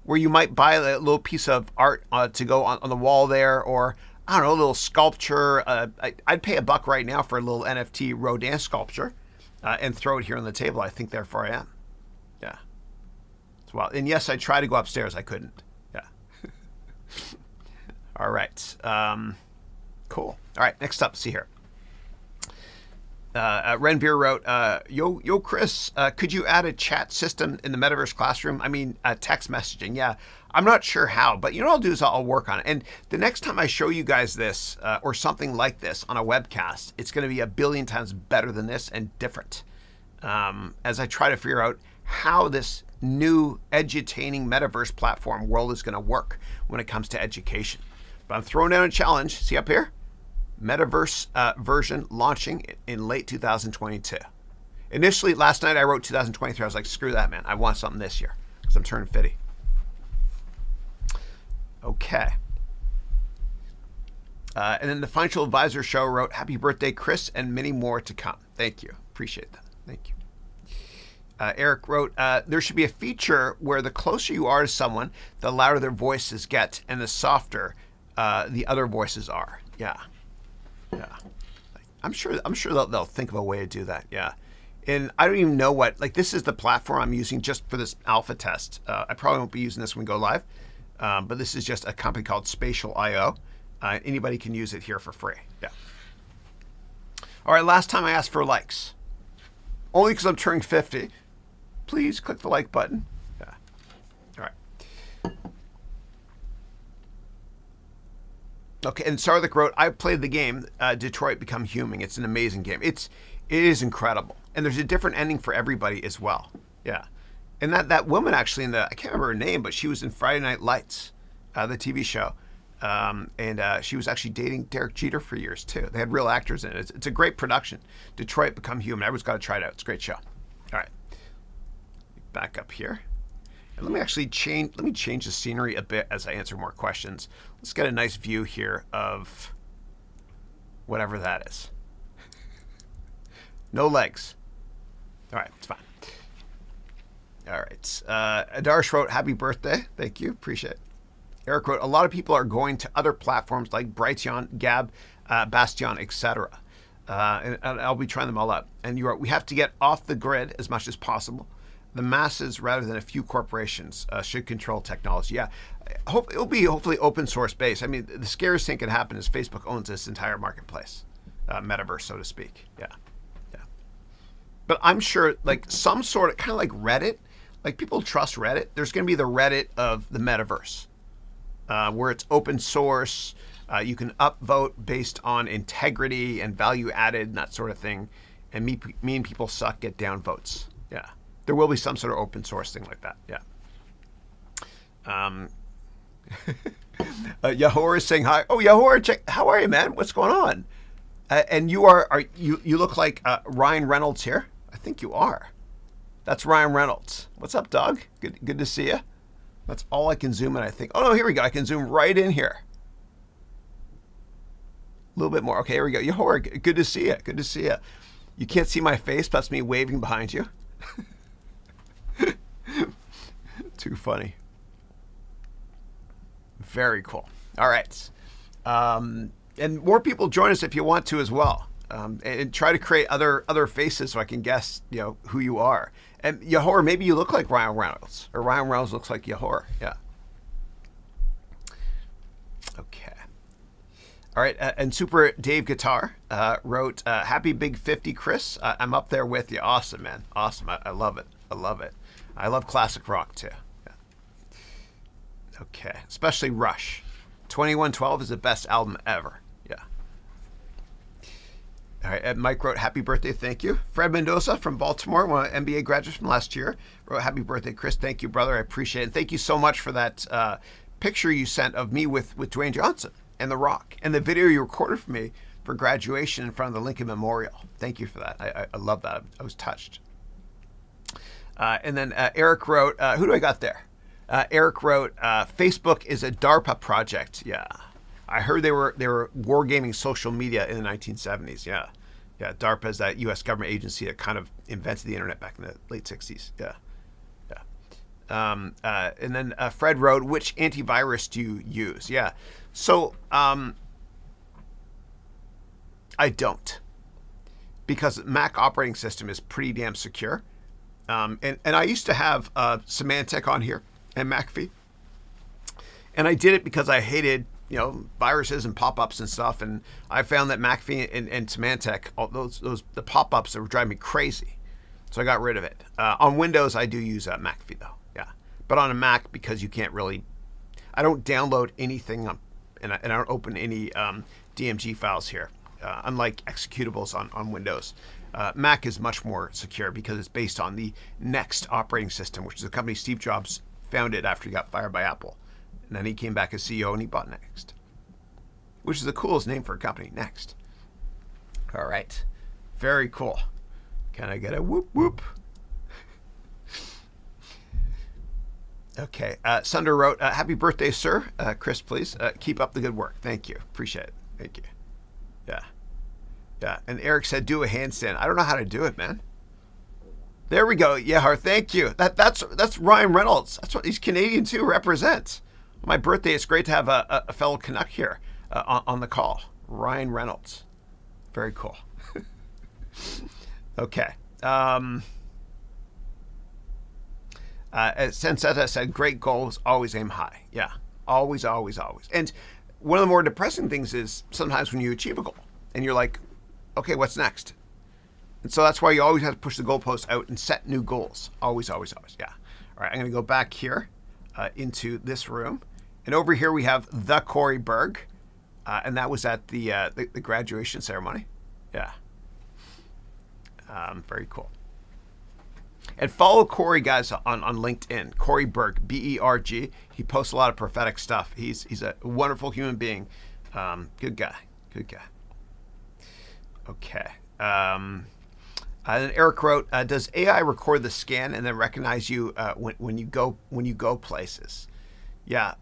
Where you might buy a little piece of art to go on the wall there, or I don't know, a little sculpture. I'd pay $1 right now for a little NFT Rodin sculpture and throw it here on the table. I think therefore I am. Yeah. Well, and yes, I tried to go upstairs. I couldn't. Yeah. All right. Cool. All right. Next up, see here. Renveer wrote, Yo, Chris, could you add a chat system in the Metaverse classroom? I mean, text messaging. Yeah. I'm not sure how, but you know what I'll do is I'll work on it. And the next time I show you guys this or something like this on a webcast, it's going to be 1,000,000,000 times better than this and different. As I try to figure out how this new edutaining metaverse platform world is going to work when it comes to education. But I'm throwing down a challenge. See up here? Metaverse version launching in late 2022. Initially, last night I wrote 2023. I was like, screw that, man. I want something this year because I'm turning 50. Okay. And then the Financial Advisor Show wrote, happy birthday, Chris, and many more to come. Thank you. Appreciate that. Thank you. Eric wrote, there should be a feature where the closer you are to someone, the louder their voices get and the softer the other voices are. Yeah. Yeah. I'm sure they'll think of a way to do that. Yeah. And I don't even know what, like this is the platform I'm using just for this alpha test. I probably won't be using this when we go live, but this is just a company called Spatial.io. Anybody can use it here for free. Yeah. All right. Last time I asked for likes. Only because I'm turning 50. Please click the like button. Yeah. All right. Okay, and Sarlik wrote, I played the game, Detroit Become Human. It's an amazing game. It is incredible. And there's a different ending for everybody as well. Yeah. And that woman actually I can't remember her name, but she was in Friday Night Lights, the TV show. And she was actually dating Derek Jeter for years too. They had real actors in it. It's a great production. Detroit Become Human. Everyone's got to try it out. It's a great show. All right. Back up here. And let me change the scenery a bit as I answer more questions. Let's get a nice view here of whatever that is. No legs. All right, it's fine. All right. Adarsh wrote, happy birthday. Thank you. Appreciate it. Eric wrote, a lot of people are going to other platforms like Brighteon, Gab, Bastion, etc. And I'll be trying them all out. And you wrote, we have to get off the grid as much as possible. The masses, rather than a few corporations, should control technology. Yeah, it'll be hopefully open source based. I mean, the scariest thing could happen is Facebook owns this entire marketplace, metaverse, so to speak. Yeah, yeah. But I'm sure like some sort of kind of like Reddit, like people trust Reddit. There's going to be the Reddit of the metaverse, where it's open source. You can upvote based on integrity and value added and that sort of thing. And me and people suck get down votes. Yeah. There will be some sort of open source thing like that. Yeah. Yahor is saying hi. Oh, Yahor, how are you, man? What's going on? And you you look like Ryan Reynolds here. I think you are. That's Ryan Reynolds. What's up, dog? Good to see you. That's all I can zoom in, I think. Oh, no, here we go. I can zoom right in here. A little bit more. Okay, here we go. Yahor, good to see you. Good to see you. You can't see my face, but that's me waving behind you. Too funny. Very cool. All right. And more people join us if you want to as well. And try to create other faces so I can guess, who you are. And Yahor, maybe you look like Ryan Reynolds, or Ryan Reynolds looks like Yahor. Yeah. Okay. All right. And Super Dave Guitar wrote, "Happy Big 50, Chris. I'm up there with you. Awesome, man. Awesome. I love it. I love it. I love classic rock too. Yeah. Okay. Especially Rush. 2112 is the best album ever. Yeah. All right. And Mike wrote, happy birthday. Thank you. Fred Mendoza from Baltimore, one of MBA graduates from last year, wrote, happy birthday, Chris. Thank you, brother. I appreciate it. And thank you so much for that picture you sent of me with Dwayne Johnson and The Rock, and the video you recorded for me for graduation in front of the Lincoln Memorial. Thank you for that. I love that. I was touched. And then Eric wrote, who do I got there? Eric wrote, Facebook is a DARPA project. Yeah. I heard they were wargaming social media in the 1970s. Yeah. Yeah. DARPA is that U.S. government agency that kind of invented the internet back in the late 60s. Yeah. Yeah. And then Fred wrote, which antivirus do you use? Yeah. So I don't, because Mac operating system is pretty damn secure. And I used to have Symantec on here and McAfee. And I did it because I hated, viruses and pop-ups and stuff. And I found that McAfee and Symantec, all the pop-ups that were driving me crazy. So I got rid of it. On Windows, I do use McAfee though. Yeah. But on a Mac, because you can't really, I don't download anything and I don't open any DMG files here, unlike executables on Windows. Mac is much more secure because it's based on the Next operating system, which is a company Steve Jobs founded after he got fired by Apple. And then he came back as CEO and he bought Next, which is the coolest name for a company, Next. All right. Very cool. Can I get a whoop whoop? Okay. Sunder wrote, happy birthday, sir. Chris, please keep up the good work. Thank you. Appreciate it. Thank you. Yeah. Yeah. And Eric said, do a handstand. I don't know how to do it, man. There we go. Yeah, thank you. That's Ryan Reynolds. That's what he's Canadian too represents. My birthday. It's great to have a fellow Canuck here on the call. Ryan Reynolds. Very cool. Okay. Sensetta said, great goals, always aim high. Yeah, always, always, always. And one of the more depressing things is sometimes when you achieve a goal and you're like, okay, what's next? And so that's why you always have to push the goalpost out and set new goals. Always, always, always. Yeah. All right, I'm going to go back here into this room. And over here we have the Corey Berg. And that was at the graduation ceremony. Yeah. Very cool. And follow Corey, guys, on LinkedIn. Corey Berg, B-E-R-G. He posts a lot of prophetic stuff. He's a wonderful human being. Good guy. Good guy. Okay. And then Eric wrote, does AI record the scan and then recognize you when you go places? Yeah.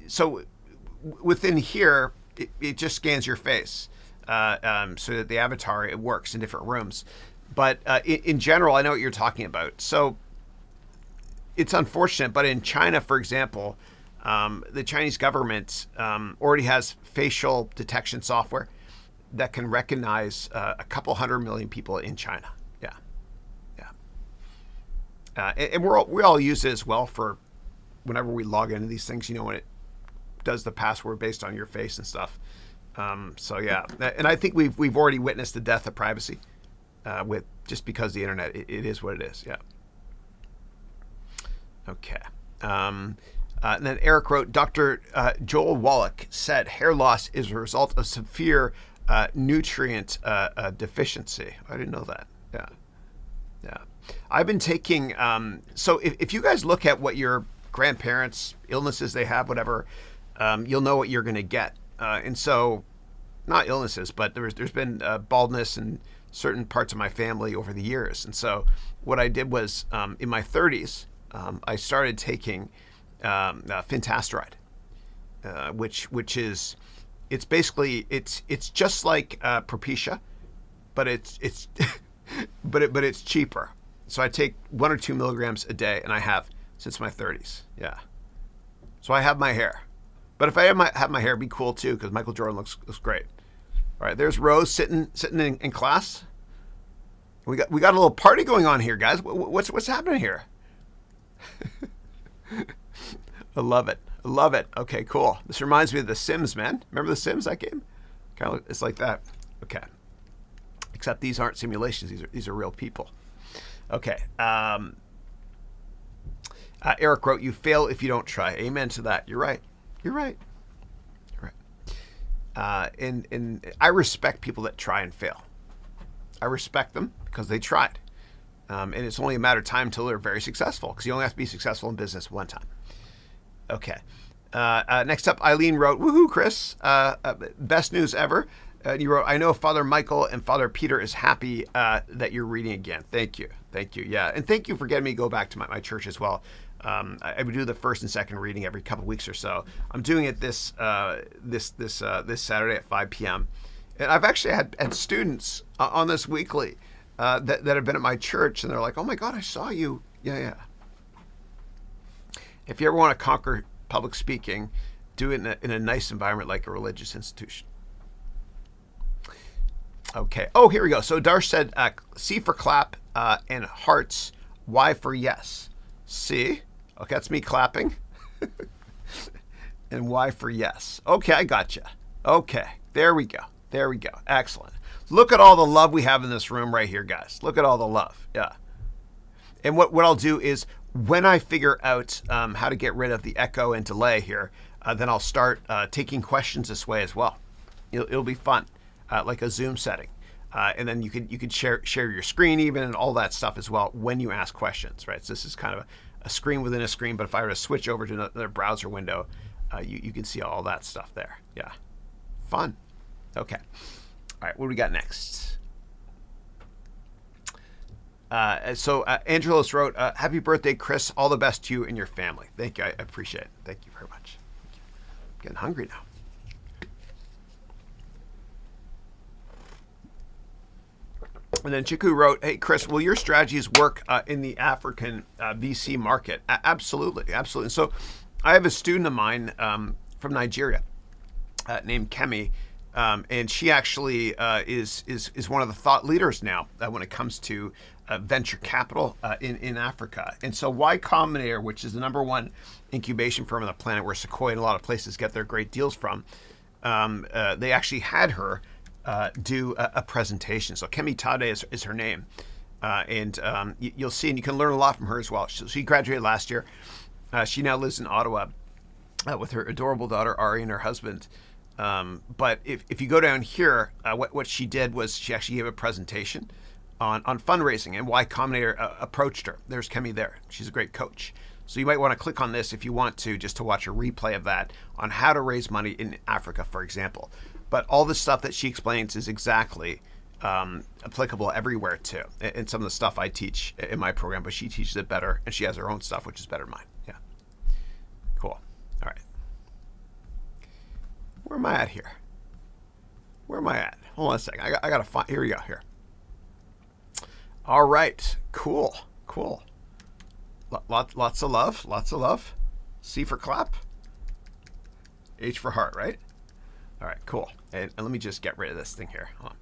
So within here, it just scans your face. So that the avatar, it works in different rooms. But in general, I know what you're talking about. So it's unfortunate, but in China, for example, the Chinese government already has facial detection software that can recognize a couple 100 million people in China. Yeah, yeah. And we all use it as well for whenever we log into these things. When it does the password based on your face and stuff. So yeah, and I think we've already witnessed the death of privacy with just because the internet, it is what it is. Yeah. Okay. And then Eric wrote, Dr. Joel Wallach said hair loss is a result of severe nutrient deficiency. I didn't know that. Yeah. Yeah. I've been taking, so if you guys look at what your grandparents, illnesses they have, whatever, you'll know what you're going to get. And so, not illnesses, but there's been baldness in certain parts of my family over the years. And so what I did was, in my 30s, I started taking finasteride, which is, it's basically, it's just like Propecia, but it's but it's cheaper. So I take 1 or 2 milligrams a day, and I have since my 30s. Yeah. So I have my hair, but if I have my hair, be cool too, because Michael Jordan looks great. All right, there's Rose sitting in class. We got a little party going on here, guys. What's happening here? I love it. I love it. Okay, cool. This reminds me of The Sims, man. Remember The Sims, that game? Kind of, it's like that. Okay. Except these aren't simulations. These are real people. Okay. Eric wrote, "You fail if you don't try." Amen to that. You're right. You're right. You're right. And I respect people that try and fail. I respect them because they tried. And it's only a matter of time until they're very successful, because you only have to be successful in business one time. Okay. Next up, Eileen wrote, "Woohoo, Chris. Best news ever." You wrote, "I know Father Michael and Father Peter is happy that you're reading again." Thank you. Thank you. Yeah. And thank you for getting me to go back to my church as well. I would do the first and second reading every couple of weeks or so. I'm doing it this Saturday at 5 p.m. And I've actually had students on this weekly that have been at my church, and they're like, "Oh my God, I saw you." Yeah. If you ever want to conquer public speaking, do it in a nice environment like a religious institution. Okay. Oh, here we go. So Darsh said, C for clap and hearts, Y for yes. C. Okay, that's me clapping. And Y for yes. Okay, I gotcha. Okay, there we go. There we go. Excellent. Look at all the love we have in this room right here, guys. Look at all the love. Yeah. And what I'll do is, when I figure out how to get rid of the echo and delay here, then I'll start taking questions this way as well. It'll be fun, like a Zoom setting. And then you could share your screen even, and all that stuff as well when you ask questions, right? So this is kind of a screen within a screen, but if I were to switch over to another browser window, you can see all that stuff there. Yeah. Fun. Okay. All right, what do we got next? So Angelos wrote, "Happy birthday, Chris. All the best to you and your family." Thank you. I appreciate it. Thank you very much. I'm getting hungry now. And then Chiku wrote, "Hey, Chris, will your strategies work in the African VC market?" Absolutely. Absolutely. So I have a student of mine from Nigeria named Kemi. And she actually is one of the thought leaders now when it comes to venture capital in Africa. And so Y Combinator, which is the #1 incubation firm on the planet, where Sequoia and a lot of places get their great deals from, they actually had her do a presentation. So Kemi Tade is her name. And you'll see, and you can learn a lot from her as well. She graduated last year. She now lives in Ottawa with her adorable daughter, Ari, and her husband. But if you go down here, what she did was she actually gave a presentation on fundraising, and Y Combinator approached her. There's Kemi there. She's a great coach. So you might want to click on this if you want to, just to watch a replay of that on how to raise money in Africa, for example. But all the stuff that she explains is exactly applicable everywhere too. And some of the stuff I teach in my program, but she teaches it better, and she has her own stuff, which is better than mine. Yeah. Cool. All right. Where am I at here? Where am I at? Hold on a second. I got to find. Here we go. Here. All right. Cool. Cool. Lots of love. Lots of love. C for clap. H for heart, right? All right. Cool. And let me just get rid of this thing here. Hold on.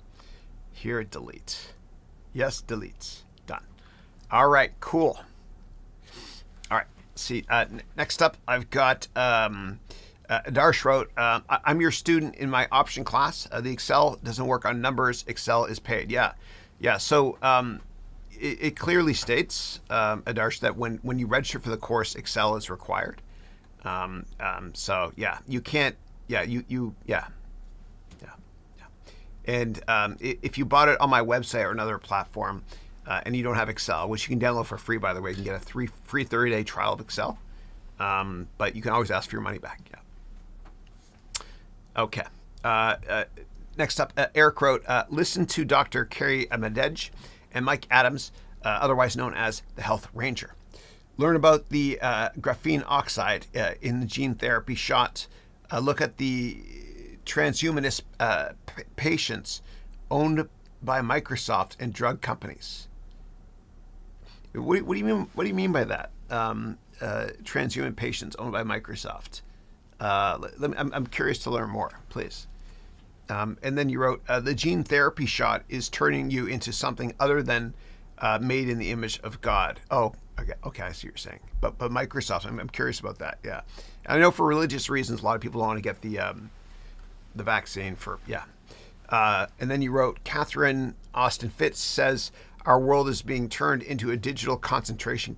Here, delete. Yes, delete. Done. All right. Cool. All right. See. Next up, I've got. Darsh wrote, "I'm your student in my option class. The Excel doesn't work on numbers. Excel is paid." Yeah. So it clearly states, Adarsh, that when you register for the course, Excel is required. So yeah, you can't. Yeah, yeah. And if you bought it on my website or another platform, and you don't have Excel, which you can download for free, by the way, you can get a free 30-day trial of Excel. But you can always ask for your money back. Yeah. Okay. Next up, Eric wrote, listen to Dr. Kerry Medej and Mike Adams, otherwise known as the Health Ranger. Learn about the graphene oxide in the gene therapy shot. Look at the transhumanist patients owned by Microsoft and drug companies. What do you mean? What do you mean by that? Transhuman patients owned by Microsoft. I'm curious to learn more, please. And then you wrote, the gene therapy shot is turning you into something other than made in the image of God. Oh, okay, I see what you're saying. But Microsoft, I'm curious about that. Yeah, I know for religious reasons, a lot of people want to get the vaccine for, yeah. And then you wrote, Catherine Austin Fitz says our world is being turned into a digital concentration.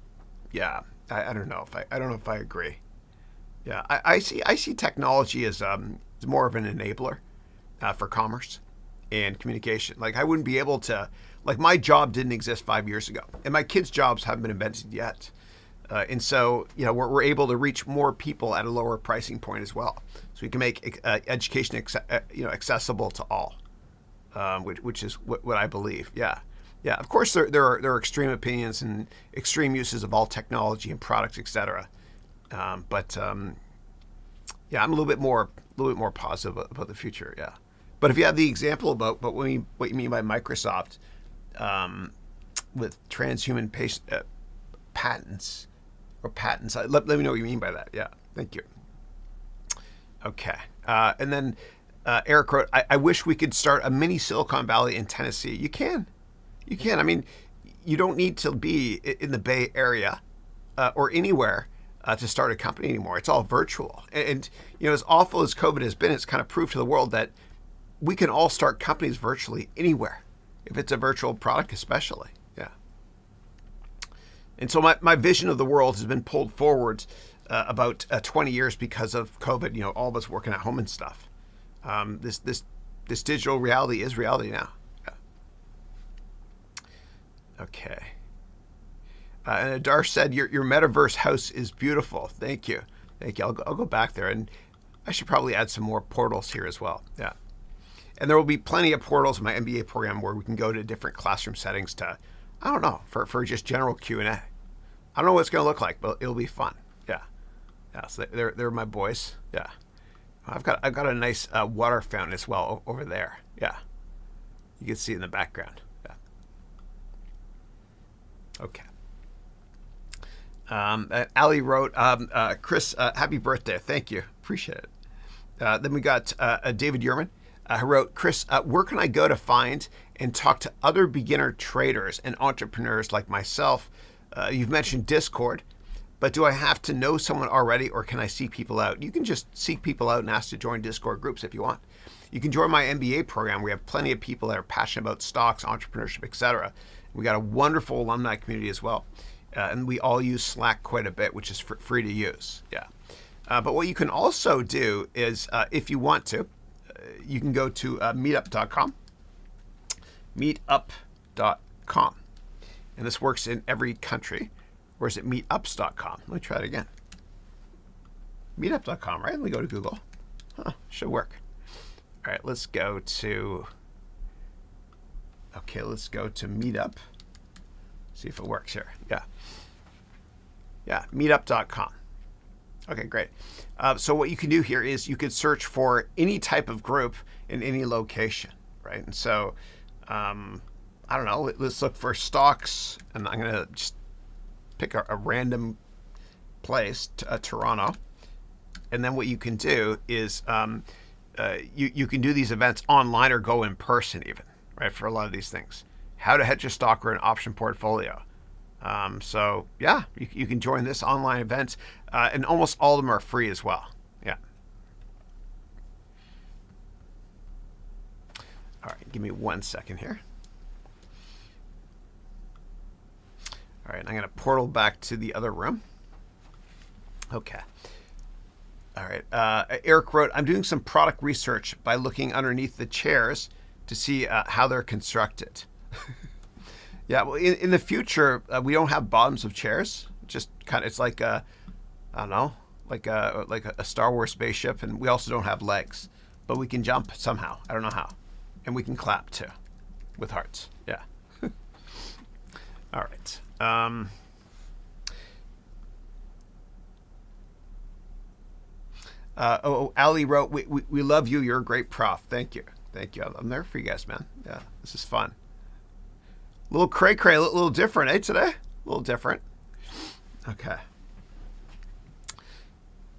Yeah, I don't know if I agree. Yeah, I see technology as more of an enabler for commerce and communication. Like I wouldn't be able to, like my job didn't exist 5 years ago, and my kids' jobs haven't been invented yet. And so, we're able to reach more people at a lower pricing point as well. So we can make education, accessible to all, which is what I believe. Yeah. Yeah. Of course, there are extreme opinions and extreme uses of all technology and products, etc. But I'm a little bit more positive about the future. Yeah. But if you have the example about what you mean by Microsoft with transhuman patents. Let me know what you mean by that. Yeah, thank you. Okay. And then Eric wrote, I wish we could start a mini Silicon Valley in Tennessee. You can. I mean, you don't need to be in the Bay Area or anywhere to start a company anymore. It's all virtual. And as awful as COVID has been, it's kind of proved to the world that we can all start companies virtually anywhere, if it's a virtual product especially. Yeah. And so my vision of the world has been pulled forward about 20 years because of COVID, all of us working at home and stuff. This digital reality is reality now. Yeah. Okay. And Adar said, your metaverse house is beautiful. Thank you. I'll go back there, and I should probably add some more portals here as well. Yeah. And there will be plenty of portals in my MBA program where we can go to different classroom settings to, I don't know, for just general Q&A. I don't know what it's going to look like, but it'll be fun. Yeah. Yeah. So they're my boys. Yeah. I've got a nice water fountain as well over there. Yeah. You can see it in the background. Yeah. Okay. Ali wrote, Chris, happy birthday. Thank you. Appreciate it. Then we got David Yerman, who wrote, Chris, where can I go to find and talk to other beginner traders and entrepreneurs like myself? You've mentioned Discord, but do I have to know someone already, or can I seek people out? You can just seek people out and ask to join Discord groups if you want. You can join my MBA program. We have plenty of people that are passionate about stocks, entrepreneurship, etc. We got a wonderful alumni community as well. And we all use Slack quite a bit, which is free to use. Yeah. But what you can also do is, if you want to, you can go to meetup.com. Meetup.com. And this works in every country. Or is it meetups.com? Let me try it again. Meetup.com, right? Let me go to Google. Should work. All right, let's go to Meetup. See if it works here. Yeah, meetup.com. Okay, great. So what you can do here is you could search for any type of group in any location, right? And so, I don't know, let's look for stocks, and I'm going to just pick a random place, Toronto. And then what you can do is you can do these events online or go in person even, right, for a lot of these things. How to hedge a stock or an option portfolio. So yeah, you can join this online event, and almost all of them are free as well. Yeah. All right, give me 1 second here. All right, I'm going to portal back to the other room. Okay. All right. Eric wrote, I'm doing some product research by looking underneath the chairs to see how they're constructed. Yeah, well, in the future, we don't have bottoms of chairs. Just kind of, it's like I don't know, like a Star Wars spaceship, and we also don't have legs, but we can jump somehow. I don't know how, and we can clap too, with hearts. Yeah. All right. Ali wrote, we love you. You're a great prof. Thank you. Thank you. I'm there for you guys, man. Yeah, this is fun. A little cray-cray, a little different, eh, today? A little different. Okay.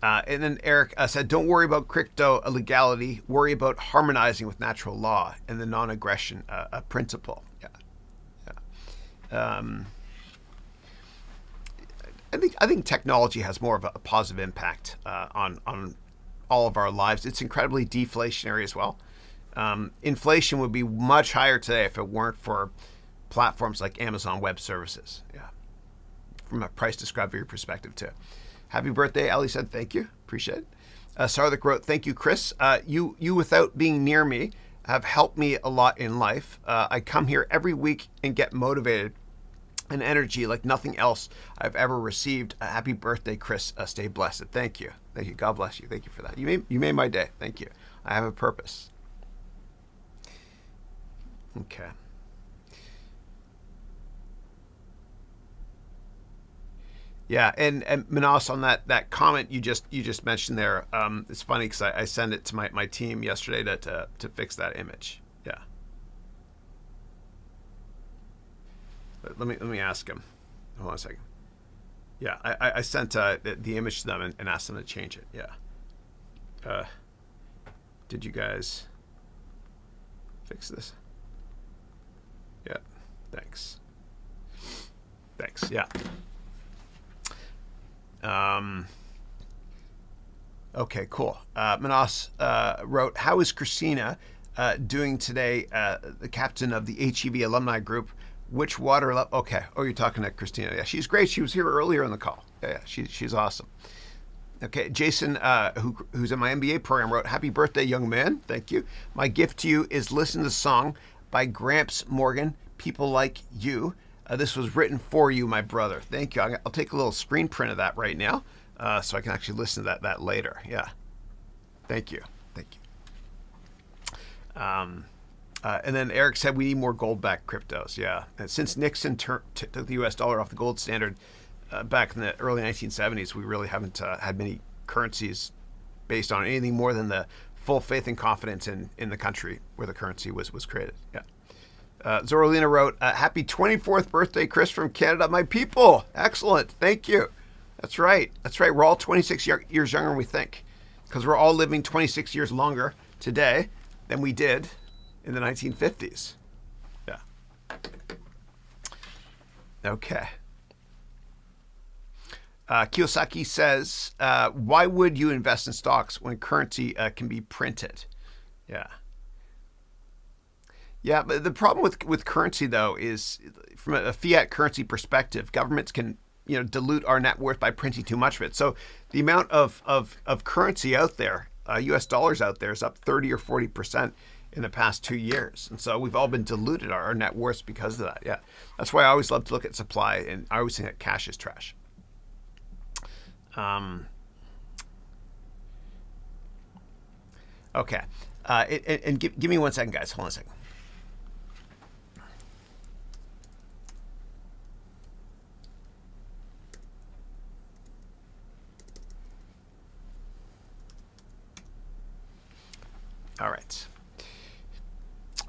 And then Eric said, don't worry about crypto legality. Worry about harmonizing with natural law and the non-aggression principle. Yeah. I think technology has more of a positive impact on all of our lives. It's incredibly deflationary as well. Inflation would be much higher today if it weren't for platforms like Amazon Web Services. Yeah, from a price discovery perspective too. Happy birthday, Ali said. Thank you, appreciate it. Sarthik wrote, thank you, Chris. You without being near me have helped me a lot in life. I come here every week and get motivated and energy like nothing else I've ever received. Happy birthday, Chris. Stay blessed. Thank you. Thank you. God bless you. Thank you for that. You made my day. Thank you. I have a purpose. Okay. Yeah, and Manas, on that comment you just mentioned there, it's funny because I sent it to my team yesterday to fix that image. Yeah. Let me ask him. Hold on a second. Yeah, I sent the image to them and asked them to change it. Yeah. Did you guys fix this? Yeah. Thanks. Yeah. Okay, cool. Manas wrote, how is Christina doing today, the captain of the HEV alumni group? Which water level? Okay. Oh, you're talking to Christina. Yeah, she's great. She was here earlier in the call. Yeah, she's awesome. Okay, Jason, who's in my MBA program, wrote, happy birthday, young man. Thank you. My gift to you is listen to the song by Gramps Morgan, People Like You. This was written for you, my brother. Thank you. I'll take a little screen print of that right now so I can actually listen to that later. Yeah. Thank you. And then Eric said we need more gold-backed cryptos. Yeah. And since Nixon took the U.S. dollar off the gold standard back in the early 1970s, we really haven't had many currencies based on anything more than the full faith and confidence in the country where the currency was created. Yeah. Zoralina wrote, happy 24th birthday, Chris, from Canada. My people. Excellent. Thank you. That's right. We're all 26 years younger than we think because we're all living 26 years longer today than we did in the 1950s. Yeah. Okay. Kiyosaki says, why would you invest in stocks when currency can be printed? Yeah. Yeah, but the problem with currency, though, is from a fiat currency perspective, governments can dilute our net worth by printing too much of it. So the amount of currency out there, U.S. dollars out there, is up 30 or 40% in the past 2 years. And so we've all been diluted our net worth because of that. Yeah, that's why I always love to look at supply, and I always think that cash is trash. Okay, and give me 1 second, guys. Hold on a second. All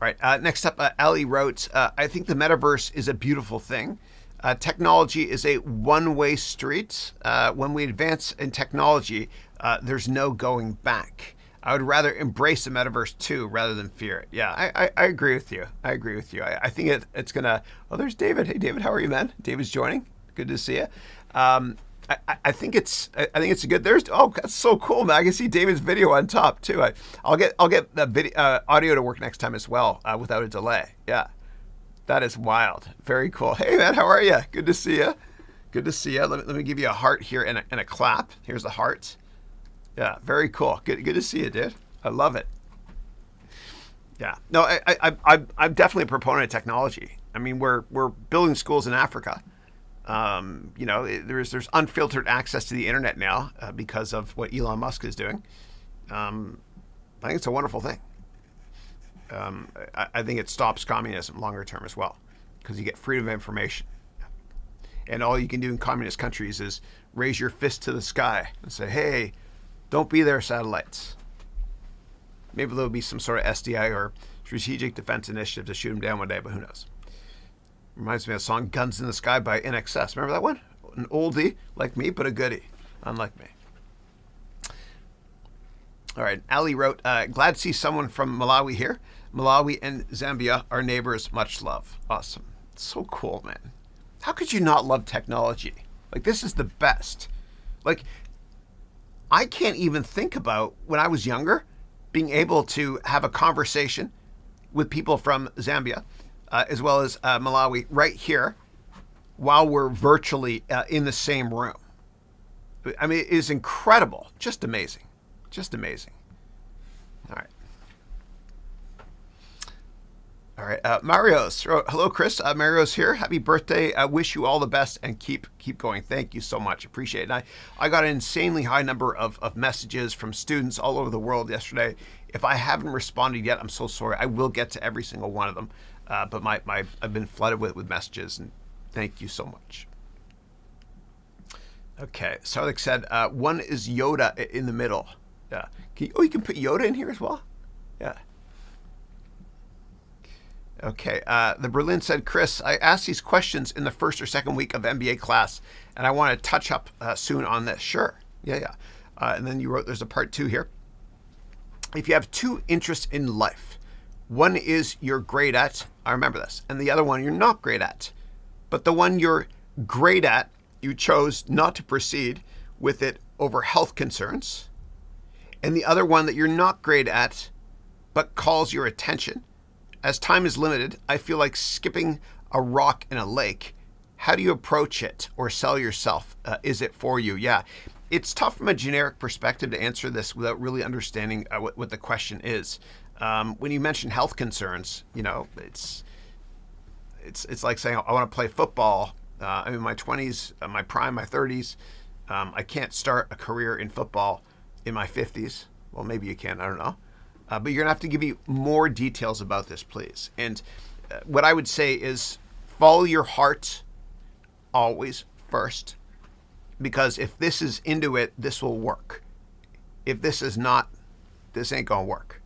right. Next up, Ali wrote, I think the metaverse is a beautiful thing. Technology is a one-way street. When we advance in technology, there's no going back. I would rather embrace the metaverse too, rather than fear it. Yeah, I agree with you. I think it's gonna. Oh, there's David. Hey, David, how are you, man? David's joining. Good to see you. I think it's a good. That's so cool, man. I can see David's video on top too. I'll get the video audio to work next time as well without a delay. Yeah, That is wild. Very cool. Hey, man, how are you? Good to see you. Good to see you. Let me give you a heart here and a clap. Here's the heart. Yeah, very cool. Good to see you, dude. I love it. Yeah. No, I'm definitely a proponent of technology. I mean, we're building schools in Africa. There's unfiltered access to the internet now because of what Elon Musk is doing. I think it's a wonderful thing. I think it stops communism longer term as well, because you get freedom of information. And all you can do in communist countries is raise your fist to the sky and say, hey, don't be there, satellites. Maybe there'll be some sort of SDI or strategic defense initiative to shoot them down one day, but who knows? Reminds me of the song Guns in the Sky by NXS. Remember that one? An oldie like me, but a goodie, unlike me. All right, Ali wrote, glad to see someone from Malawi here. Malawi and Zambia are neighbors. Much love. Awesome. So cool, man. How could you not love technology? Like, this is the best. Like, I can't even think about when I was younger being able to have a conversation with people from Zambia as well as Malawi right here while we're virtually in the same room. I mean, it is incredible. Just amazing. Just amazing. All right. All right. Mario's. Hello, Chris. Mario's here. Happy birthday. I wish you all the best and keep going. Thank you so much. Appreciate it. And I got an insanely high number of messages from students all over the world yesterday. If I haven't responded yet, I'm so sorry. I will get to every single one of them. But I've been flooded with messages, and thank you so much. Okay. Sarlik said, one is Yoda in the middle. Yeah. You can put Yoda in here as well? Yeah. Okay. The Berlin said, Chris, I asked these questions in the first or second week of MBA class, and I want to touch up soon on this. Sure. Yeah. And then you wrote, there's a part 2 here. If you have 2 interests in life, one is you're great at, I remember this, and the other one you're not great at. But the one you're great at, you chose not to proceed with it over health concerns. And the other one that you're not great at, but calls your attention. As time is limited, I feel like skipping a rock in a lake. How do you approach it or sell yourself? Is it for you? Yeah. It's tough from a generic perspective to answer this without really understanding what the question is. When you mention health concerns, it's like saying I want to play football. I'm in my 20s, my prime, my 30s. I can't start a career in football in my 50s. Well, maybe you can. I don't know. But you're going to have to give me more details about this, please. And what I would say is follow your heart always first. Because if this is into it, this will work. If this is not, this ain't going to work.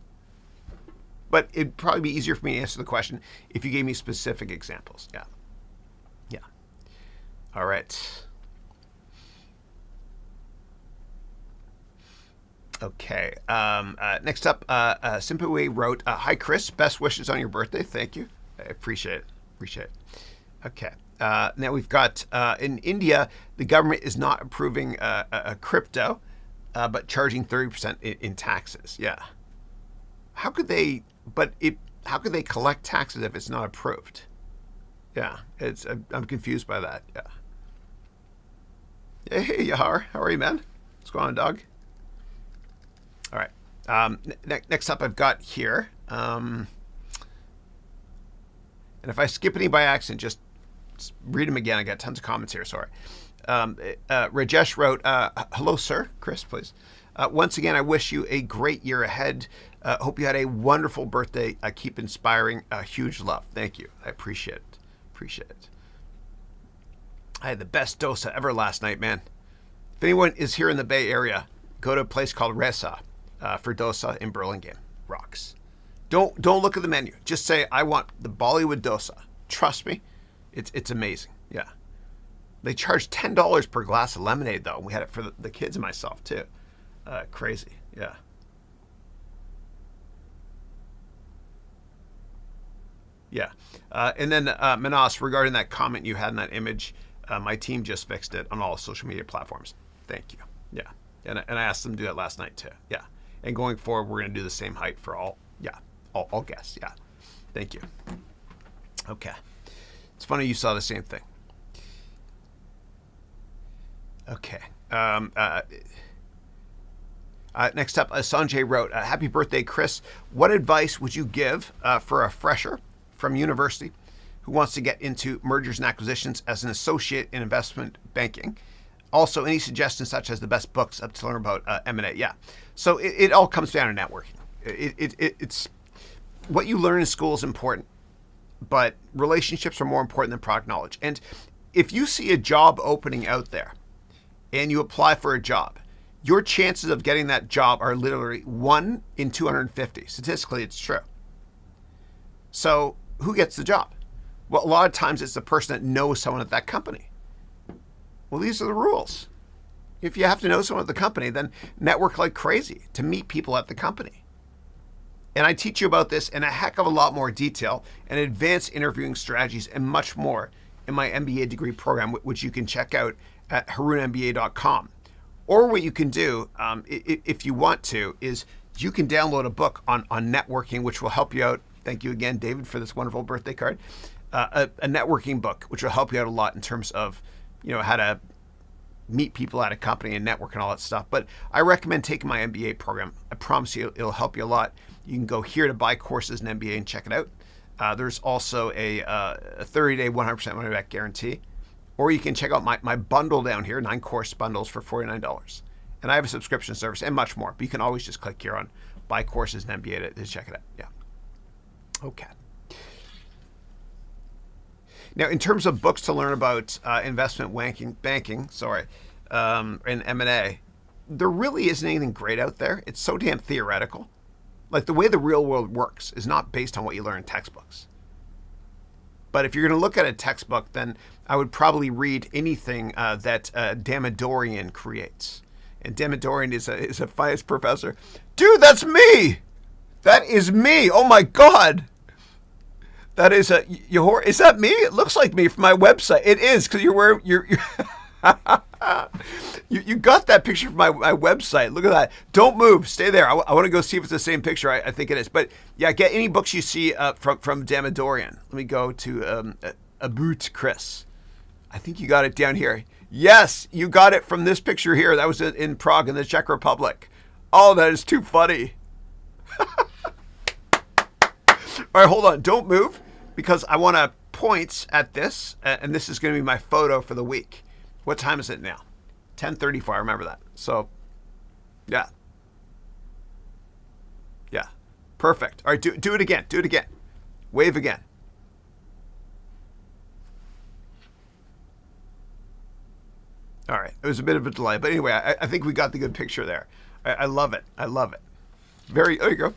But it'd probably be easier for me to answer the question if you gave me specific examples. Yeah. All right. Okay. Next up, Simpaway wrote, hi, Chris. Best wishes on your birthday. Thank you. I appreciate it. Okay. Now we've got, in India, the government is not approving a crypto, but charging 30% in taxes. Yeah. How could they collect taxes if it's not approved? Yeah. I'm confused by that. Yeah. Hey, Yahar. How are you, man? What's going on, dog? All right. Next up, I've got here, and if I skip any by accident, just read them again. I got tons of comments here. Sorry. Rajesh wrote, hello, sir. Chris, please. Once again, I wish you a great year ahead. Hope you had a wonderful birthday. Keep inspiring. Huge love. Thank you. I appreciate it. I had the best dosa ever last night, man. If anyone is here in the Bay Area, go to a place called Resa for dosa in Burlingame. Rocks. Don't look at the menu. Just say, I want the Bollywood dosa. Trust me, it's amazing. Yeah. They charge $10 per glass of lemonade, though. We had it for the kids and myself, too. Crazy. Yeah. Yeah. And then, Manas, regarding that comment you had in that image, my team just fixed it on all social media platforms. Thank you. Yeah. And I asked them to do that last night, too. Yeah. And going forward, we're going to do the same height for all guests. Yeah. Thank you. Okay. It's funny you saw the same thing. Okay. Next up, Sanjay wrote, happy birthday, Chris. What advice would you give for a fresher from university who wants to get into mergers and acquisitions as an associate in investment banking? Also, any suggestions such as the best books up to learn about M&A? Yeah. So it all comes down to networking. It's what you learn in school is important, but relationships are more important than product knowledge. And if you see a job opening out there and you apply for a job, your chances of getting that job are literally 1 in 250. Statistically, it's true. So who gets the job? Well, a lot of times it's the person that knows someone at that company. Well, these are the rules. If you have to know someone at the company, then network like crazy to meet people at the company. And I teach you about this in a heck of a lot more detail and advanced interviewing strategies and much more in my MBA degree program, which you can check out at harounmba.com. Or what you can do, if you want to, is you can download a book on networking, which will help you out. Thank you again, David, for this wonderful birthday card. A networking book, which will help you out a lot in terms of, how to meet people at a company and network and all that stuff. But I recommend taking my MBA program. I promise you it'll help you a lot. You can go here to buy courses in MBA and check it out. There's also a 30-day 100% money back guarantee. Or you can check out my bundle down here, 9 course bundles for $49. And I have a subscription service and much more. But you can always just click here on buy courses in MBA to check it out. Yeah. Okay. Now, in terms of books to learn about investment banking, and M&A, there really isn't anything great out there. It's so damn theoretical. Like the way the real world works is not based on what you learn in textbooks. But if you're going to look at a textbook, then I would probably read anything that Damodaran creates. And Damodaran is a finance professor. Dude, that's me! That is me! Oh my God! That is is that me? It looks like me from my website. It is, because you're wearing you got that picture from my website. Look at that. Don't move. Stay there. I want to go see if it's the same picture. I think it is. But yeah, get any books you see from Damodaran. Let me go to About Chris. I think you got it down here. Yes, you got it from this picture here. That was in Prague in the Czech Republic. Oh, that is too funny. All right, hold on. Don't move, because I want to point at this, and this is going to be my photo for the week. What time is it now? 10:34. I remember that. So, yeah. Yeah. Perfect. All right, do it again. Do it again. Wave again. All right. It was a bit of a delay, but anyway, I think we got the good picture there. I love it. I love it. There you go.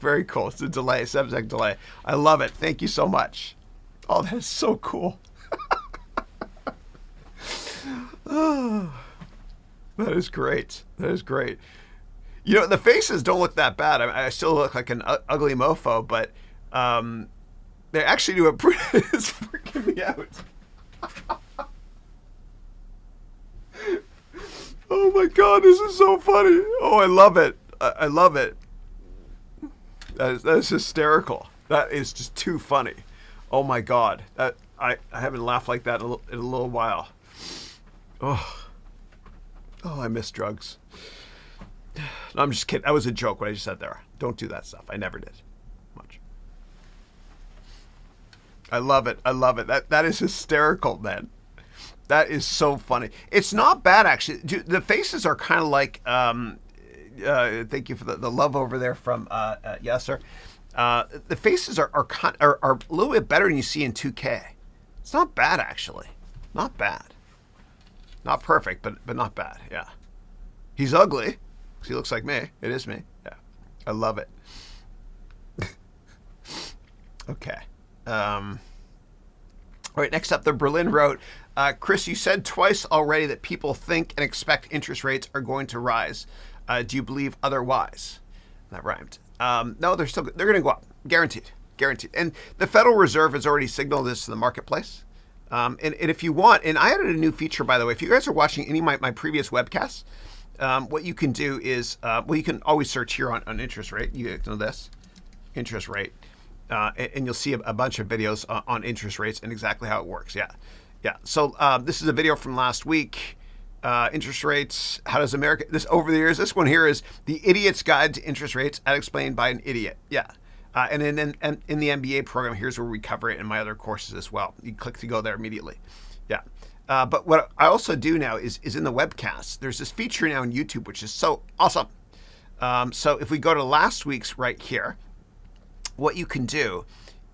Very cool. It's a delay, 7-second delay. I love it. Thank you so much. Oh, that is so cool. Oh, that is great. That is great. The faces don't look that bad. I still look like an ugly mofo, but they actually do a pretty... It's freaking me out. Oh my God, this is so funny. Oh, I love it. I love it. That is hysterical. That is just too funny. Oh my God. I haven't laughed like that in a little while. Oh, I miss drugs. No, I'm just kidding. That was a joke what I just said there. Don't do that stuff. I never did. Much. I love it. I love it. That is hysterical, man. That is so funny. It's not bad, actually. The faces are kind of like... thank you for the love over there from yes sir. The faces are a little bit better than you see in 2K. It's not bad, actually. Not bad. Not perfect, but not bad. Yeah. He's ugly because he looks like me. It is me. Yeah. I love it. Okay. All right. Next up, the Berlin wrote, Chris, you said twice already that people think and expect interest rates are going to rise. Do you believe otherwise? That rhymed. No, they're going to go up. Guaranteed. And the Federal Reserve has already signaled this to the marketplace. And if you want, and I added a new feature, by the way, if you guys are watching any of my previous webcasts, what you can do is, you can always search here on interest rate. You know this, interest rate. and you'll see a bunch of videos on interest rates and exactly how it works. Yeah. Yeah. So this is a video from last week. Interest rates. How does America, this over the years, this one here is The Idiot's Guide to Interest Rates as explained by an idiot. Yeah. And in the MBA program, here's where we cover it in my other courses as well. You click to go there immediately. Yeah. But what I also do now is in the webcast. There's this feature now in YouTube, which is so awesome. So if we go to last week's right here, what you can do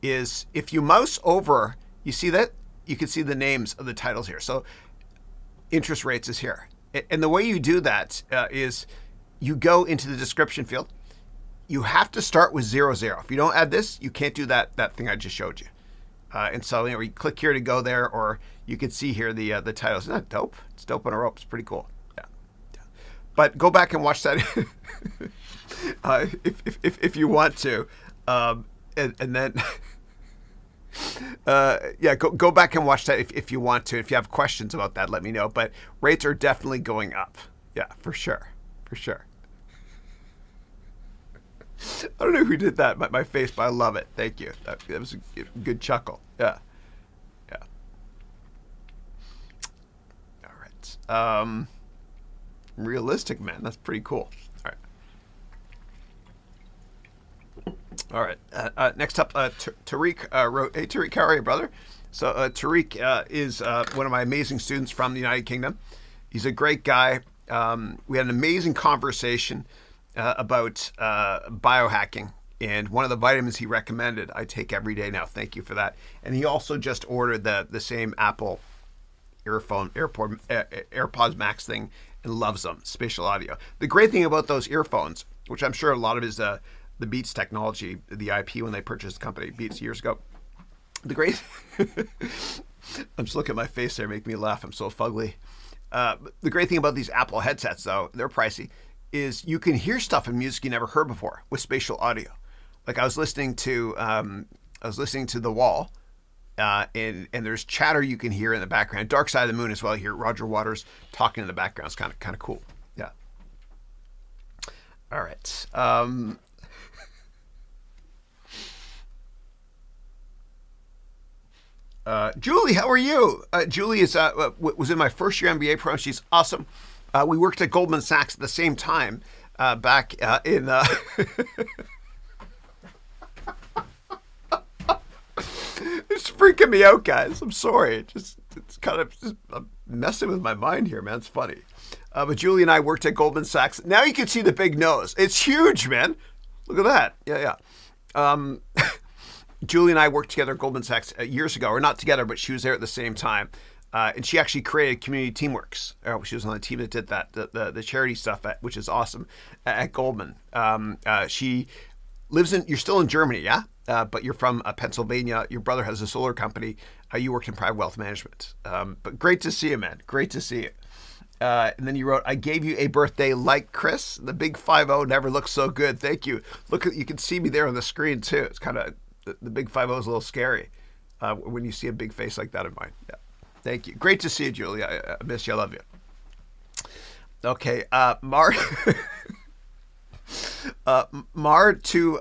is if you mouse over, you see that? You can see the names of the titles here. So interest rates is here. And the way you do that is you go into the description field. You have to start with 00. If you don't add this, you can't do that thing I just showed you. And so you click here to go there, or you can see here the titles. Isn't that dope? It's dope on a rope. It's pretty cool. Yeah. But go back and watch that if you want to. And then go back and watch that if you want to. If you have questions about that, let me know. But rates are definitely going up. Yeah, for sure. I don't know who did that, my face, but I love it. Thank you. That was a good chuckle. Yeah. All right. Realistic, man. That's pretty cool. All right. Next up, Tariq wrote, "Hey, Tariq, how are you, brother?" So Tariq is one of my amazing students from the United Kingdom. He's a great guy. We had an amazing conversation about biohacking, and one of the vitamins he recommended I take every day now. Thank you for that. And he also just ordered the same Apple AirPods Max thing and loves them. Spatial audio. The great thing about those earphones, which I'm sure a lot of is the Beats technology, the IP when they purchased the company, Beats years ago. The great, I'm just looking at my face there, make me laugh. I'm so fugly. The great thing about these Apple headsets, though, they're pricey, is you can hear stuff in music you never heard before with spatial audio. Like I was listening to The Wall, and there's chatter you can hear in the background. Dark Side of the Moon as well. You hear Roger Waters talking in the background. It's kind of cool. Yeah. All right. Julie, how are you? Julie is was in my first year MBA program. She's awesome. We worked at Goldman Sachs at the same time back in. It's freaking me out, guys. I'm sorry. It's kind of I'm messing with my mind here, man. It's funny. But Julie and I worked at Goldman Sachs. Now you can see the big nose. It's huge, man. Look at that. Yeah. Julie and I worked together at Goldman Sachs years ago, or not together, but she was there at the same time. And she actually created Community Teamworks. She was on the team that did that, the charity stuff, which is awesome, at Goldman. She lives you're still in Germany, yeah? But you're from Pennsylvania. Your brother has a solar company. You worked in private wealth management. But great to see you, man. Great to see you. And then you wrote, "I gave you a birthday like Chris. The big 5-0 never looks so good. Thank you." You can see me there on the screen too. It's kind of, the big 5-0 is a little scary when you see a big face like that of mine. Yeah. Thank you. Great to see you, Julie. I miss you. I love you. Okay. Mar to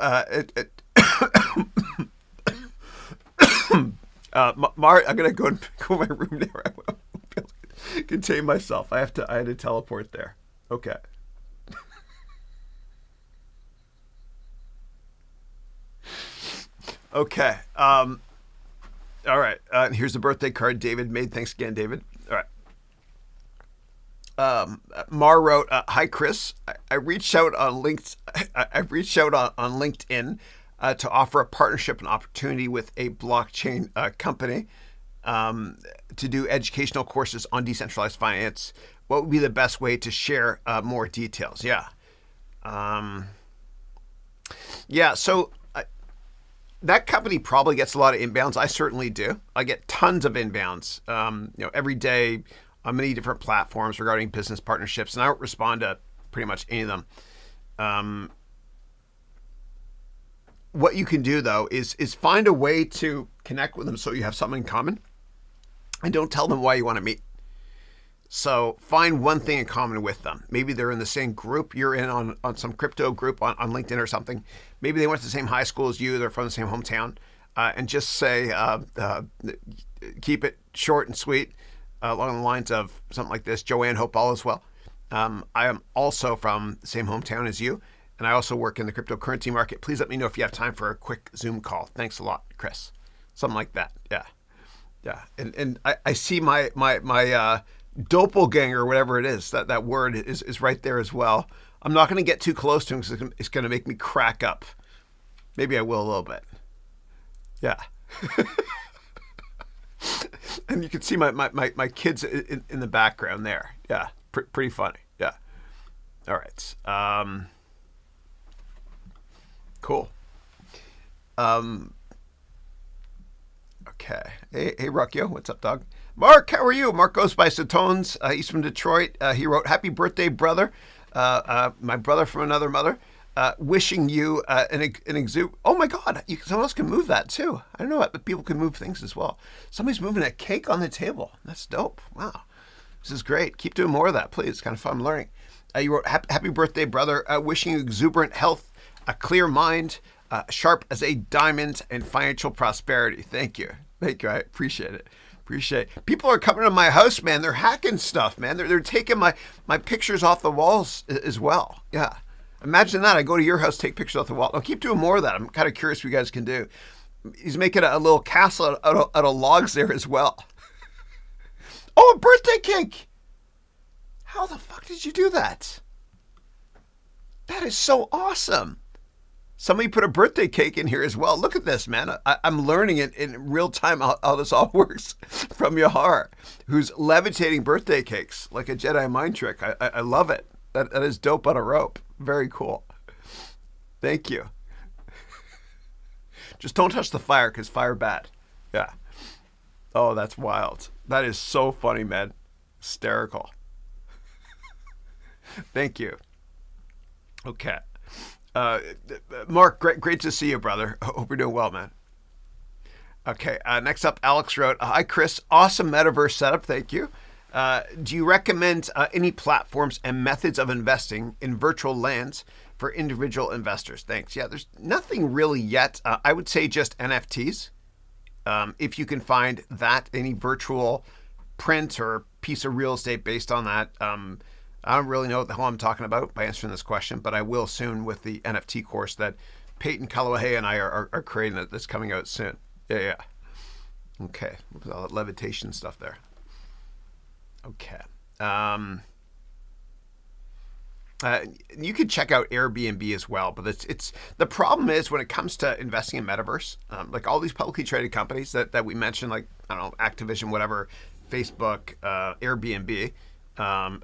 Mar, I'm gonna go in my room now. I won't be able to contain myself. I had to teleport there. Okay. Okay. All right. Here's the birthday card David made. Thanks again, David. All right. Mar wrote, "Hi, Chris. I reached out on LinkedIn to offer a partnership and opportunity with a blockchain company to do educational courses on decentralized finance. What would be the best way to share more details?" Yeah. So that company probably gets a lot of inbounds. I certainly do. I get tons of inbounds, every day on many different platforms regarding business partnerships, and I don't respond to pretty much any of them. What you can do, though, is find a way to connect with them so you have something in common, and don't tell them why you want to meet. So find one thing in common with them. Maybe they're in the same group you're in on some crypto group on LinkedIn or something. Maybe they went to the same high school as you. They're from the same hometown. And just say, keep it short and sweet, along the lines of something like this. Joanne, hope all is well. I am also from the same hometown as you, and I also work in the cryptocurrency market. Please let me know if you have time for a quick Zoom call. Thanks a lot, Chris. Something like that. Yeah. And I see my doppelganger, whatever it is, that word is right there as well. I'm not going to get too close to him because it's going to make me crack up. Maybe I will a little bit. Yeah. And you can see my kids in the background there. Yeah. Pretty funny. Yeah. All right. Cool. Okay. Hey, Ruckyo. What's up, dog? Mark, how are you? Mark goes by Satones. He's from Detroit. He wrote, "Happy birthday, brother." My brother from another mother. Wishing you an exude. Oh my God! Someone else can move that too. I don't know what, but people can move things as well. Somebody's moving a cake on the table. That's dope. Wow, this is great. Keep doing more of that, please. It's kind of fun learning. You wrote, "Happy birthday, brother. Wishing you exuberant health, a clear mind, sharp as a diamond, and financial prosperity." Thank you. I appreciate it. People are coming to my house, man. They're hacking stuff, man. They're taking my pictures off the walls as well. Yeah. Imagine that. I go to your house, take pictures off the wall. I'll keep doing more of that. I'm kind of curious what you guys can do. He's making a little castle out of logs there as well. Oh, a birthday cake. How the fuck did you do that? That is so awesome. Somebody put a birthday cake in here as well. Look at this, man. I'm learning it in real time how this all works from Yahar, who's levitating birthday cakes like a Jedi mind trick. I love it. That is dope on a rope. Very cool. Thank you. Just don't touch the fire because fire bad. Yeah. Oh, that's wild. That is so funny, man. Hysterical. Thank you. Okay. Mark, great to see you, brother. Hope you're doing well, man. Okay. Next up, Alex wrote, "Hi, Chris. Awesome metaverse setup. Thank you. Do you recommend any platforms and methods of investing in virtual lands for individual investors? Thanks." Yeah, there's nothing really yet. I would say just NFTs. If you can find that, any virtual print or piece of real estate based on that. I don't really know what the hell I'm talking about by answering this question, but I will soon with the NFT course that Peyton Callaway and I are creating that's coming out soon. Yeah. Okay, all that levitation stuff there. Okay. You could check out Airbnb as well, but it's the problem is when it comes to investing in metaverse, like all these publicly traded companies that we mentioned, like I don't know, Activision, whatever, Facebook, Airbnb,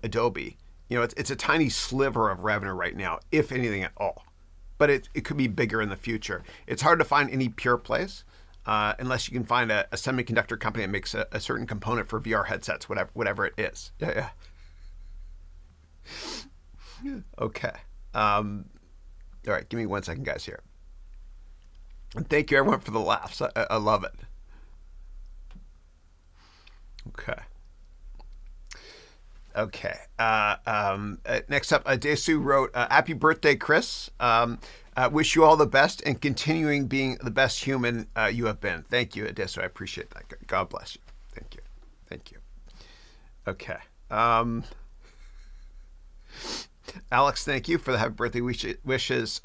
Adobe. You know, it's a tiny sliver of revenue right now, if anything at all. But it could be bigger in the future. It's hard to find any pure plays. Unless you can find a semiconductor company that makes a certain component for VR headsets, whatever it is. Yeah. Okay. All right, give me 1 second, guys, here. And thank you, everyone, for the laughs. I love it. Okay. Next up, Desu wrote, "Happy birthday, Chris. Wish you all the best and continuing being the best human you have been." Thank you, Desu. I appreciate that. God bless you. Thank you. Okay. Alex, thank you for the happy birthday wishes.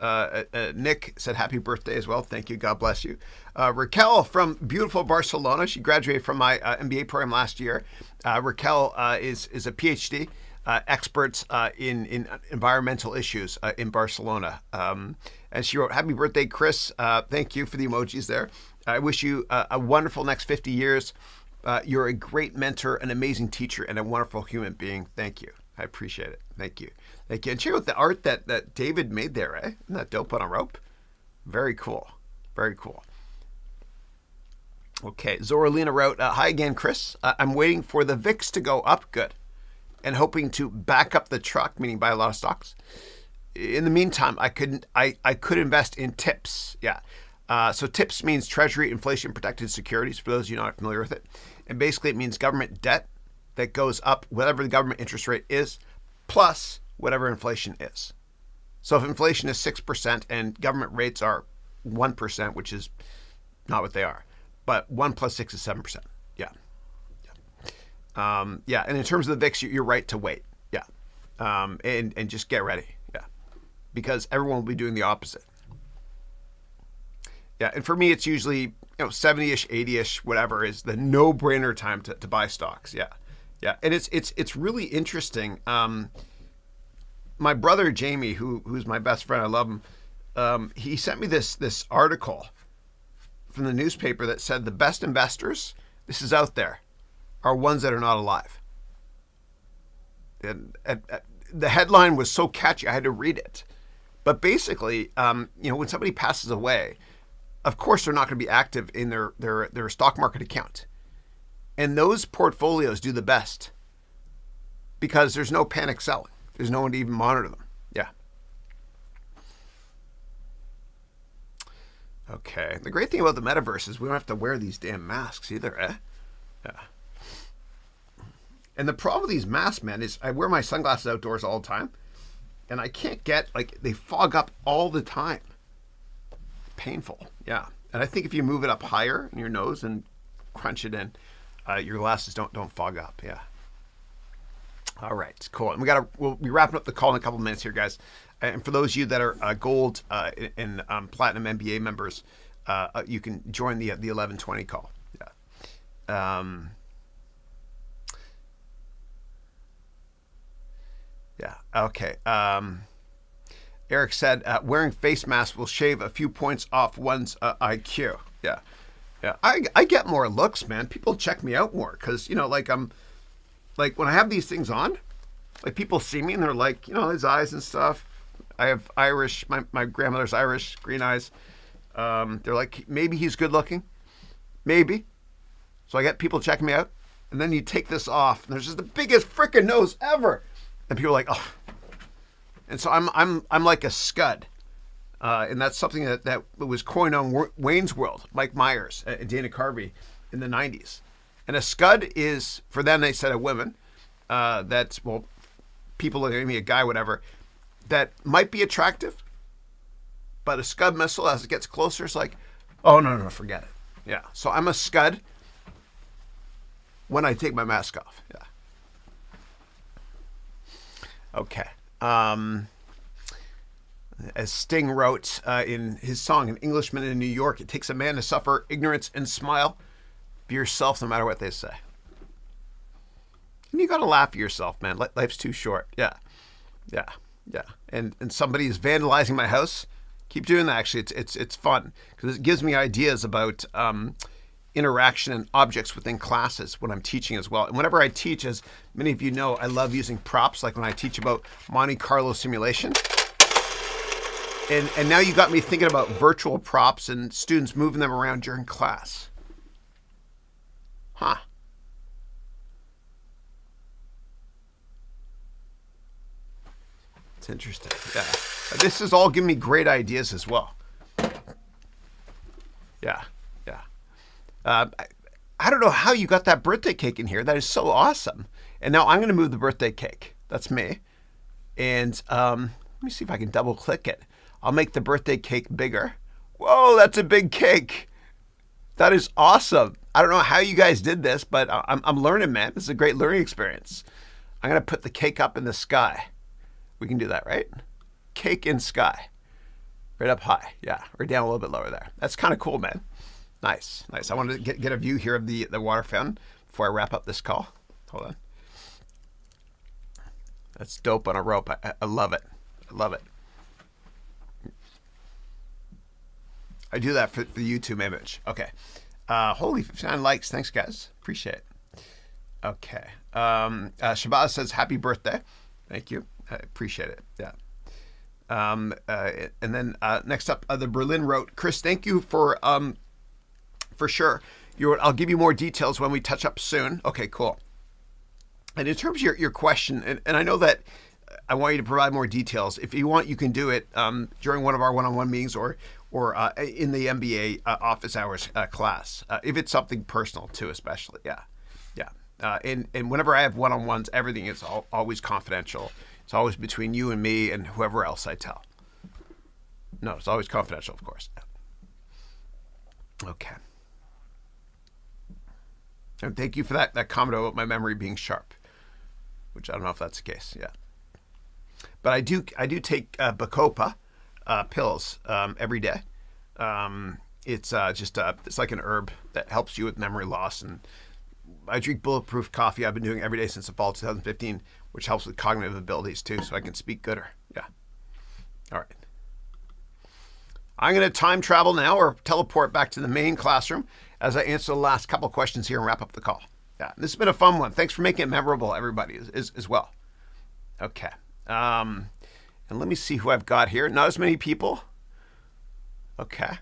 Nick said happy birthday as well. Thank you. God bless you. Raquel from beautiful Barcelona. She graduated from my MBA program last year. Raquel is a PhD expert in environmental issues in Barcelona. And she wrote, "Happy birthday, Chris." Thank you for the emojis there. I wish you a wonderful next 50 years. You're a great mentor, an amazing teacher, and a wonderful human being. Thank you. I appreciate it. Thank you. And check out the art that David made there, eh? Isn't that dope on a rope? Very cool. Okay, Zoralina wrote, "Hi again, Chris. I'm waiting for the VIX to go up good and hoping to back up the truck," meaning buy a lot of stocks. In the meantime, I could invest in TIPS. Yeah. So TIPS means Treasury Inflation Protected Securities, for those of you not familiar with it. And basically it means government debt that goes up whatever the government interest rate is, plus whatever inflation is. So if inflation is 6% and government rates are 1%, which is not what they are, but 1 plus 6 is 7%. Yeah. Yeah. And in terms of the VIX, you're right to wait. Yeah. And just get ready. Yeah. Because everyone will be doing the opposite. Yeah. And for me, it's usually, 70-ish, 80-ish, whatever is the no-brainer time to buy stocks. Yeah. Yeah. And it's really interesting. My brother, Jamie, who's my best friend, I love him. He sent me this article from the newspaper that said the best investors, this is out there, are ones that are not alive. And the headline was so catchy, I had to read it. But basically, when somebody passes away, of course they're not going to be active in their stock market account. And those portfolios do the best because there's no panic selling. There's no one to even monitor them. Yeah. Okay. The great thing about the metaverse is we don't have to wear these damn masks either, eh? Yeah. And the problem with these masks, man, is I wear my sunglasses outdoors all the time, and I can't they fog up all the time. Painful. Yeah. And I think if you move it up higher in your nose and crunch it in, your glasses don't fog up. Yeah. All right, cool. And we'll be wrapping up the call in a couple of minutes here, guys. And for those of you that are gold and platinum MBA members, you can join the 11:20 call. Yeah. Yeah. Okay. Eric said wearing face masks will shave a few points off one's IQ. Yeah. Yeah. I get more looks, man. People check me out more because like when I have these things on, like people see me and they're like, his eyes and stuff. I have Irish, my grandmother's Irish, green eyes. They're like, maybe he's good looking. Maybe. So I get people checking me out. And then you take this off and there's just the biggest freaking nose ever. And people are like, oh. And so I'm like a scud. And that's something that was coined on Wayne's World, Mike Myers and Dana Carvey in the 90s. And a scud is, for them, they said a woman, people like me, a guy, whatever, that might be attractive, but a scud missile, as it gets closer, it's like, oh, no, forget it. Yeah. So I'm a scud when I take my mask off. Yeah. Okay. As Sting wrote in his song, An Englishman in New York, it takes a man to suffer ignorance and smile. Be yourself no matter what they say. And you got to laugh at yourself, man. Life's too short. Yeah. Yeah. Yeah. And somebody is vandalizing my house. Keep doing that. Actually, it's fun because it gives me ideas about interaction and objects within classes when I'm teaching as well. And whenever I teach, as many of you know, I love using props, like when I teach about Monte Carlo simulation. And now you got me thinking about virtual props and students moving them around during class. Huh. It's interesting. Yeah. This is all giving me great ideas as well. Yeah. Yeah. I don't know how you got that birthday cake in here. That is so awesome. And now I'm going to move the birthday cake. That's me. And let me see if I can double click it. I'll make the birthday cake bigger. Whoa, that's a big cake. That is awesome. I don't know how you guys did this, but I'm learning, man. This is a great learning experience. I'm going to put the cake up in the sky. We can do that, right? Cake in sky. Right up high. Yeah, or down a little bit lower there. That's kind of cool, man. Nice, nice. I wanted to get a view here of the water fountain before I wrap up this call. Hold on. That's dope on a rope. I love it. I love it. I do that for the YouTube image. Okay. Holy 59 likes. Thanks, guys. Appreciate it. Okay. Shabazz says, happy birthday. Thank you. I appreciate it. Yeah. And then next up, the Berlin wrote, Chris, thank you for sure. I'll give you more details when we touch up soon. Okay, cool. And in terms of your question, and I know that I want you to provide more details. If you want, you can do it during one of our one-on-one meetings or in the MBA Office Hours class, if it's something personal too, especially. Yeah. Yeah. And whenever I have one-on-ones, everything is always confidential. It's always between you and me and whoever else I tell. No, it's always confidential, of course. Okay. And thank you for that comment about my memory being sharp, which I don't know if that's the case. Yeah. But I do take Bacopa pills every day. It's it's like an herb that helps you with memory loss. And I drink bulletproof coffee. I've been doing it every day since the fall of 2015, which helps with cognitive abilities too, so I can speak gooder. Yeah. All right. I'm going to time travel now or teleport back to the main classroom as I answer the last couple of questions here and wrap up the call. Yeah, this has been a fun one. Thanks for making it memorable, everybody, as well. Okay. And let me see who I've got here. Not as many people. Okay.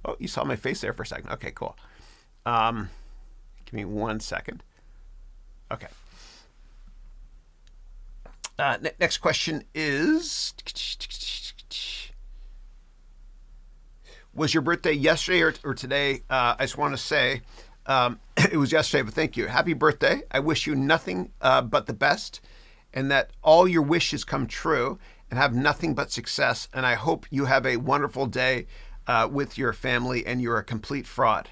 Oh, you saw my face there for a second. Okay, cool. Give me 1 second. Okay. Next question is, was your birthday yesterday or today? I just want to say it was yesterday, but thank you. Happy birthday. I wish you nothing but the best and that all your wishes come true and have nothing but success. And I hope you have a wonderful day with your family and you're a complete fraud.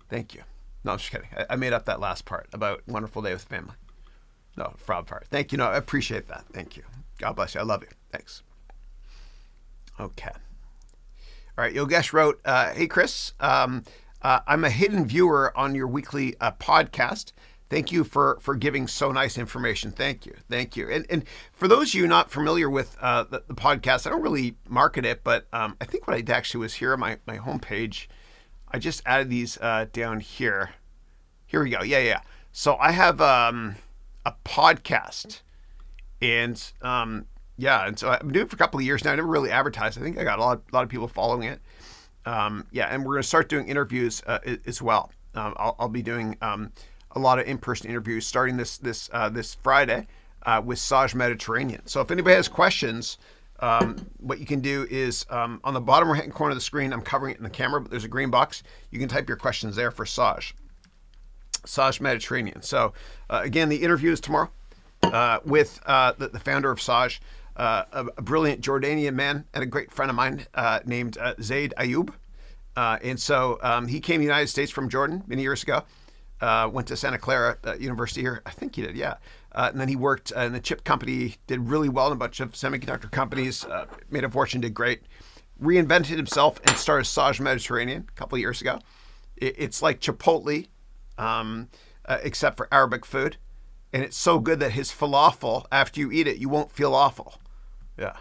Thank you. No, I'm just kidding. I made up that last part about wonderful day with family. No, fraud part. Thank you. No, I appreciate that. Thank you. God bless you. I love you. Thanks. Okay. All right. Yogesh wrote, hey, Chris, I'm a hidden viewer on your weekly podcast. Thank you for giving so nice information. Thank you. Thank you. And for those of you not familiar with the podcast, I don't really market it, but I think what I did actually was here on my homepage. I just added these down here. Here we go. Yeah. So I have a podcast, and and so I've been doing it for a couple of years now. I never really advertised. I think I got a lot of people following it. And we're going to start doing interviews as well. I'll be doing a lot of in-person interviews starting this Friday with Saj Mediterranean. So if anybody has questions, what you can do is on the bottom right-hand corner of the screen, I'm covering it in the camera, but there's a green box. You can type your questions there for Saj Mediterranean. So again, the interview is tomorrow with the founder of Saj, a brilliant Jordanian man and a great friend of mine named Zaid Ayoub. And so he came to the United States from Jordan many years ago, went to Santa Clara University here. I think he did, yeah. And then he worked in the chip company, did really well in a bunch of semiconductor companies, made a fortune, did great, reinvented himself and started Saj Mediterranean a couple of years ago. It's like Chipotle, except for Arabic food. And it's so good that his falafel, after you eat it, you won't feel awful. Yeah.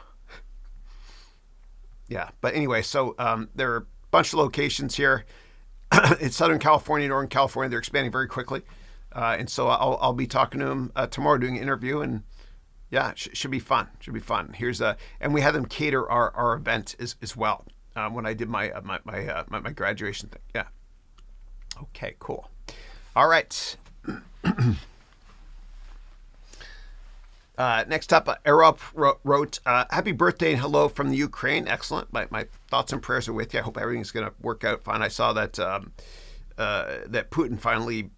Yeah. But anyway, so there are a bunch of locations here in Southern California, Northern California. They're expanding very quickly. And so I'll be talking to him tomorrow, doing an interview, and yeah, it should be fun. Should be fun. And we had them cater our event as well when I did my graduation thing. Yeah. Okay, cool. All right. Next up, Arop wrote, happy birthday and hello from the Ukraine. Excellent. My thoughts and prayers are with you. I hope everything's going to work out fine. I saw that that Putin finally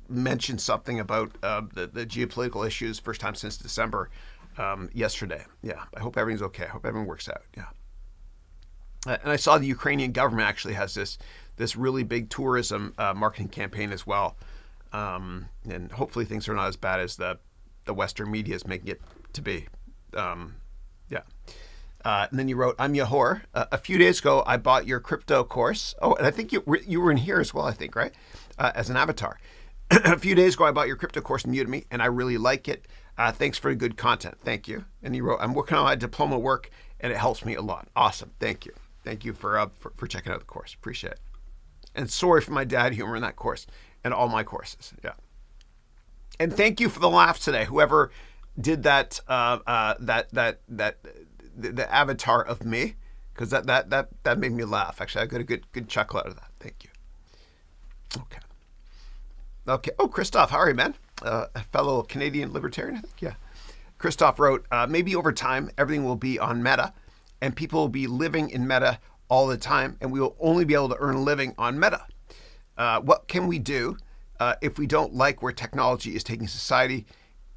mentioned something about the geopolitical issues, first time since December, yesterday. Yeah, I hope everything's okay. I hope everything works out. Yeah. And I saw the Ukrainian government actually has this really big tourism marketing campaign as well. And hopefully things are not as bad as the Western media is making it to be. And then you wrote, I'm Yahor. A few days ago, I bought your crypto course. Oh, and I think you were in here as well, I think, right? As an avatar. A few days ago, I bought your crypto course in Udemy, and I really like it. Thanks for the good content. Thank you. And you wrote, I'm working on my diploma work, and it helps me a lot. Awesome. Thank you. Thank you for checking out the course. Appreciate it. And sorry for my dad humor in that course and all my courses. Yeah. And thank you for the laugh today. Whoever did that, the avatar of me, because that made me laugh. Actually, I got a good chuckle out of that. Thank you. Okay. Oh, Christoph, how are you, man? A fellow Canadian libertarian, I think. Yeah. Christoph wrote, maybe over time everything will be on Meta, and people will be living in Meta all the time, and we will only be able to earn a living on Meta. What can we do if we don't like where technology is taking society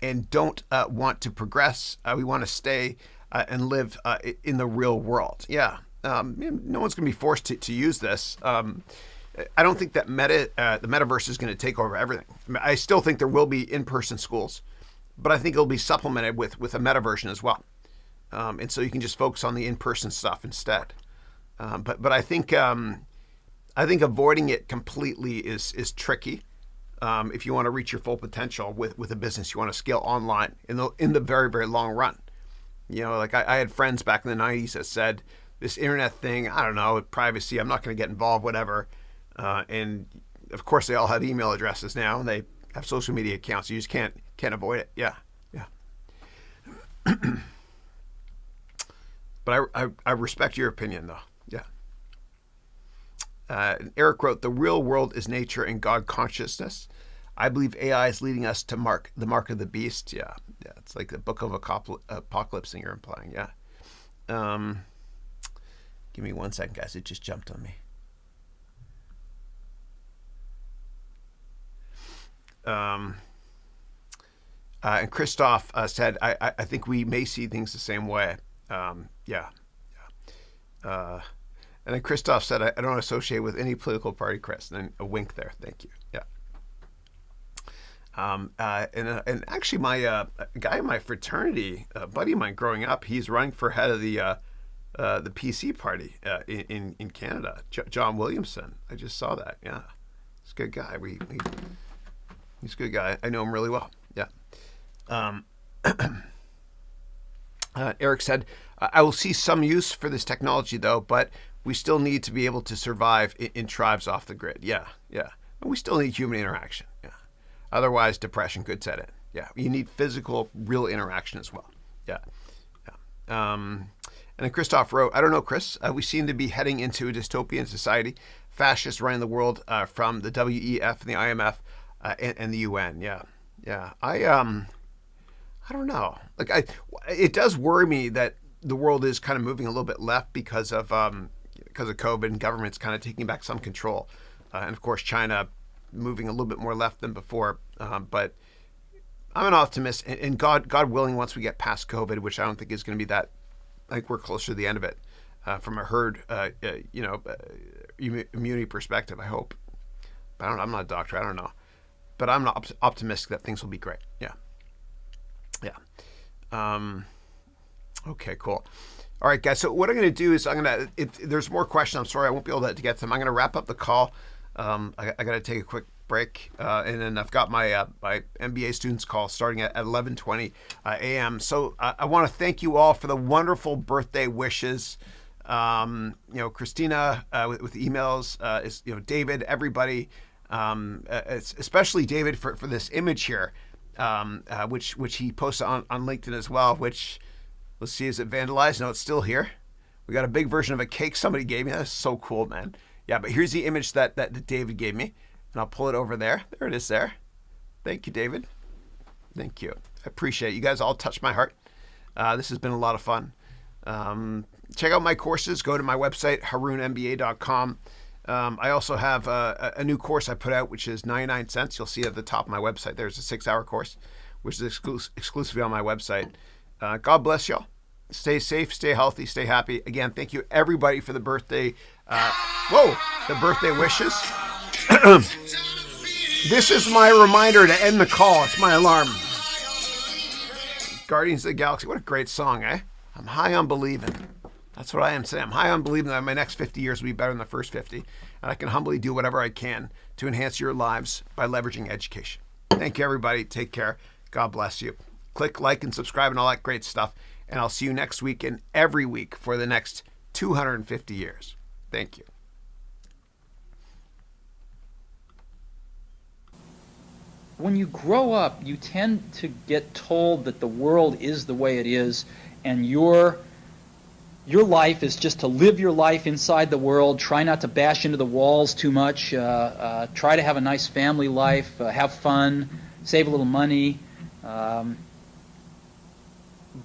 and don't want to progress, we want to stay and live in the real world. Yeah, no one's going to be forced to use this. I don't think that the metaverse is going to take over everything. I still think there will be in-person schools, but I think it'll be supplemented with a meta version as well. And so you can just focus on the in-person stuff instead. But I think avoiding it completely is tricky. If you want to reach your full potential with a business, you want to scale online in the very, very long run. Like I had friends back in the 90s that said, this internet thing, I don't know, privacy, I'm not going to get involved, whatever. And of course, they all have email addresses now, and they have social media accounts. You just can't avoid it. Yeah. But I respect your opinion, though. Yeah. Eric wrote, "The real world is nature and God consciousness. I believe AI is leading us to the mark of the beast." Yeah. It's like the book of Apocalypse thing you're implying. Yeah. Give me 1 second, guys. It just jumped on me. And Christoph said, I think we may see things the same way. Yeah. And then Christoph said, I don't associate with any political party, Chris. And then a wink there. Thank you. Yeah. And actually, my a guy in my fraternity, a buddy of mine growing up, he's running for head of the PC party in Canada. John Williamson. I just saw that. Yeah, he's a good guy. He's a good guy. I know him really well. Yeah. Eric said, I will see some use for this technology, though, but we still need to be able to survive in tribes off the grid. Yeah. And we still need human interaction. Yeah. Otherwise, depression could set in. Yeah. You need physical, real interaction as well. Yeah. And then Christoph wrote, I don't know, Chris. We seem to be heading into a dystopian society, fascists running the world from the WEF and the IMF and the UN. Yeah. I don't know. It does worry me that the world is kind of moving a little bit left because of COVID, and government's kind of taking back some control, and of course China moving a little bit more left than before. But I'm an optimist, and God willing, once we get past COVID, which I don't think is going to be that, I think we're closer to the end of it from a herd, immunity perspective. I hope. But I don't know. I'm not a doctor. I don't know. But I'm optimistic that things will be great. Yeah. Okay, cool. All right, guys. So what I'm going to do is if there's more questions, I'm sorry I won't be able to get to them. I'm going to wrap up the call. I got to take a quick break, and then I've got my MBA students call starting at 11:20 a.m. So I want to thank you all for the wonderful birthday wishes. Christina with emails, David, everybody, especially David for this image here, which he posted on LinkedIn as well, which, let's see, is it vandalized? No, it's still here. We got a big version of a cake somebody gave me. That's so cool, man. Yeah, but here's the image that David gave me, and I'll pull it over there. There it is there. Thank you, David. Thank you. I appreciate it. You guys all touched my heart. This has been a lot of fun. Check out my courses. Go to my website, harounmba.com. I also have a new course I put out, which is 99 cents. You'll see it at the top of my website. There's a 6-hour course, which is exclusively on my website. God bless y'all. Stay safe, stay healthy, stay happy. Again, thank you everybody for the birthday. The birthday wishes. This is my reminder to end the call. It's my alarm. Guardians of the Galaxy. What a great song, eh? I'm high on believing. That's what I am saying. I'm high on believing that my next 50 years will be better than the first 50. And I can humbly do whatever I can to enhance your lives by leveraging education. Thank you, everybody. Take care. God bless you. Click like and subscribe and all that great stuff. And I'll see you next week and every week for the next 250 years. Thank you. When you grow up, you tend to get told that the world is the way it is, and your life is just to live your life inside the world, try not to bash into the walls too much, try to have a nice family life, have fun, save a little money.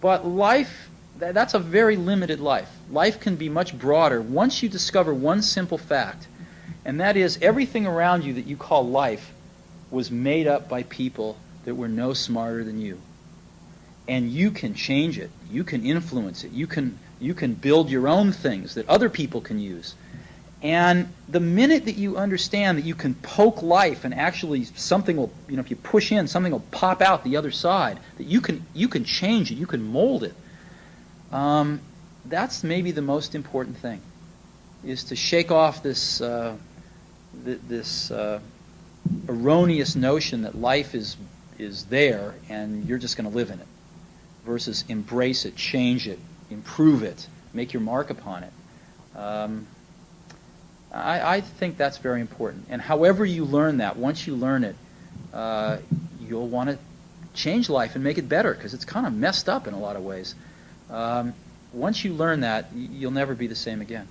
But life, that's a very limited life. Life can be much broader once you discover one simple fact, and that is everything around you that you call life was made up by people that were no smarter than you. And you can change it. You can influence it. You can build your own things that other people can use. And the minute that you understand that you can poke life and actually something will, if you push in, something will pop out the other side, that you can change it, you can mold it. That's maybe the most important thing, is to shake off this erroneous notion that life is there and you're just going to live in it, versus embrace it, change it, improve it, make your mark upon it. I think that's very important. And however you learn that, once you learn it, you'll want to change life and make it better, because it's kind of messed up in a lot of ways. Once you learn that, you'll never be the same again.